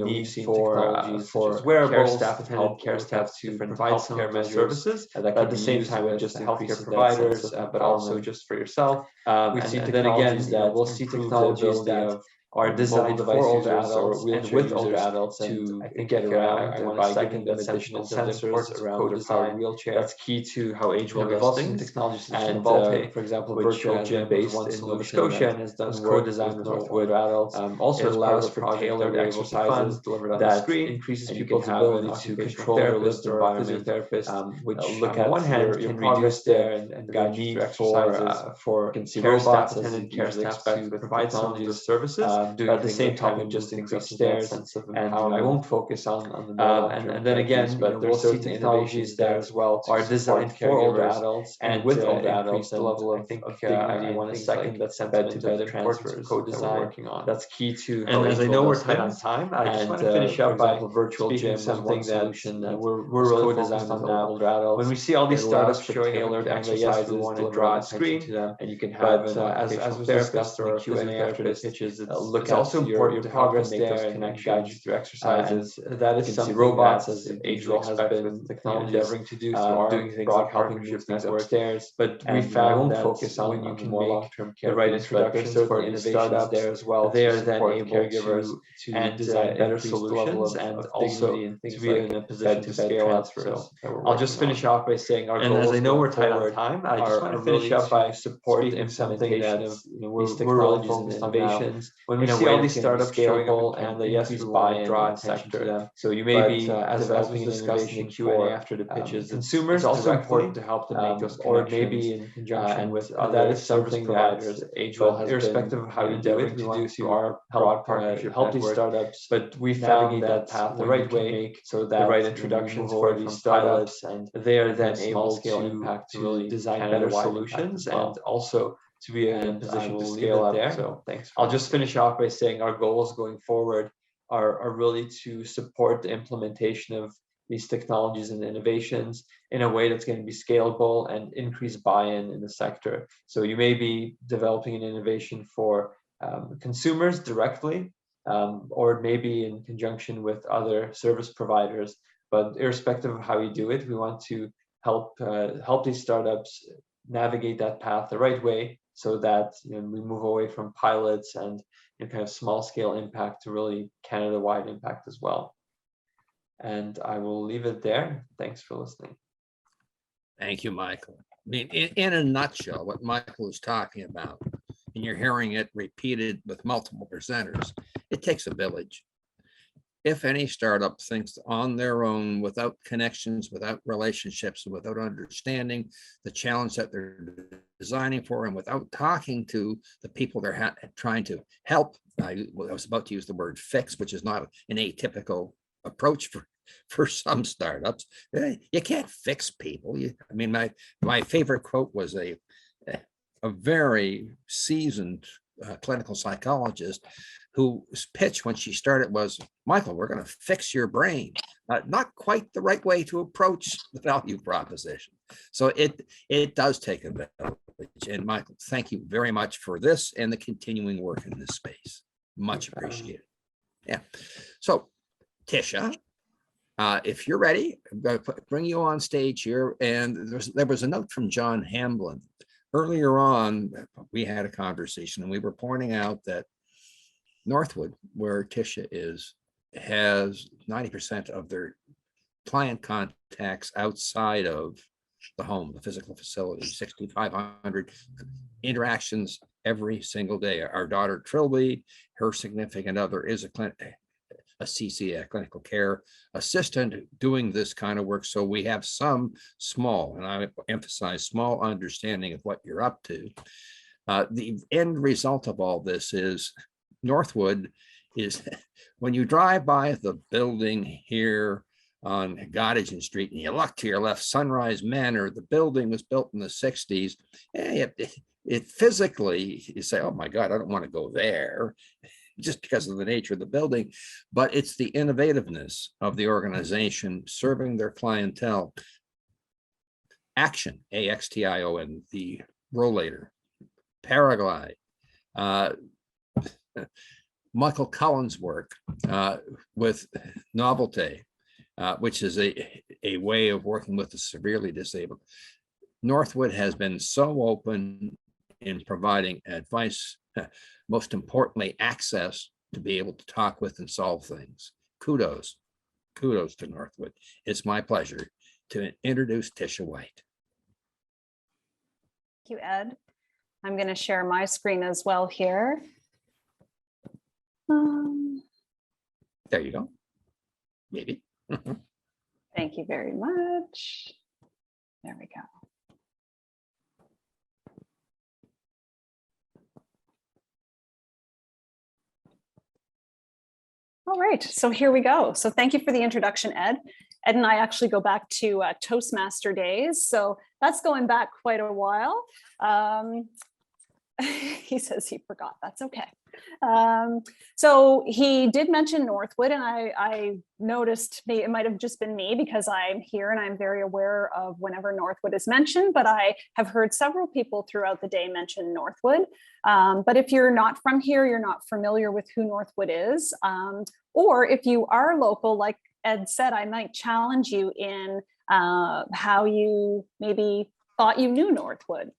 need for wearables, care staff to provide some of those services, but at the same time with just the healthcare providers, but also just for yourself. And then again, we'll see technologies that are designed for older adults and with older adults to get around by giving them additional sensors around their powered wheelchair. That's key to how age will evolve in technologies and for example, virtual gym based in Nova Scotia and has done co-design with Northwood adults. Also allows for tailored exercises delivered on the screen, increases people's ability to control their lived environment, which look at one hand can reduce their and guide you through exercises for care staff, attendant care staff to provide some of these services. But at the same time, it just increases stairs, and I won't focus on the and then again, but we'll see technologies there as well are designed for older adults and with older adults. The level of dignity, I want to second that sentiment of transfers co-design working on. That's key to. And as I know we're tight on time, I just want to finish up by virtual gym, something that we're really focused on now. Older adults. When we see all these startups showing tailored exercises, we want to draw a screen to them, and you can have as was discussed or Q&A after the pitches. It's also important to progress there and guide you through exercises. That is something robots, as Adriel has been endeavoring to do, doing things like helping move things upstairs. But we found that focus on when you can more long-term care, the right introductions for innovations there as well. They are then able to design better solutions and also to be in a position to scale up. So I'll just finish off by saying our goals. And as I know we're tight on time, I just want to finish up by support the implementation of these technologies and innovations. When we see all these startups scalable and the yes, we want to draw attention to them. So you may be as we discussed in the Q&A after the pitches, consumers. It's also important to help them make those connections, or maybe in conjunction with other service providers. Adriel has irrespective of how you do it, we want to our broad partnership help these startups, but we found that path the right way, so that the right introductions for these startups, and they are then able to really design better solutions and also to be in a position to scale up there. So thanks. I'll just finish off by saying our goals going forward are really to support the implementation of these technologies and innovations in a way that's going to be scalable and increase buy-in in the sector. So you may be developing an innovation for consumers directly, or maybe in conjunction with other service providers. But irrespective of how you do it, we want to help these startups navigate that path the right way, so that we move away from pilots and kind of small scale impact to really Canada-wide impact as well. And I will leave it there. Thanks for listening. Thank you, Michael. I mean, in a nutshell, what Michael is talking about, and you're hearing it repeated with multiple presenters, it takes a village. If any startup thinks on their own, without connections, without relationships, without understanding the challenge that they're designing for, and without talking to the people they're trying to help, I was about to use the word fix, which is not an atypical approach for some startups. You can't fix people. I mean, my favorite quote was a very seasoned clinical psychologist whose pitch when she started was, Michael, we're going to fix your brain. Not quite the right way to approach the value proposition. So it does take a village. And Michael, thank you very much for this and the continuing work in this space. Much appreciated. Yeah. So Tisha, if you're ready, I'm going to bring you on stage here. And there was a note from John Hamblin. Earlier on, we had a conversation and we were pointing out that Northwood, where Tisha is, has 90% of their client contacts outside of the home, the physical facility, 6,500 interactions every single day. Our daughter Trilby, her significant other is a CC, a clinical care assistant doing this kind of work. So we have some small, and I emphasize small, understanding of what you're up to. The end result of all this is Northwood is when you drive by the building here on Gottingen Street and you look to your left, Sunrise Manor, the building was built in the 60s. It physically, you say, oh my God, I don't want to go there. just because of the nature of the building, but it's the innovativeness of the organization serving their clientele. Action, AXTION, the Rollator, Paraglide, Michael Cullen's work with Novelty, which is a way of working with the severely disabled. Northwood has been so open in providing advice, most importantly, access to be able to talk with and solve things. Kudos to Northwood. It's my pleasure to introduce Tisha White. Thank you, Ed. I'm going to share my screen as well here. There you go. Maybe. Thank you very much. There we go. All right, so here we go. So thank you for the introduction, Ed. Ed and I actually go back to Toastmaster days. So that's going back quite a while. He says he forgot, that's okay. So he did mention Northwood, and I noticed it might have just been me because I'm here and I'm very aware of whenever Northwood is mentioned, but I have heard several people throughout the day mention Northwood. But if you're not from here, you're not familiar with who Northwood is, or if you are local, like Ed said, I might challenge you in how you maybe thought you knew Northwood.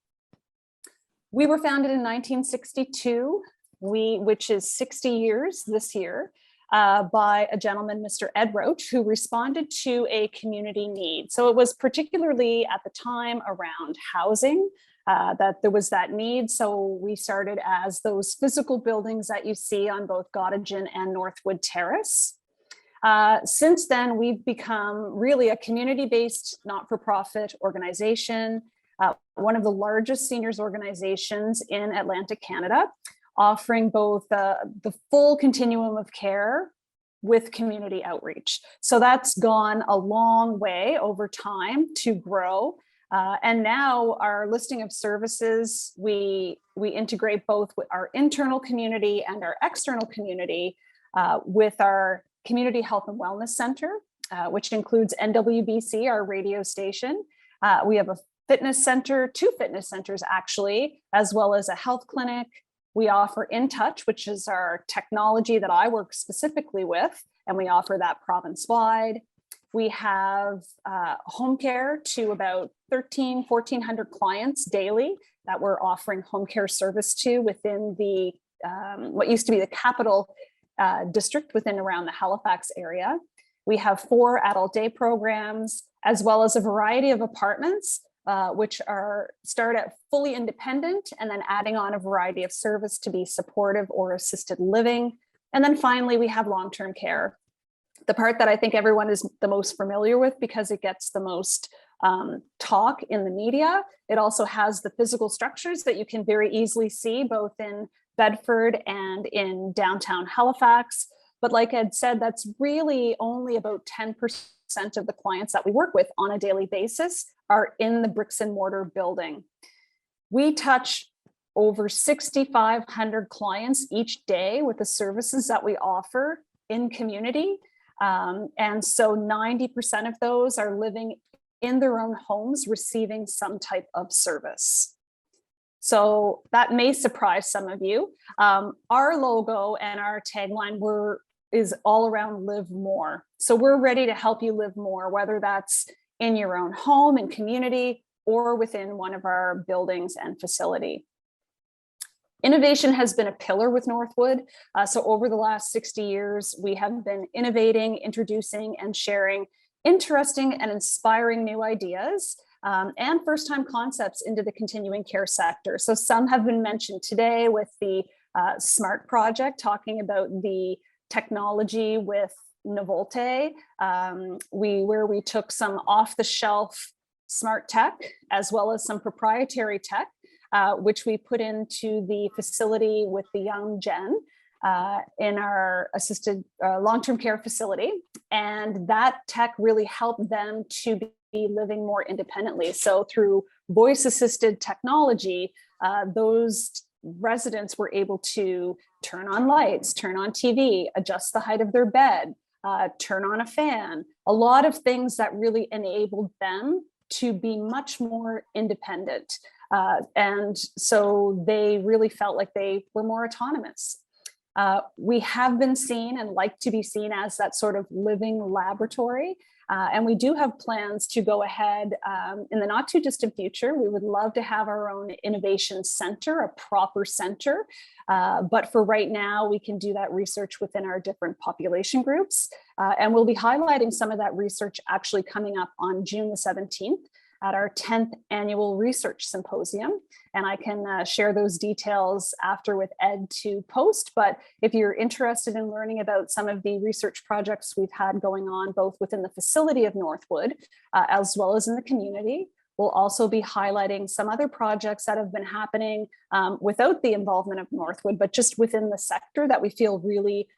We were founded in 1962, which is 60 years this year, by a gentleman, Mr. Ed Roach, who responded to a community need. So it was particularly at the time around housing that there was that need. So we started as those physical buildings that you see on both Gottingen and Northwood Terrace. Since then, we've become really a community-based, not-for-profit organization, one of the largest seniors organizations in Atlantic Canada, offering both the full continuum of care with community outreach. So that's gone a long way over time to grow. And now our listing of services, we integrate both with our internal community and our external community with our Community Health and Wellness Center, which includes NWBC, our radio station. We have a fitness center, 2 fitness centers actually, as well as a health clinic. We offer InTouch, which is our technology that I work specifically with, and we offer that province-wide. We have home care to about 1,400 clients daily that we're offering home care service to within the what used to be the capital district within around the Halifax area. We have 4 adult day programs, as well as a variety of apartments, which start at fully independent and then adding on a variety of service to be supportive or assisted living. And then finally, we have long-term care. The part that I think everyone is the most familiar with because it gets the most talk in the media. It also has the physical structures that you can very easily see both in Bedford and in downtown Halifax. But like Ed said, that's really only about 10% of the clients that we work with on a daily basis are in the bricks and mortar building. We touch over 6,500 clients each day with the services that we offer in community. And so 90% of those are living in their own homes, receiving some type of service. So that may surprise some of you. Our logo and our tagline is all around live more. So we're ready to help you live more, whether that's in your own home and community or within one of our buildings and facility. Innovation has been a pillar with Northwood. So over the last 60 years, we have been innovating, introducing, and sharing interesting and inspiring new ideas and first-time concepts into the continuing care sector. So some have been mentioned today with the SMART project, talking about the technology with Novelty, where we took some off-the-shelf smart tech, as well as some proprietary tech, which we put into the facility with the young Gen in our assisted long-term care facility. And that tech really helped them to be living more independently. So through voice-assisted technology, those residents were able to turn on lights, turn on TV, adjust the height of their bed, turn on a fan, a lot of things that really enabled them to be much more independent. And so they really felt like they were more autonomous. We have been seen and like to be seen as that sort of living laboratory. And we do have plans to go ahead in the not too distant future. We would love to have our own innovation center, a proper center. But for right now, we can do that research within our different population groups. And we'll be highlighting some of that research actually coming up on June the 17th at our 10th annual research symposium. And I can share those details after with Ed to post. But if you're interested in learning about some of the research projects we've had going on, both within the facility of Northwood, as well as in the community, we'll also be highlighting some other projects that have been happening without the involvement of Northwood, but just within the sector that we feel really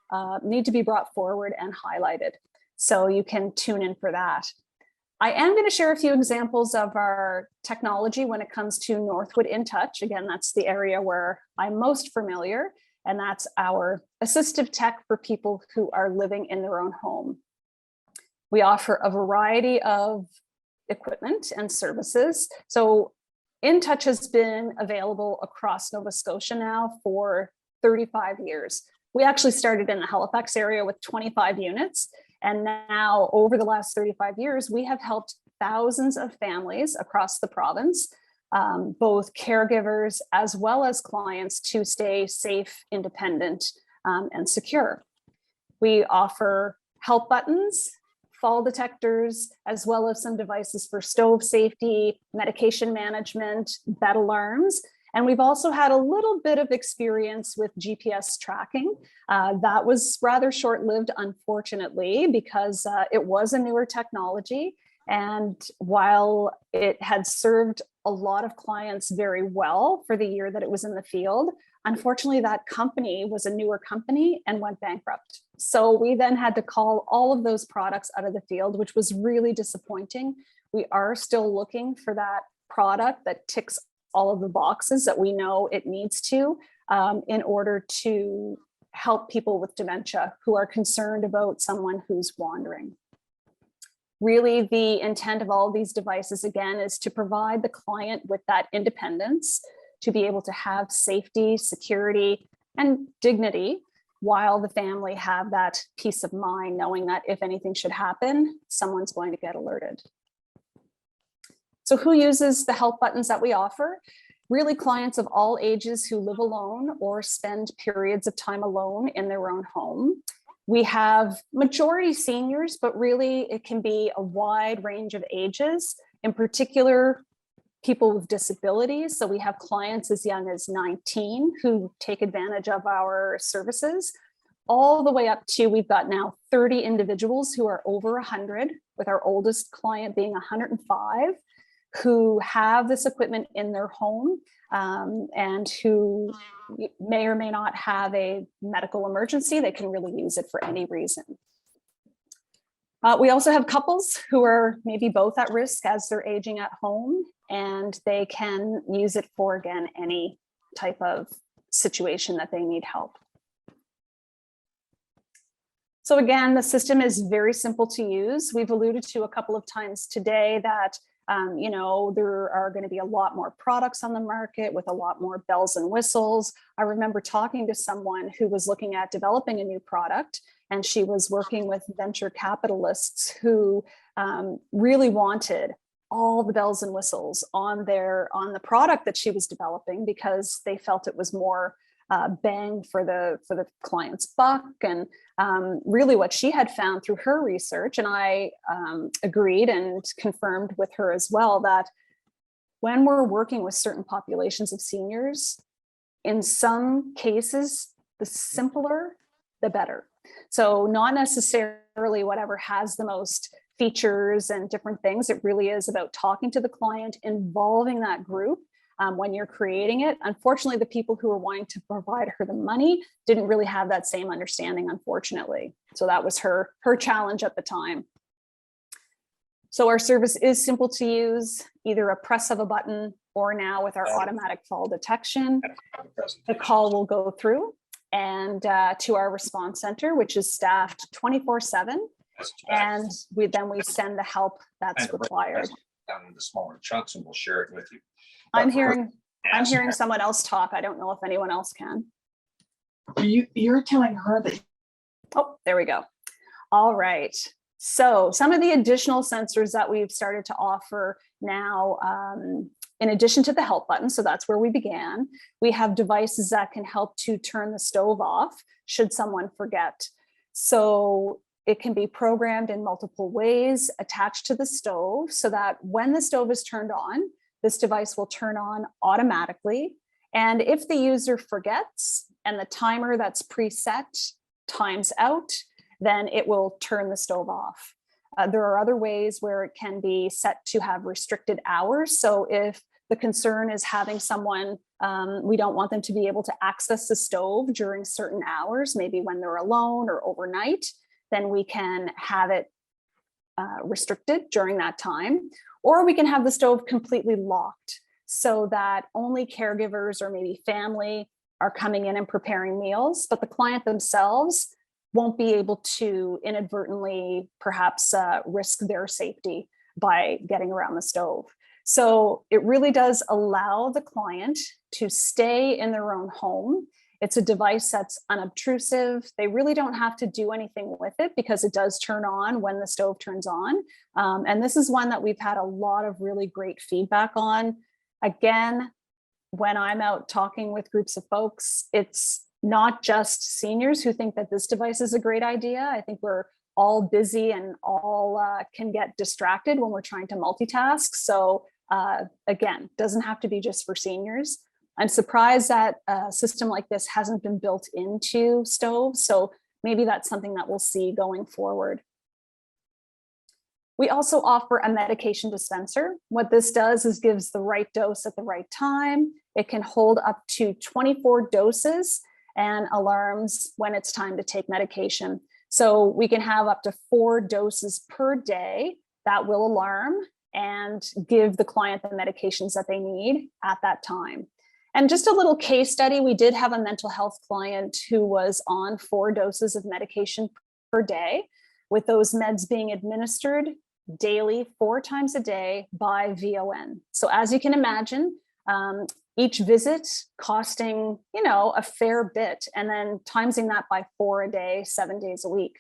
need to be brought forward and highlighted. So you can tune in for that. I am going to share a few examples of our technology when it comes to Northwood InTouch. Again, that's the area where I'm most familiar, and that's our assistive tech for people who are living in their own home. We offer a variety of equipment and services. So InTouch has been available across Nova Scotia now for 35 years. We actually started in the Halifax area with 25 units. And now over the last 35 years, we have helped thousands of families across the province, both caregivers as well as clients, to stay safe, independent, and secure. We offer help buttons, fall detectors, as well as some devices for stove safety, medication management, bed alarms. And we've also had a little bit of experience with GPS tracking. That was rather short-lived, unfortunately, because it was a newer technology. And while it had served a lot of clients very well for the year that it was in the field, unfortunately, that company was a newer company and went bankrupt. So we then had to call all of those products out of the field, which was really disappointing. We are still looking for that product that ticks all of the boxes that we know it needs to in order to help people with dementia who are concerned about someone who's wandering. Really, the intent of all of these devices, again, is to provide the client with that independence, to be able to have safety, security, and dignity, while the family have that peace of mind, knowing that if anything should happen, someone's going to get alerted. So who uses the help buttons that we offer? Really, clients of all ages who live alone or spend periods of time alone in their own home. We have majority seniors, but really it can be a wide range of ages, in particular, people with disabilities. So we have clients as young as 19 who take advantage of our services, all the way up to, we've got now 30 individuals who are over 100, with our oldest client being 105, who have this equipment in their home and who may or may not have a medical emergency. They can really use it for any reason. We also have couples who are maybe both at risk as they're aging at home, and they can use it for, again, any type of situation that they need help. So again, the system is very simple to use. We've alluded to a couple of times today that you know, there are going to be a lot more products on the market with a lot more bells and whistles. I remember talking to someone who was looking at developing a new product, and she was working with venture capitalists who really wanted all the bells and whistles on the product that she was developing, because they felt it was more bang for the client's buck. And really what she had found through her research, and I agreed and confirmed with her as well, that when we're working with certain populations of seniors, in some cases, the simpler, the better. So not necessarily whatever has the most features and different things. It really is about talking to the client, involving that group when you're creating it. Unfortunately, the people who were wanting to provide her the money didn't really have that same understanding, unfortunately. So that was her challenge at the time. So our service is simple to use, either a press of a button or now with our automatic fall detection. The call will go through and to our response center, which is staffed 24/7. And we send the help that's required. Down into smaller chunks and we'll share it with you. I'm hearing someone else talk. I don't know if anyone else can. You're telling her that. Oh, there we go. All right. So some of the additional sensors that we've started to offer now, in addition to the help button, so that's where we began, we have devices that can help to turn the stove off should someone forget. So it can be programmed in multiple ways attached to the stove so that when the stove is turned on, this device will turn on automatically. And if the user forgets and the timer that's preset times out, then it will turn the stove off. There are other ways where it can be set to have restricted hours. So if the concern is having someone, we don't want them to be able to access the stove during certain hours, maybe when they're alone or overnight, then we can have it restricted during that time. Or we can have the stove completely locked so that only caregivers or maybe family are coming in and preparing meals, but the client themselves won't be able to inadvertently perhaps risk their safety by getting around the stove. So it really does allow the client to stay in their own home. It's a device that's unobtrusive. They really don't have to do anything with it because it does turn on when the stove turns on. And this is one that we've had a lot of really great feedback on. Again, when I'm out talking with groups of folks, it's not just seniors who think that this device is a great idea. I think we're all busy and all can get distracted when we're trying to multitask. So again, doesn't have to be just for seniors. I'm surprised that a system like this hasn't been built into stoves. So maybe that's something that we'll see going forward. We also offer a medication dispenser. What this does is gives the right dose at the right time. It can hold up to 24 doses and alarms when it's time to take medication. So we can have up to 4 doses per day that will alarm and give the client the medications that they need at that time. And just a little case study, we did have a mental health client who was on 4 doses of medication per day, with those meds being administered daily 4 times a day by VON. So as you can imagine, each visit costing, a fair bit, and then timesing that by 4 a day, 7 days a week.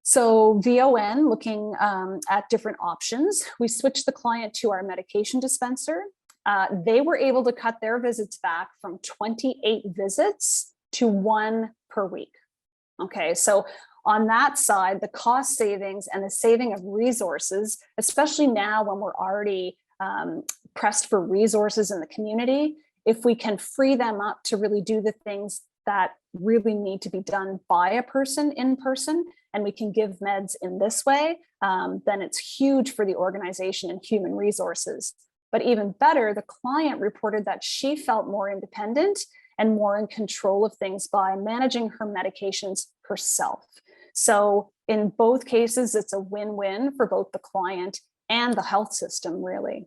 So VON, looking at different options, we switched the client to our medication dispenser. They were able to cut their visits back from 28 visits to 1 per week. Okay, so on that side, the cost savings and the saving of resources, especially now when we're already pressed for resources in the community, if we can free them up to really do the things that really need to be done by a person in person, and we can give meds in this way, then it's huge for the organization and human resources. But even better, the client reported that she felt more independent and more in control of things by managing her medications herself. So in both cases, it's a win-win for both the client and the health system, really.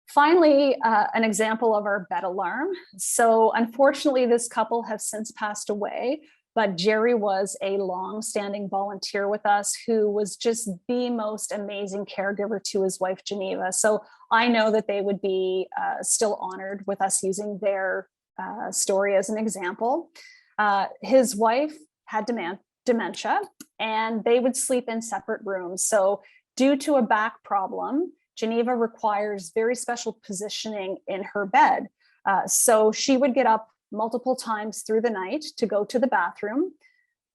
Finally, an example of our bed alarm. So unfortunately, this couple have since passed away, but Jerry was a long-standing volunteer with us who was just the most amazing caregiver to his wife, Geneva. So I know that they would be still honored with us using their story as an example. His wife had dementia, and they would sleep in separate rooms. So due to a back problem, Geneva requires very special positioning in her bed. So she would get up multiple times through the night to go to the bathroom.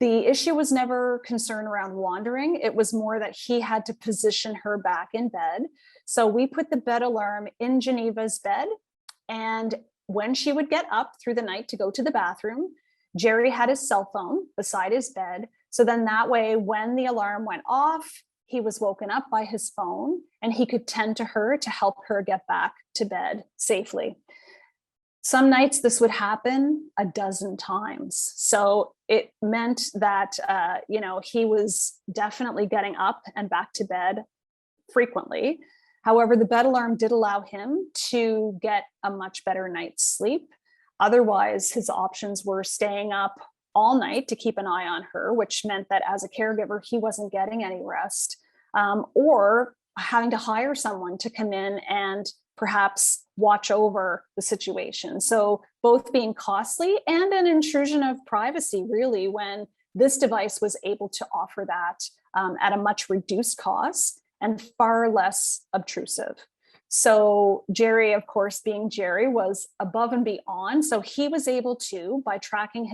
The issue was never concern around wandering. It was more that he had to position her back in bed. So we put the bed alarm in Geneva's bed. And when she would get up through the night to go to the bathroom, Jerry had his cell phone beside his bed. So then that way, when the alarm went off, he was woken up by his phone and he could tend to her to help her get back to bed safely. Some nights this would happen a dozen times. So it meant that, he was definitely getting up and back to bed frequently. However, the bed alarm did allow him to get a much better night's sleep. Otherwise, his options were staying up all night to keep an eye on her, which meant that as a caregiver, he wasn't getting any rest, or having to hire someone to come in and perhaps watch over the situation. So both being costly and an intrusion of privacy, really, when this device was able to offer that at a much reduced cost and far less obtrusive. So Jerry, of course, being Jerry, was above and beyond. So he was able to, by tracking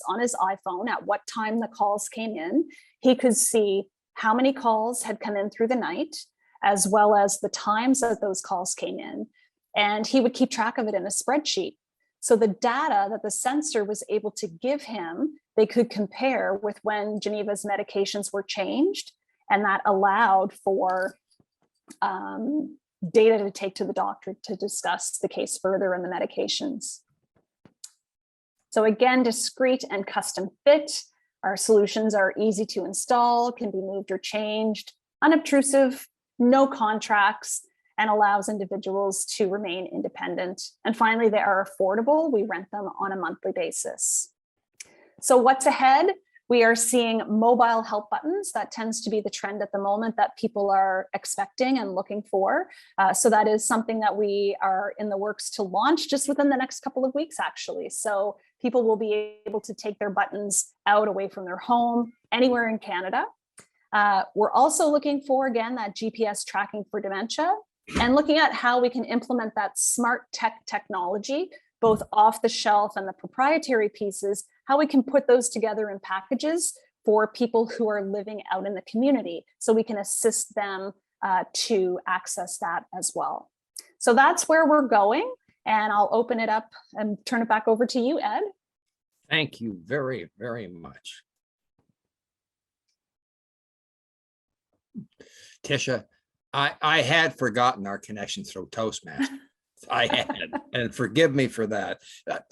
on his iPhone at what time the calls came in, he could see how many calls had come in through the night, as well as the times that those calls came in. And he would keep track of it in a spreadsheet. So the data that the sensor was able to give him, they could compare with when Geneva's medications were changed. And that allowed for data to take to the doctor to discuss the case further and the medications. So again, discrete and custom fit. Our solutions are easy to install, can be moved or changed, unobtrusive, no contracts, and allows individuals to remain independent. And finally, they are affordable. We rent them on a monthly basis. So what's ahead? We are seeing mobile help buttons. That tends to be the trend at the moment that people are expecting and looking for. So that is something that we are in the works to launch just within the next couple of weeks, actually. So people will be able to take their buttons out away from their home, anywhere in Canada. We're also looking for, again, that GPS tracking for dementia and looking at how we can implement that smart technology, both off the shelf and the proprietary pieces, how we can put those together in packages for people who are living out in the community so we can assist them to access that as well. So that's where we're going, and I'll open it up and turn it back over to you, Ed. Thank you very, very much. Tisha, I had forgotten our connection through Toastmasters. I had, and forgive me for that.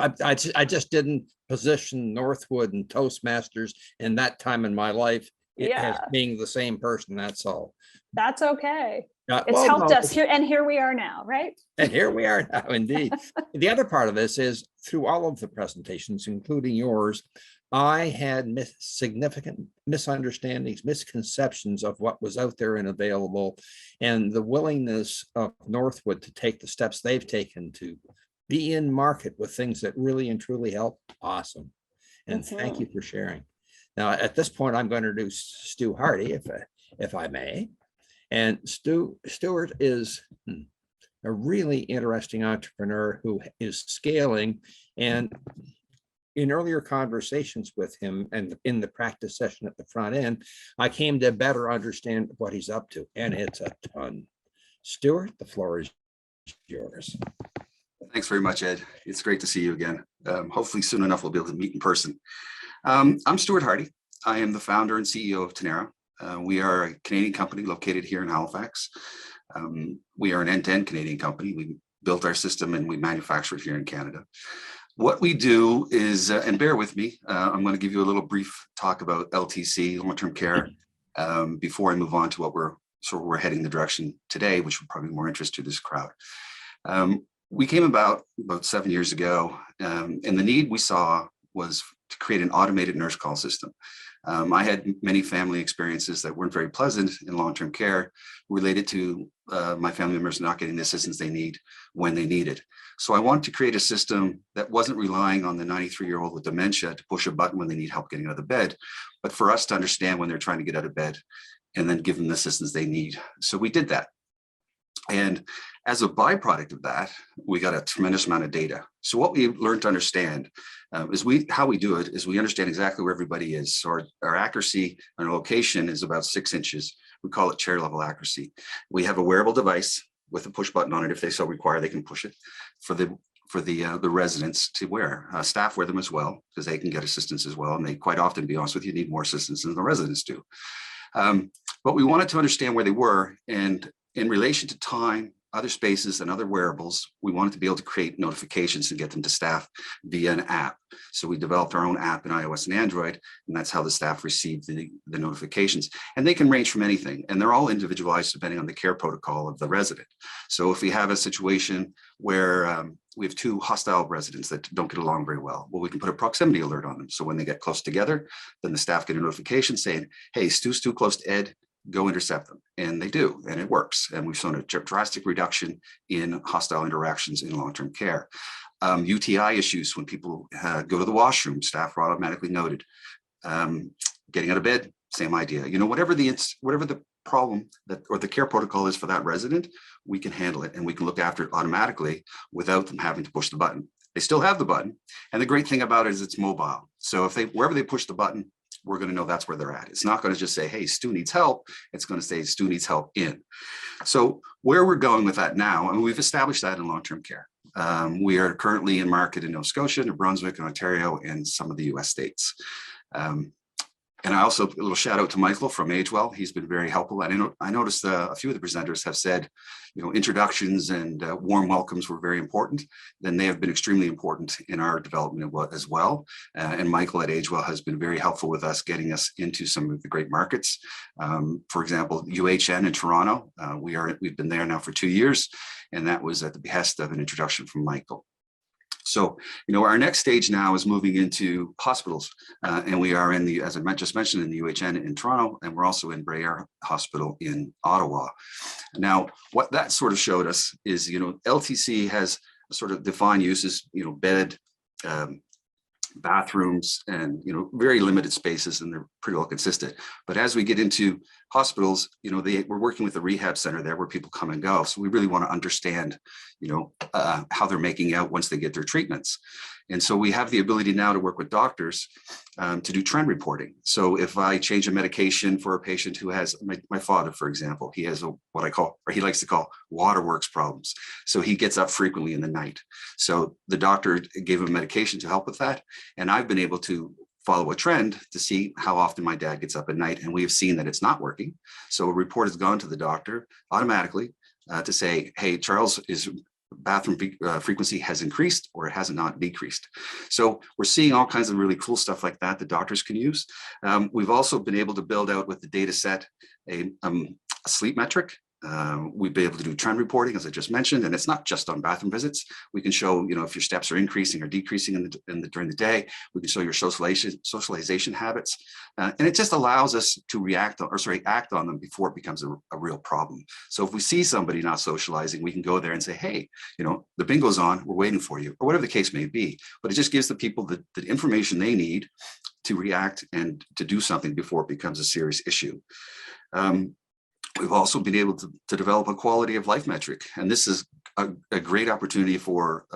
I just didn't position Northwood and Toastmasters in that time in my life as being the same person. That's all. That's okay. It's well, helped no. us here, and here we are now, right? And here we are now, indeed. The other part of this is through all of the presentations, including yours, I had significant misunderstandings, misconceptions of what was out there and available, and the willingness of Northwood to take the steps they've taken to be in market with things that really and truly help. Awesome. And thank you for sharing. Now, at this point, I'm going to do Stu Hardy, if I may. And Stuart is a really interesting entrepreneur who is scaling. And in earlier conversations with him and in the practice session at the front end, I came to better understand what he's up to, and it's a ton. Stuart, the floor is yours. Thanks very much, Ed. It's great to see you again. Hopefully soon enough we'll be able to meet in person. I'm Stuart Hardy. I am the founder and CEO of Tenera. We are a Canadian company located here in Halifax. We are an end-to-end Canadian company. We built our system and we manufacture it here in Canada. What we do is, and bear with me, I'm going to give you a little brief talk about LTC, long-term care, before I move on to what we're heading the direction today, which will probably be more interest to this crowd. We came about 7 years ago, and the need we saw was to create an automated nurse call system. I had many family experiences that weren't very pleasant in long-term care related to my family members not getting the assistance they need when they need it. So I wanted to create a system that wasn't relying on the 93-year-old with dementia to push a button when they need help getting out of the bed, but for us to understand when they're trying to get out of bed and then give them the assistance they need. So we did that. And as a byproduct of that, we got a tremendous amount of data. So what we learned to understand is how we do it is we understand exactly where everybody is. So our accuracy and our location is about 6 inches. We call it chair level accuracy. We have a wearable device with a push button on it. If they so require, they can push it for the residents to wear. Staff wear them as well because they can get assistance as well. And they quite often, to be honest with you, need more assistance than the residents do. But we wanted to understand where they were, and in relation to time, other spaces and other wearables, we wanted to be able to create notifications and get them to staff via an app. So we developed our own app in iOS and Android, and that's how the staff receive the notifications. And they can range from anything, and they're all individualized depending on the care protocol of the resident. So if we have a situation where we have two hostile residents that don't get along very well, we can put a proximity alert on them. So when they get close together, then the staff get a notification saying, hey, Stu's too close to Ed, go intercept them. And they do, and it works. And we've shown a drastic reduction in hostile interactions in long-term care. UTI issues, when people go to the washroom, staff are automatically noted. Getting out of bed, same idea. You know, whatever the problem that or the care protocol is for that resident, we can handle it, and we can look after it automatically without them having to push the button. They still have the button, and the great thing about it is it's mobile. So if wherever they push the button, we're going to know that's where they're at. It's not going to just say, hey, Stu needs help. It's going to say Stu needs help in. So where we're going with that now, and we've established that in long-term care. We are currently in market in Nova Scotia, New Brunswick, and Ontario, and some of the US states. And I also, a little shout out to Michael from AgeWell. He's been very helpful. And I noticed a few of the presenters have said, you know, introductions and warm welcomes were very important. Then they have been extremely important in our development as well. And Michael at AgeWell has been very helpful with us getting us into some of the great markets. For example, UHN in Toronto, we've been there now for 2 years, and that was at the behest of an introduction from Michael. So, you know, our next stage now is moving into hospitals, and we are in the, as I just mentioned, in the UHN in Toronto, and we're also in Brayer Hospital in Ottawa. Now, what that sort of showed us is, you know, LTC has sort of defined uses, you know, bed, bathrooms, and, you know, very limited spaces, and they're pretty well consistent. But as we get into hospitals, you know, we're working with a rehab center there where people come and go. So we really want to understand, you know, how they're making out once they get their treatments. And so we have the ability now to work with doctors to do trend reporting. So if I change a medication for a patient who has, my father, for example, he has what I call, or he likes to call, waterworks problems. So he gets up frequently in the night. So the doctor gave him medication to help with that. And I've been able to follow a trend to see how often my dad gets up at night. And we have seen that it's not working. So a report has gone to the doctor automatically to say, hey, Charles, is bathroom frequency has increased or it has not decreased. So we're seeing all kinds of really cool stuff like that that doctors can use. We've also been able to build out with the data set a sleep metric. We've been able to do trend reporting, as I just mentioned, and it's not just on bathroom visits. We can show, you know, if your steps are increasing or decreasing during the day. We can show your socialization habits, and it just allows us to act on them before it becomes a real problem. So if we see somebody not socializing, we can go there and say, hey, you know, the bingo's on, we're waiting for you, or whatever the case may be. But it just gives the people the information they need to react and to do something before it becomes a serious issue. We've also been able to develop a quality of life metric, and this is a great opportunity for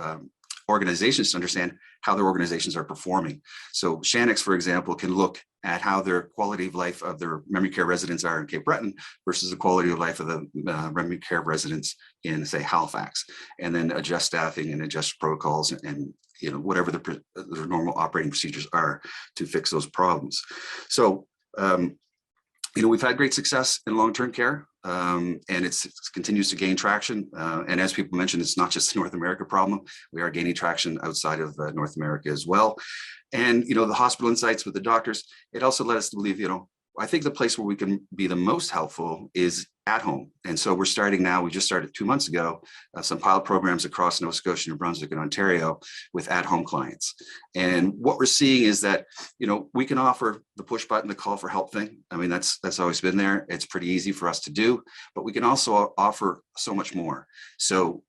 organizations to understand how their organizations are performing. So Shanix, for example, can look at how their quality of life of their memory care residents are in Cape Breton versus the quality of life of the memory care residents in, say, Halifax, and then adjust staffing and adjust protocols and you know, whatever the normal operating procedures are to fix those problems. So you know, we've had great success in long-term care, and it continues to gain traction. And as people mentioned, it's not just a North America problem. We are gaining traction outside of North America as well. And, you know, the hospital insights with the doctors, it also led us to believe, you know, I think the place where we can be the most helpful is at home. And so we're starting now, we just started 2 months ago, some pilot programs across Nova Scotia, New Brunswick, and Ontario with at-home clients. And what we're seeing is that, you know, we can offer the push button, the call for help thing. I mean, that's always been there. It's pretty easy for us to do, but we can also offer so much more. So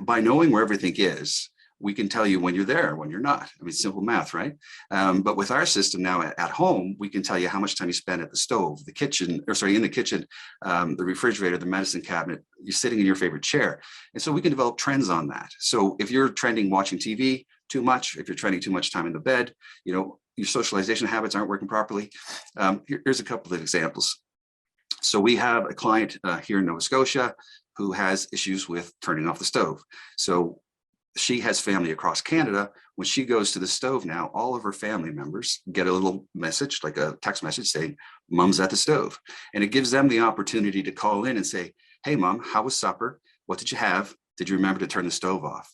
by knowing where everything is, we can tell you when you're there, when you're not. I mean, simple math, right? But with our system now at home, we can tell you how much time you spend at the stove, the kitchen, or sorry, in the kitchen, the refrigerator, the medicine cabinet, you're sitting in your favorite chair. And so we can develop trends on that. So if you're trending watching TV too much, if you're trending too much time in the bed, you know, your socialization habits aren't working properly. Here's a couple of examples. So we have a client here in Nova Scotia who has issues with turning off the stove. So she has family across Canada. When she goes to the stove now, all of her family members get a little message, like a text message saying, Mom's at the stove. And it gives them the opportunity to call in and say, hey, Mom, how was supper? What did you have? Did you remember to turn the stove off?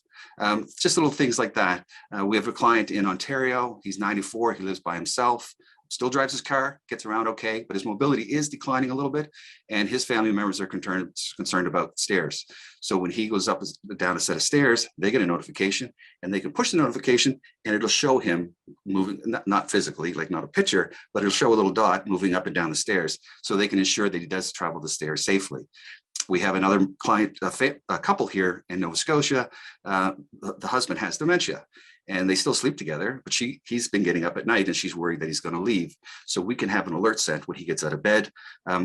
Just little things like that. We have a client in Ontario. He's 94. He lives by himself, still drives his car, gets around okay, but his mobility is declining a little bit. And his family members are concerned about stairs. So when he goes up down a set of stairs, they get a notification and they can push the notification and it'll show him moving, not physically, like not a picture, but it'll show a little dot moving up and down the stairs. So they can ensure that he does travel the stairs safely. We have another client, a couple here in Nova Scotia. The husband has dementia and they still sleep together, but he's been getting up at night and she's worried that he's going to leave. So we can have an alert set when he gets out of bed.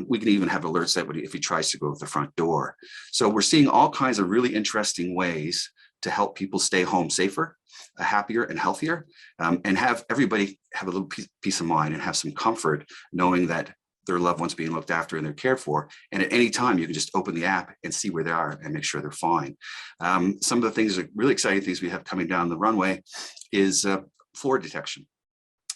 We can even have an alert set if he tries to go to the front door. So we're seeing all kinds of really interesting ways to help people stay home safer, happier and healthier, and have everybody have a little peace of mind and have some comfort knowing that their loved ones being looked after and they're cared for. And at any time, you can just open the app and see where they are and make sure they're fine. Some of the things, really exciting things we have coming down the runway is floor detection.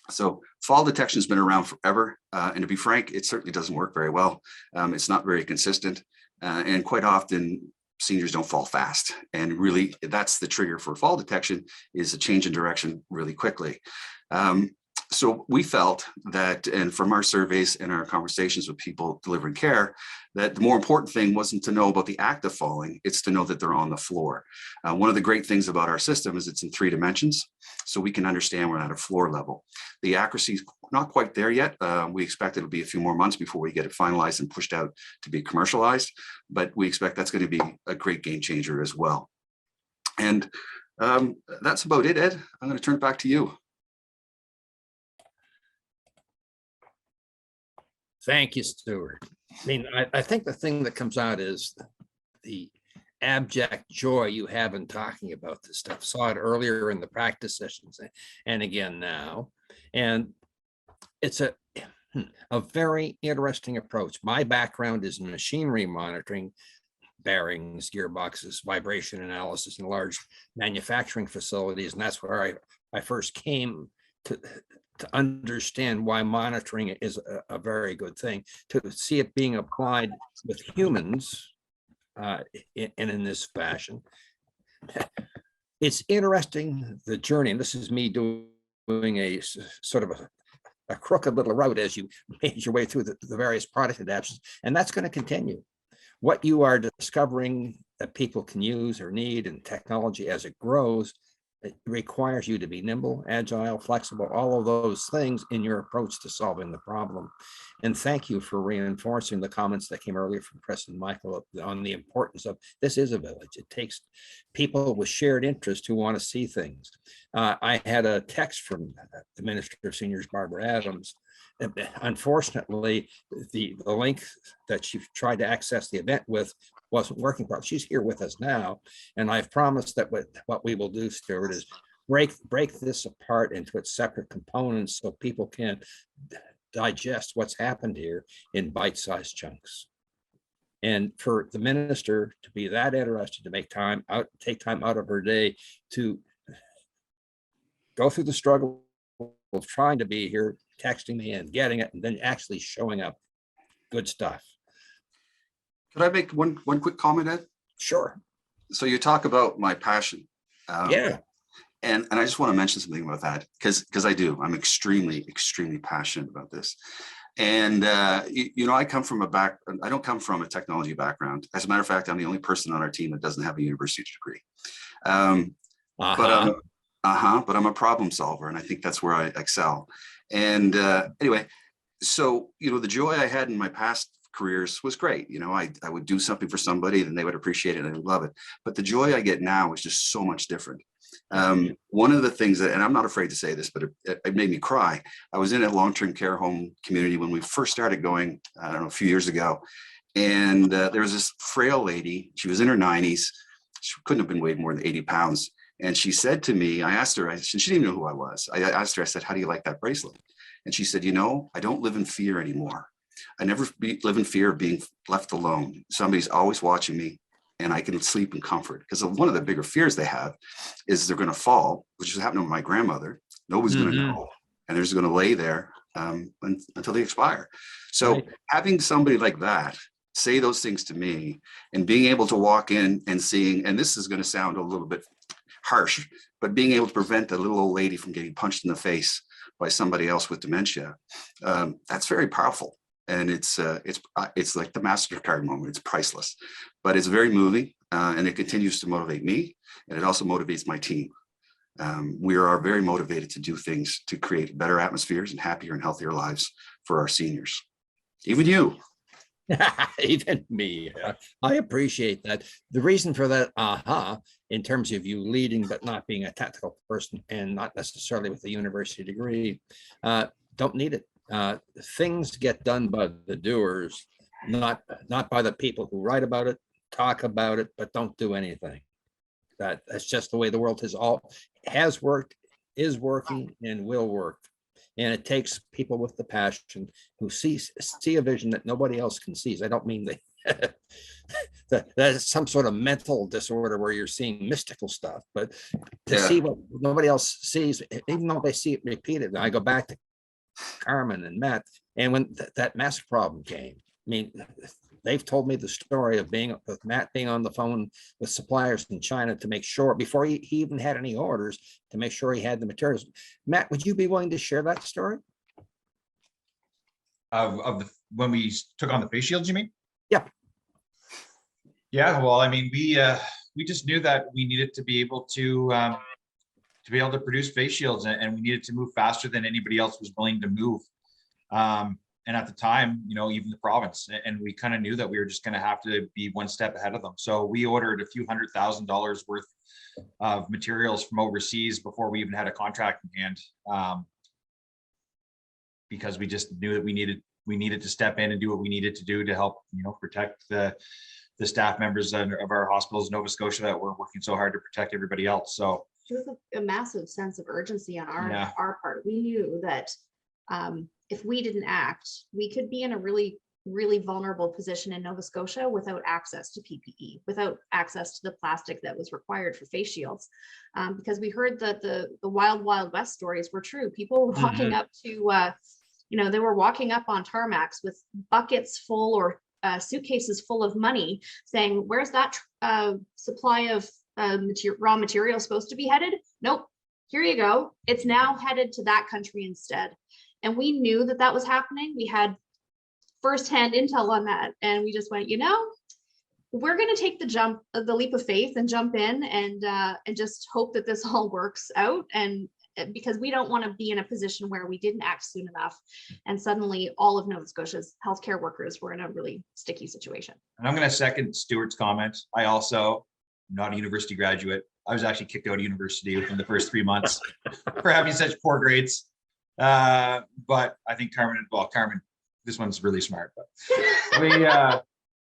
So fall detection has been around forever. And to be frank, it certainly doesn't work very well. It's not very consistent. And quite often, seniors don't fall fast. And really, that's the trigger for fall detection, is a change in direction really quickly. So we felt that, and from our surveys and our conversations with people delivering care, that the more important thing wasn't to know about the act of falling, it's to know that they're on the floor. One of the great things about our system is it's in 3 dimensions, so we can understand we're at a floor level. The accuracy is not quite there yet. We expect it'll be a few more months before we get it finalized and pushed out to be commercialized, but we expect that's going to be a great game changer as well. And that's about it, Ed. I'm going to turn it back to you. Thank you, Stuart. I mean, I think the thing that comes out is the abject joy you have in talking about this stuff. Saw it earlier in the practice sessions and again now. And it's a very interesting approach. My background is in machinery monitoring, bearings, gearboxes, vibration analysis in large manufacturing facilities. And that's where I first came to understand why monitoring is a very good thing. To see it being applied with humans in this fashion, it's interesting, the journey. And this is me doing a sort of a crooked little route as you made your way through the various product adaptations, and that's going to continue. What you are discovering that people can use or need in technology as it grows, it requires you to be nimble, agile, flexible, all of those things in your approach to solving the problem. And thank you for reinforcing the comments that came earlier from Chris and Michael on the importance of this is a village. It takes people with shared interest who want to see things. I had a text from the Minister of Seniors, Barbara Adams. Unfortunately, the link that she tried to access the event with wasn't working properly. She's here with us now, and I've promised that what we will do, Stuart, is break this apart into its separate components so people can digest what's happened here in bite-sized chunks. And for the minister to be that interested to take time out of her day to go through the struggle of trying to be here, texting me and getting it, and then actually showing up. Good stuff. Could I make one quick comment, Ed? Sure. So you talk about my passion. Yeah. And I just want to mention something about that because I do. I'm extremely, extremely passionate about this. And you know, I don't come from a technology background. As a matter of fact, I'm the only person on our team that doesn't have a university degree. But I'm a problem solver, and I think that's where I excel. And anyway, so you know, the joy I had in my past careers was great. You know, I would do something for somebody, and they would appreciate it, and they would love it. But the joy I get now is just so much different. One of the things that, and I'm not afraid to say this, but it made me cry. I was in a long-term care home community when we first started going, I don't know, a few years ago. And there was this frail lady. She was in her 90s. She couldn't have been weighed more than 80 pounds. And she said to me, I asked her, she didn't even know who I was. I asked her, I said, how do you like that bracelet? And she said, you know, I don't live in fear anymore. I never live in fear of being left alone. Somebody's always watching me, and I can sleep in comfort. Because one of the bigger fears they have is they're going to fall, which is happening with my grandmother. Nobody's going to know, and they're just going to lay there until they expire. So having somebody like that say those things to me, and being able to walk in and seeing, and this is going to sound a little bit harsh, but being able to prevent a little old lady from getting punched in the face by somebody else with dementia, that's very powerful. And it's like the MasterCard moment. It's priceless, but it's very moving, and it continues to motivate me, and it also motivates my team. We are very motivated to do things to create better atmospheres and happier and healthier lives for our seniors. Even you. Even me. I appreciate that. The reason for that, in terms of you leading, but not being a technical person and not necessarily with a university degree, don't need it. Things get done by the doers, not by the people who write about it, talk about it, but don't do anything. That's just the way the world has worked, is working, and will work. And it takes people with the passion who see a vision that nobody else can see. I don't mean that's some sort of mental disorder where you're seeing mystical stuff, but to see what nobody else sees, even though they see it repeated. I go back to Carmen and Matt, and when that mask problem came, I mean, they've told me the story of Matt being on the phone with suppliers in China to make sure, before he even had any orders, to make sure he had the materials. Matt, would you be willing to share that story? When we took on the face shields, you mean? Yeah. Yeah, well, I mean, we just knew that we needed to be able to produce face shields, and we needed to move faster than anybody else was willing to move. And at the time, you know, even the province, and we kind of knew that we were just going to have to be one step ahead of them. So we ordered a few $100,000 worth of materials from overseas before we even had a contract in hand, because we just knew that we needed to step in and do what we needed to do to help, you know, protect the staff members of our hospitals in Nova Scotia that were working so hard to protect everybody else. So it was a massive sense of urgency on our part. We knew that if we didn't act, we could be in a really, really vulnerable position in Nova Scotia without access to PPE, without access to the plastic that was required for face shields. Because we heard that the wild, wild west stories were true. People were walking up to, you know, they were walking up on tarmacs with buckets full or suitcases full of money saying, where's that supply of raw material supposed to be headed? Nope, here you go. It's now headed to that country instead. And we knew that that was happening. We had firsthand intel on that. And we just went, you know, we're going to take the leap of faith and jump in and just hope that this all works out. And because we don't want to be in a position where we didn't act soon enough, and suddenly all of Nova Scotia's healthcare workers were in a really sticky situation. And I'm going to second Stuart's comment. I also, not a university graduate, I was actually kicked out of university within the first 3 months for having such poor grades. But I think Carmen, this one's really smart, but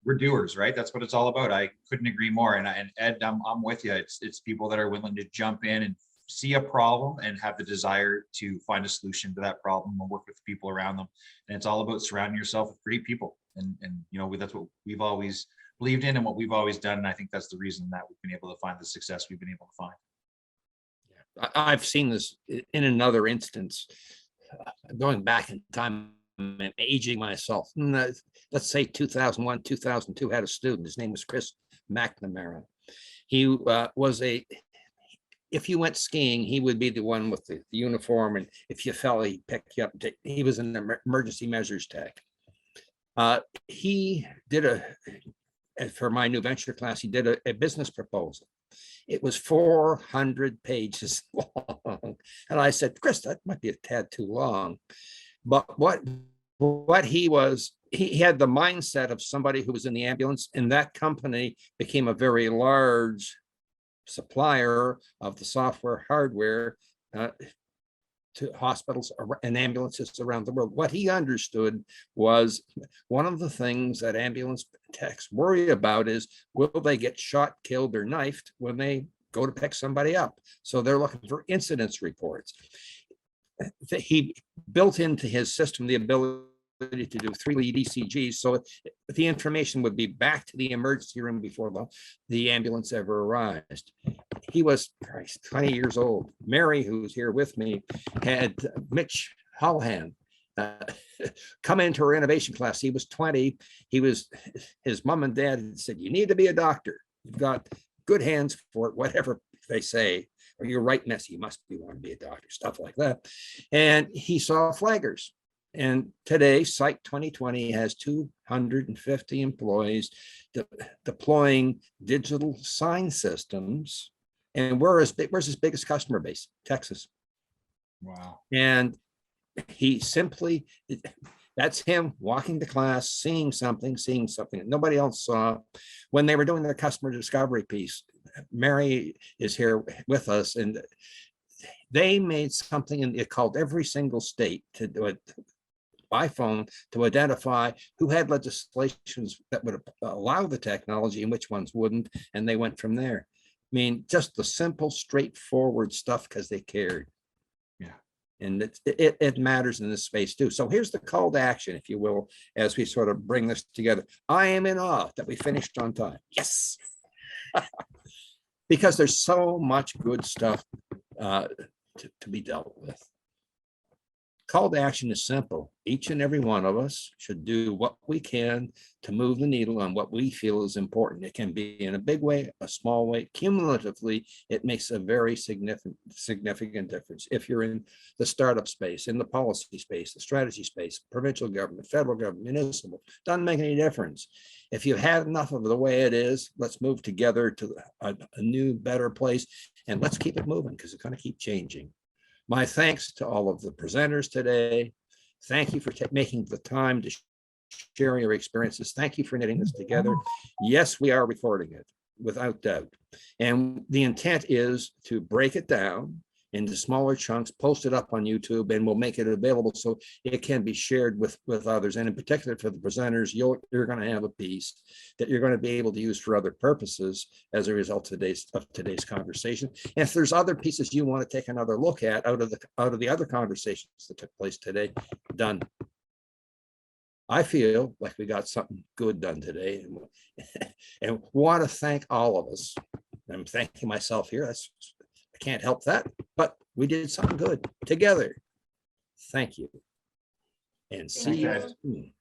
we're doers, right? That's what it's all about. I couldn't agree more. And Ed, I'm with you. It's people that are willing to jump in and see a problem and have the desire to find a solution to that problem and work with the people around them. And it's all about surrounding yourself with great people. And you know, that's what we've always believed in and what we've always done. And I think that's the reason that we've been able to find the success we've been able to find. I've seen this in another instance, going back in time, aging myself. Let's say 2001, 2002, had a student. His name was Chris McNamara. He was if you went skiing, he would be the one with the uniform. And if you fell, he'd pick you up. He was an emergency measures tech. He did for my new venture class, he did a business proposal. It was 400 pages long. And I said, Chris, that might be a tad too long. But what he had the mindset of somebody who was in the ambulance, and that company became a very large supplier of the software hardware to hospitals and ambulances around the world. What he understood was one of the things that ambulance techs worry about is, will they get shot, killed, or knifed when they go to pick somebody up? So they're looking for incidents reports. He built into his system the ability to do 3-lead ECGs, so the information would be back to the emergency room before the ambulance ever arrived. He was 20 years old. Mary, who's here with me, had Mitch Hallhan. come into our innovation class. He was 20. His mom and dad had said, you need to be a doctor. You've got good hands for it, whatever they say, or you're right, messy. You must be want to be a doctor, stuff like that. And he saw flaggers. And today, Psych 2020 has 250 employees deploying digital sign systems. And where's his biggest customer base? Texas. Wow. And he simply, that's him walking to class, seeing something that nobody else saw. When they were doing their customer discovery piece, Mary is here with us, and they made something, and it called every single state to do it by phone to identify who had legislations that would allow the technology and which ones wouldn't, and they went from there. I mean, just the simple, straightforward stuff because they cared. Yeah. And it matters in this space too. So here's the call to action, if you will, as we sort of bring this together. I am in awe that we finished on time. Yes. Because there's so much good stuff to be dealt with. Call to action is simple. Each and every one of us should do what we can to move the needle on what we feel is important. It can be in a big way, a small way. Cumulatively, it makes a very significant difference. If you're in the startup space, in the policy space, the strategy space, provincial government, federal government, municipal, doesn't make any difference. If you've had enough of the way it is, let's move together to a new, better place, and let's keep it moving because it's going to keep changing. My thanks to all of the presenters today. Thank you for making the time to share your experiences. Thank you for knitting this together. Yes, we are recording it, without doubt. And the intent is to break it down into smaller chunks, post it up on YouTube, and we'll make it available so it can be shared with others. And in particular for the presenters, you're going to have a piece that you're going to be able to use for other purposes as a result of today's conversation. And if there's other pieces you want to take another look at out of the other conversations that took place today, done. I feel like we got something good done today, and want to thank all of us. I'm thanking myself here. I can't help that, but we did something good together. Thank you. And see you soon.